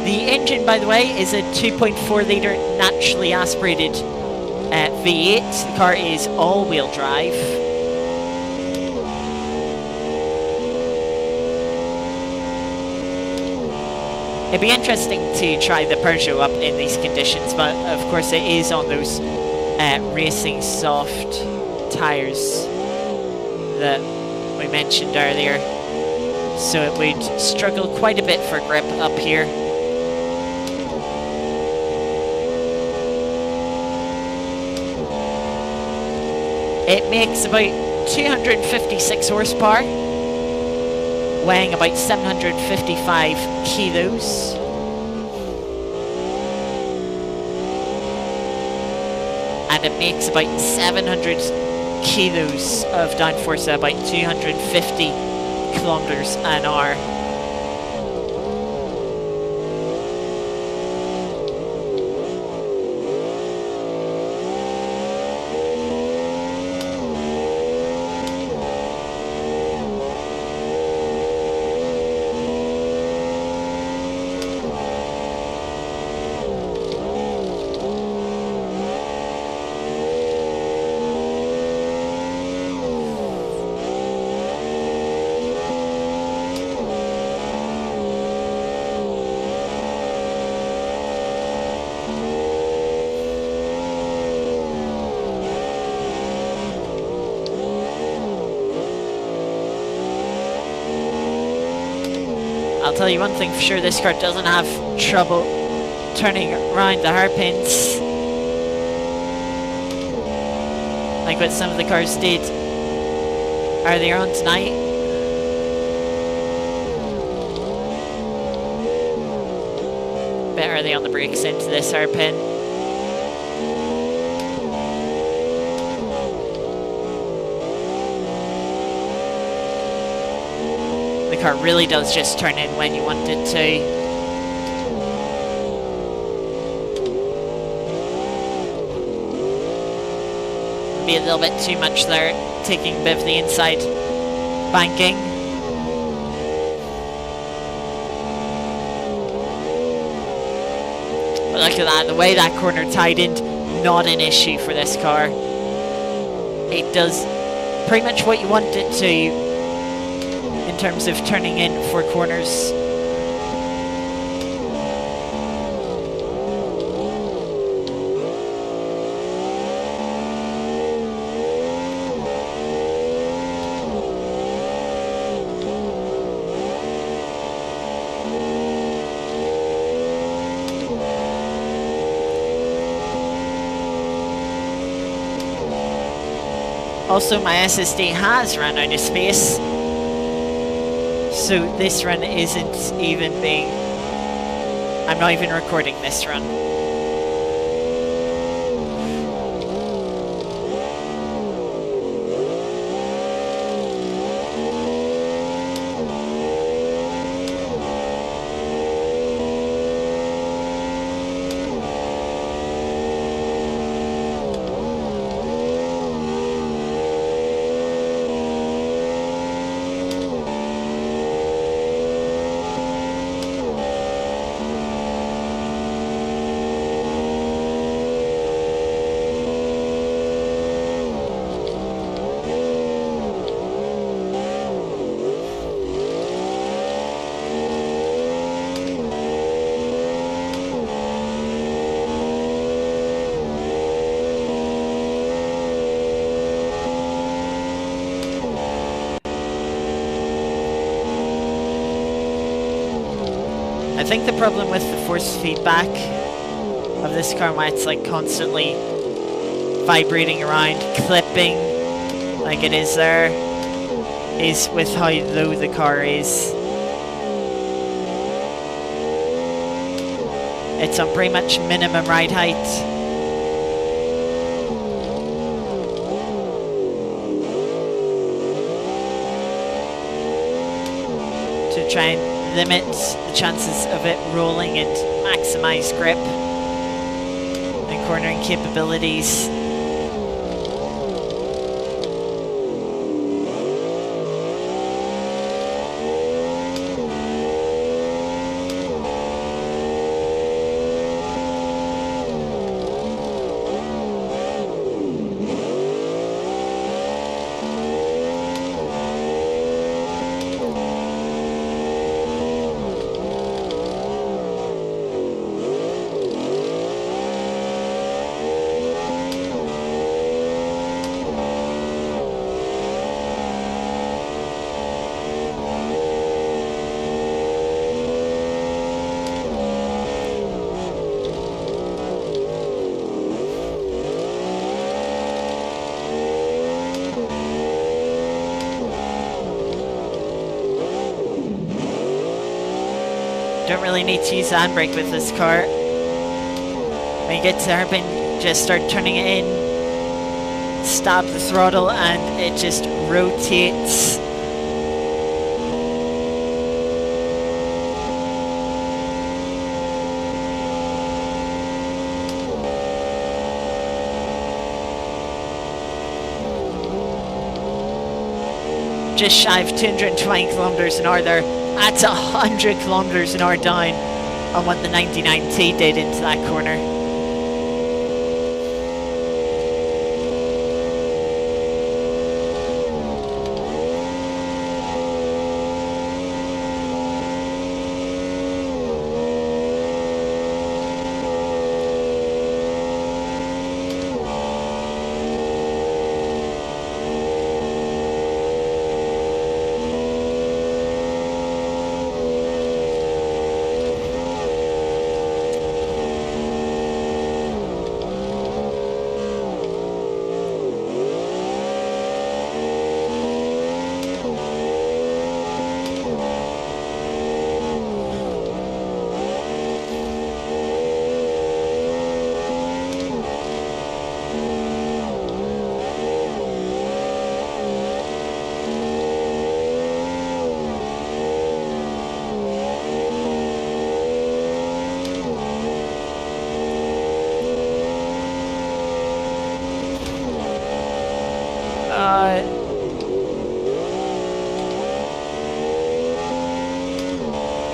The engine, by the way, is a 2.4 litre naturally aspirated V8. The car is all-wheel drive. It'd be interesting to try the Peugeot up in these conditions, but of course it is on those racing soft tyres that we mentioned earlier, so it would struggle quite a bit for grip up here. It makes about 256 horsepower. weighing about 755 kilos. And it makes about 700 kilos of downforce at about 250 kilometers an hour. I'll tell you one thing for sure, this car doesn't have trouble turning around the hairpins like what some of the cars did earlier on tonight. Bit early on the brakes into this hairpin. The car really does just turn in when you want it to. Be a little bit too much there, taking a bit of the inside banking. But look at that, the way that corner tied in, not an issue for this car. It does pretty much what you want it to in terms of turning in for corners. Also, my SSD has run out of space, so this run isn't even being... I'm not even recording this run. I think the problem with the force feedback of this car, why it's like constantly vibrating around, clipping like it is there, is with how low the car is. It's on pretty much minimum ride height. To try and limit the chances of it rolling and maximize grip and cornering capabilities. really need to use the handbrake with this car. When you get to the hairpin, just start turning it in, stab the throttle, and it just rotates. Just shy of 220 kilometers an hour there. That's 100 kilometers an hour down on what the 99T did into that corner.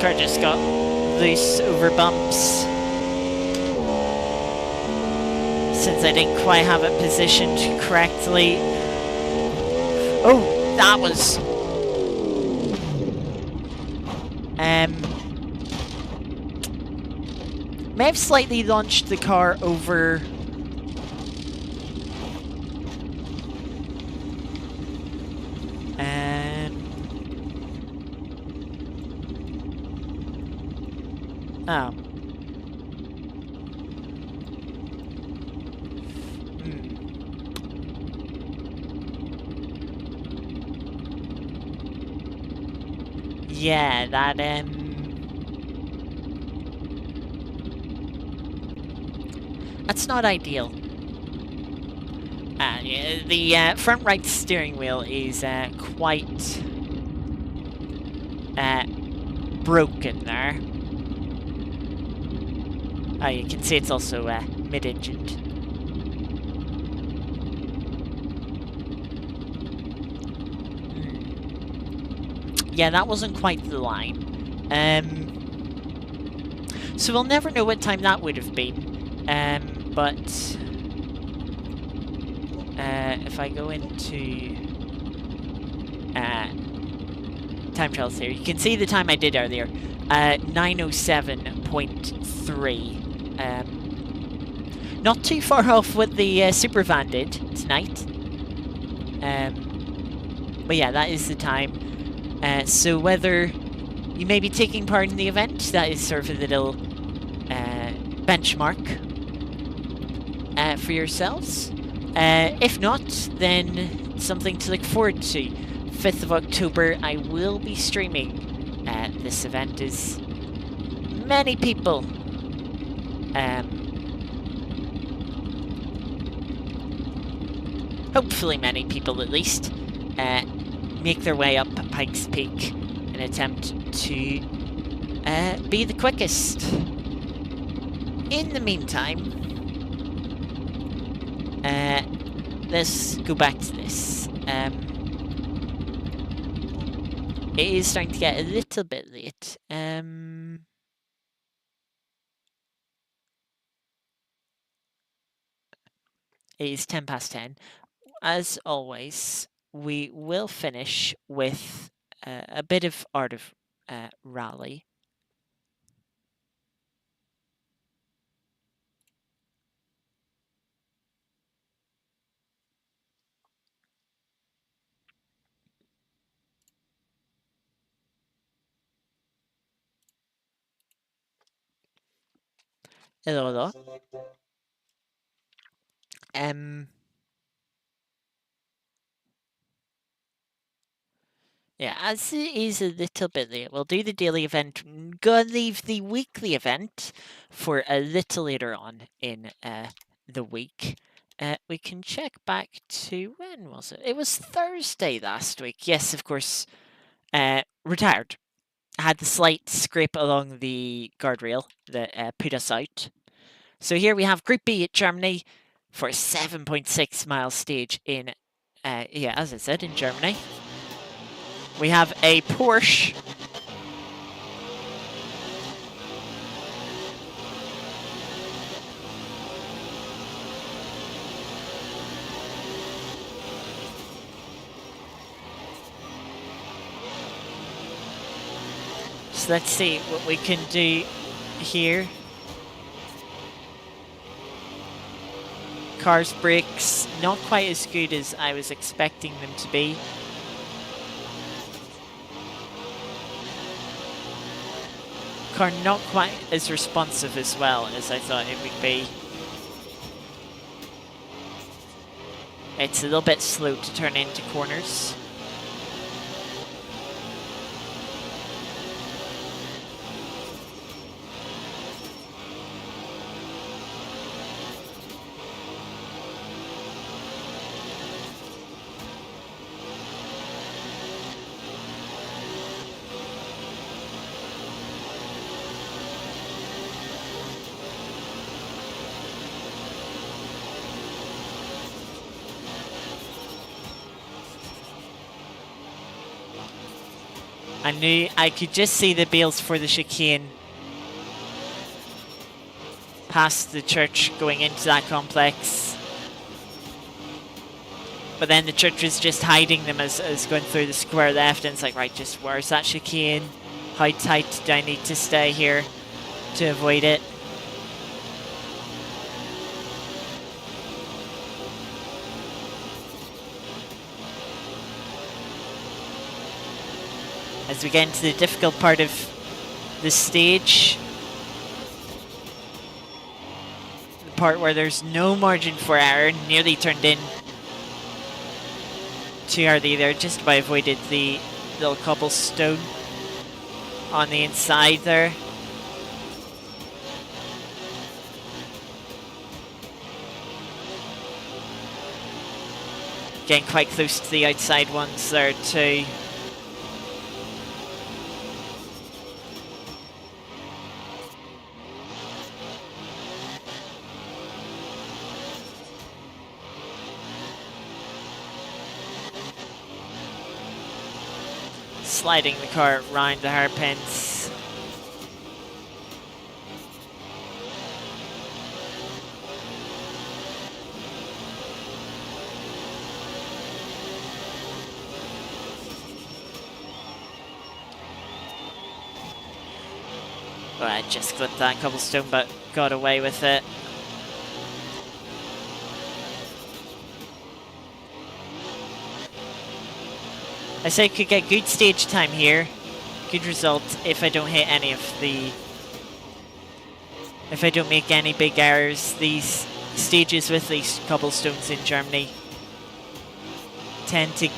Car just got loose over bumps. Since I didn't quite have it positioned correctly. Oh, that was... may have slightly launched the car over... oh. Yeah, that, that's not ideal. The front right steering wheel is quite broken there. Oh, you can see it's also mid-engined. Yeah, that wasn't quite the line. So we'll never know what time that would have been. But if I go into time trials here, you can see the time I did earlier. 9:07.3. Not too far off what the Supervan did tonight. But yeah, that is the time. So whether you may be taking part in the event, that is sort of a little benchmark for yourselves. If not, then something to look forward to. 5th of October, I will be streaming this event as many people hopefully many people at least make their way up Pikes Peak and attempt to be the quickest. In the meantime, let's go back to this. It is starting to get a little bit late. It is 10:10. As always, we will finish with a bit of Art of Rally. Hello, hello. Yeah, as it is a little bit late, we'll do the daily event. Gonna leave the weekly event for a little later on in the week. We can check back to when was it? It was Thursday last week. Yes, of course. Retired. Had the slight scrape along the guardrail that put us out. So here we have Group B at Germany for a 7.6 mile stage in, yeah, as I said, in Germany. We have a Porsche. So let's see what we can do here. Car's brakes, not quite as good as I was expecting them to be. Car not quite as responsive as well as I thought it would be. It's a little bit slow to turn into corners. I knew I could just see the bales for the chicane past the church going into that complex. But then the church was just hiding them as going through the square left, and it's like, right, just where's that chicane? How tight do I need to stay here to avoid it? As we get into the difficult part of the stage, the part where there's no margin for error, nearly turned in too early there, just about avoided the little cobblestone on the inside there. Getting quite close to the outside ones there too. Sliding the car round the hairpins. Well, I just clipped that cobblestone, but got away with it. I say I could get good stage time here. Good result if I don't hit any of the... if I don't make any big errors. These stages with these cobblestones in Germany tend to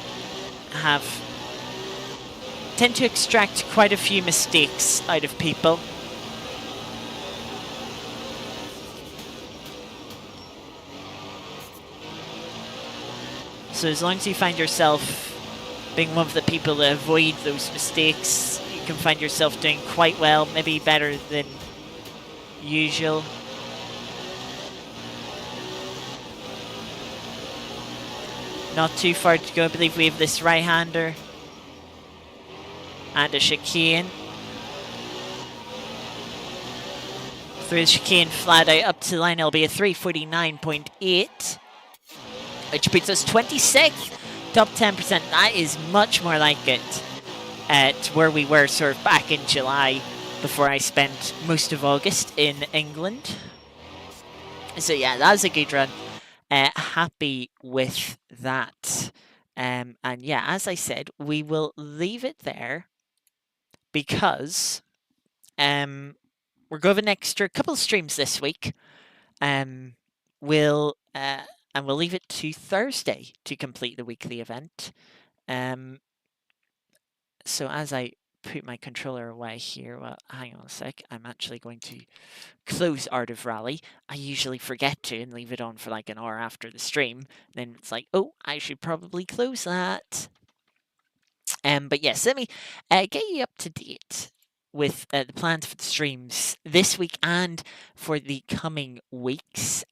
extract quite a few mistakes out of people. So as long as you find yourself being one of the people that avoid those mistakes, you can find yourself doing quite well, maybe better than usual. Not too far to go. I believe we have this right-hander and a chicane. Through the chicane flat out up to the line, it'll be a 349.8, which puts us 26th. Top 10%, that is much more like it to where we were sort of back in July before I spent most of August in England. So yeah, that was a good run. Happy with that. And yeah, as I said, we will leave it there because we're going to have an extra couple of streams this week. We'll leave it to Thursday to complete the weekly event. So as I put my controller away here, well, hang on a sec. I'm actually going to close Art of Rally. I usually forget to and leave it on for like an hour after the stream. Then it's like, oh, I should probably close that. But yes, let me get you up to date with the plans for the streams this week and for the coming weeks.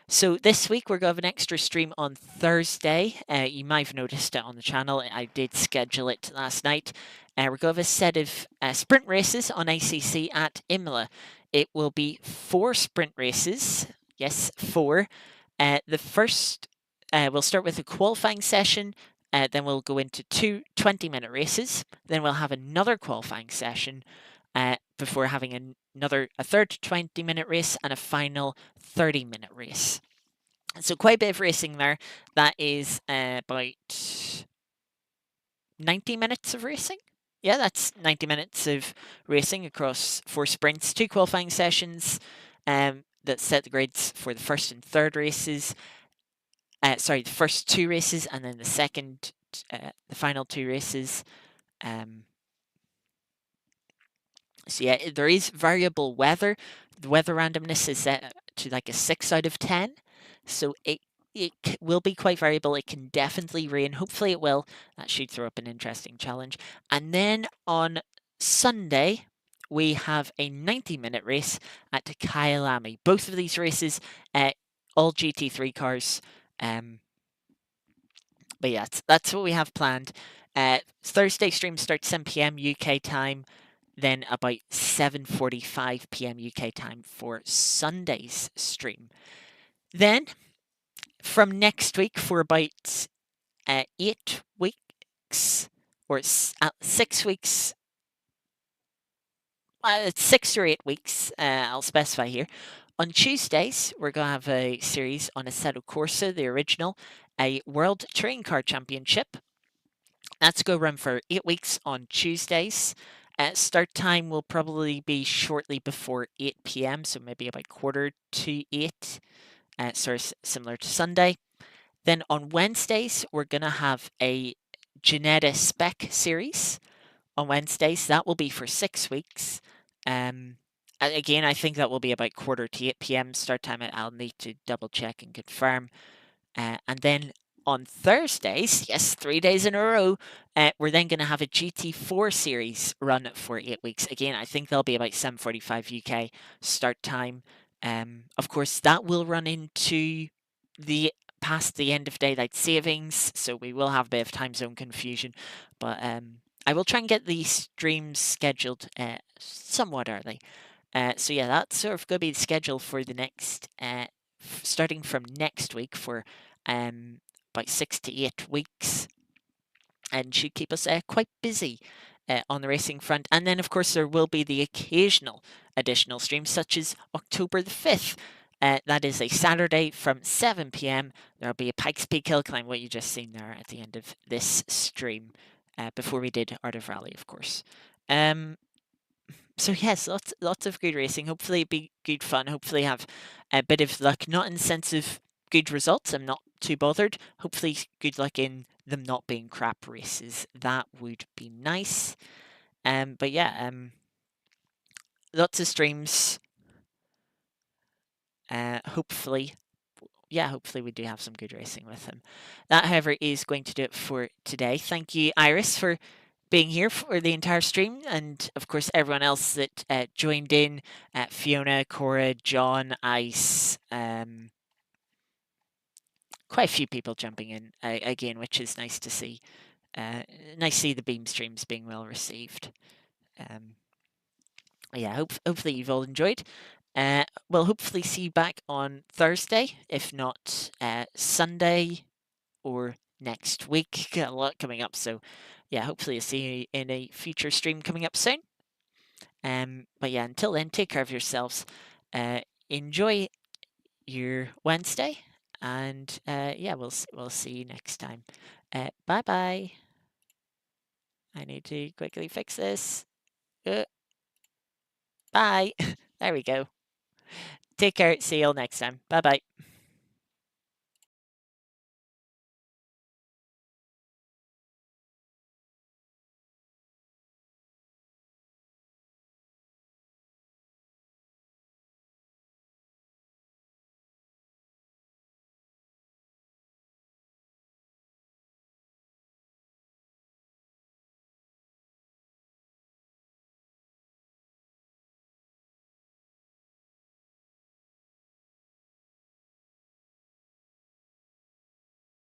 So this week we're going to have an extra stream on Thursday. You might have noticed it on the channel. I did schedule it last night. We're going to have a set of sprint races on ACC at Imola. It will be 4 sprint races. Yes, 4. The first, we'll start with a qualifying session. Then we'll go into 2 20-minute races. Then we'll have another qualifying session before having a third 20-minute race and a final 30-minute race. So quite a bit of racing there. That is about 90 minutes of racing. Yeah, that's 90 minutes of racing across 4 sprints, 2 qualifying sessions that set the grids for the first and third races. The first 2 races and then the final 2 races. So yeah, there is variable weather. The weather randomness is set to like a 6 out of 10. So it will be quite variable. It can definitely rain. Hopefully it will. That should throw up an interesting challenge. And then on Sunday, we have a 90-minute race at Kyalami. Both of these races, all GT3 cars. But yeah, that's what we have planned. Thursday stream starts 7 p.m. UK time. Then about 7:45 p.m. UK time for Sunday's stream. Then from next week for about 8 weeks or 6 weeks, 6 or 8 weeks, I'll specify here. On Tuesdays, we're going to have a series on Assetto Corsa, the original, a World Touring Car Championship. That's going to run for 8 weeks on Tuesdays. Start time will probably be shortly before 8 p.m, so maybe about 7:45, sort of similar to Sunday. Then on Wednesdays, we're going to have a Ginetta Spec series on Wednesdays. That will be for 6 weeks. Again, I think that will be about 7:45 p.m. start time. I'll need to double check and confirm. And then on Thursdays, yes, 3 days in a row, we're then going to have a GT4 series run for 8 weeks. Again, I think that'll be about 7:45 UK start time. Of course, that will run into past the end of daylight savings, so we will have a bit of time zone confusion. But I will try and get these streams scheduled somewhat early. So yeah, that's sort of going to be the schedule for the next, starting from next week for about 6 to 8 weeks, and should keep us quite busy on the racing front. And then, of course, there will be the occasional additional streams, such as October the 5th. That is a Saturday from 7 p.m. There'll be a Pikes Peak Hill Climb, what you just seen there at the end of this stream, before we did Art of Rally, of course. So yes, lots of good racing. Hopefully it'll be good fun. Hopefully have a bit of luck, not in the sense of good results. I'm not too bothered. Hopefully good luck in them not being crap races. That would be nice. But yeah, lots of streams. Hopefully we do have some good racing with them. That, however, is going to do it for today. Thank you, Iris, for being here for the entire stream, and of course everyone else that joined in, Fiona, Cora, John, Ice, quite a few people jumping in again, which is nice to see. Nice to see the Beam streams being well received. Yeah, hopefully you've all enjoyed. We'll hopefully see you back on Thursday, if not Sunday or next week. Got a lot coming up, so yeah, hopefully I'll see you in a future stream coming up soon. But yeah, until then, take care of yourselves. Enjoy your Wednesday, and yeah, we'll see you next time. Bye bye. I need to quickly fix this. Bye. There we go. Take care. See you all next time. Bye bye.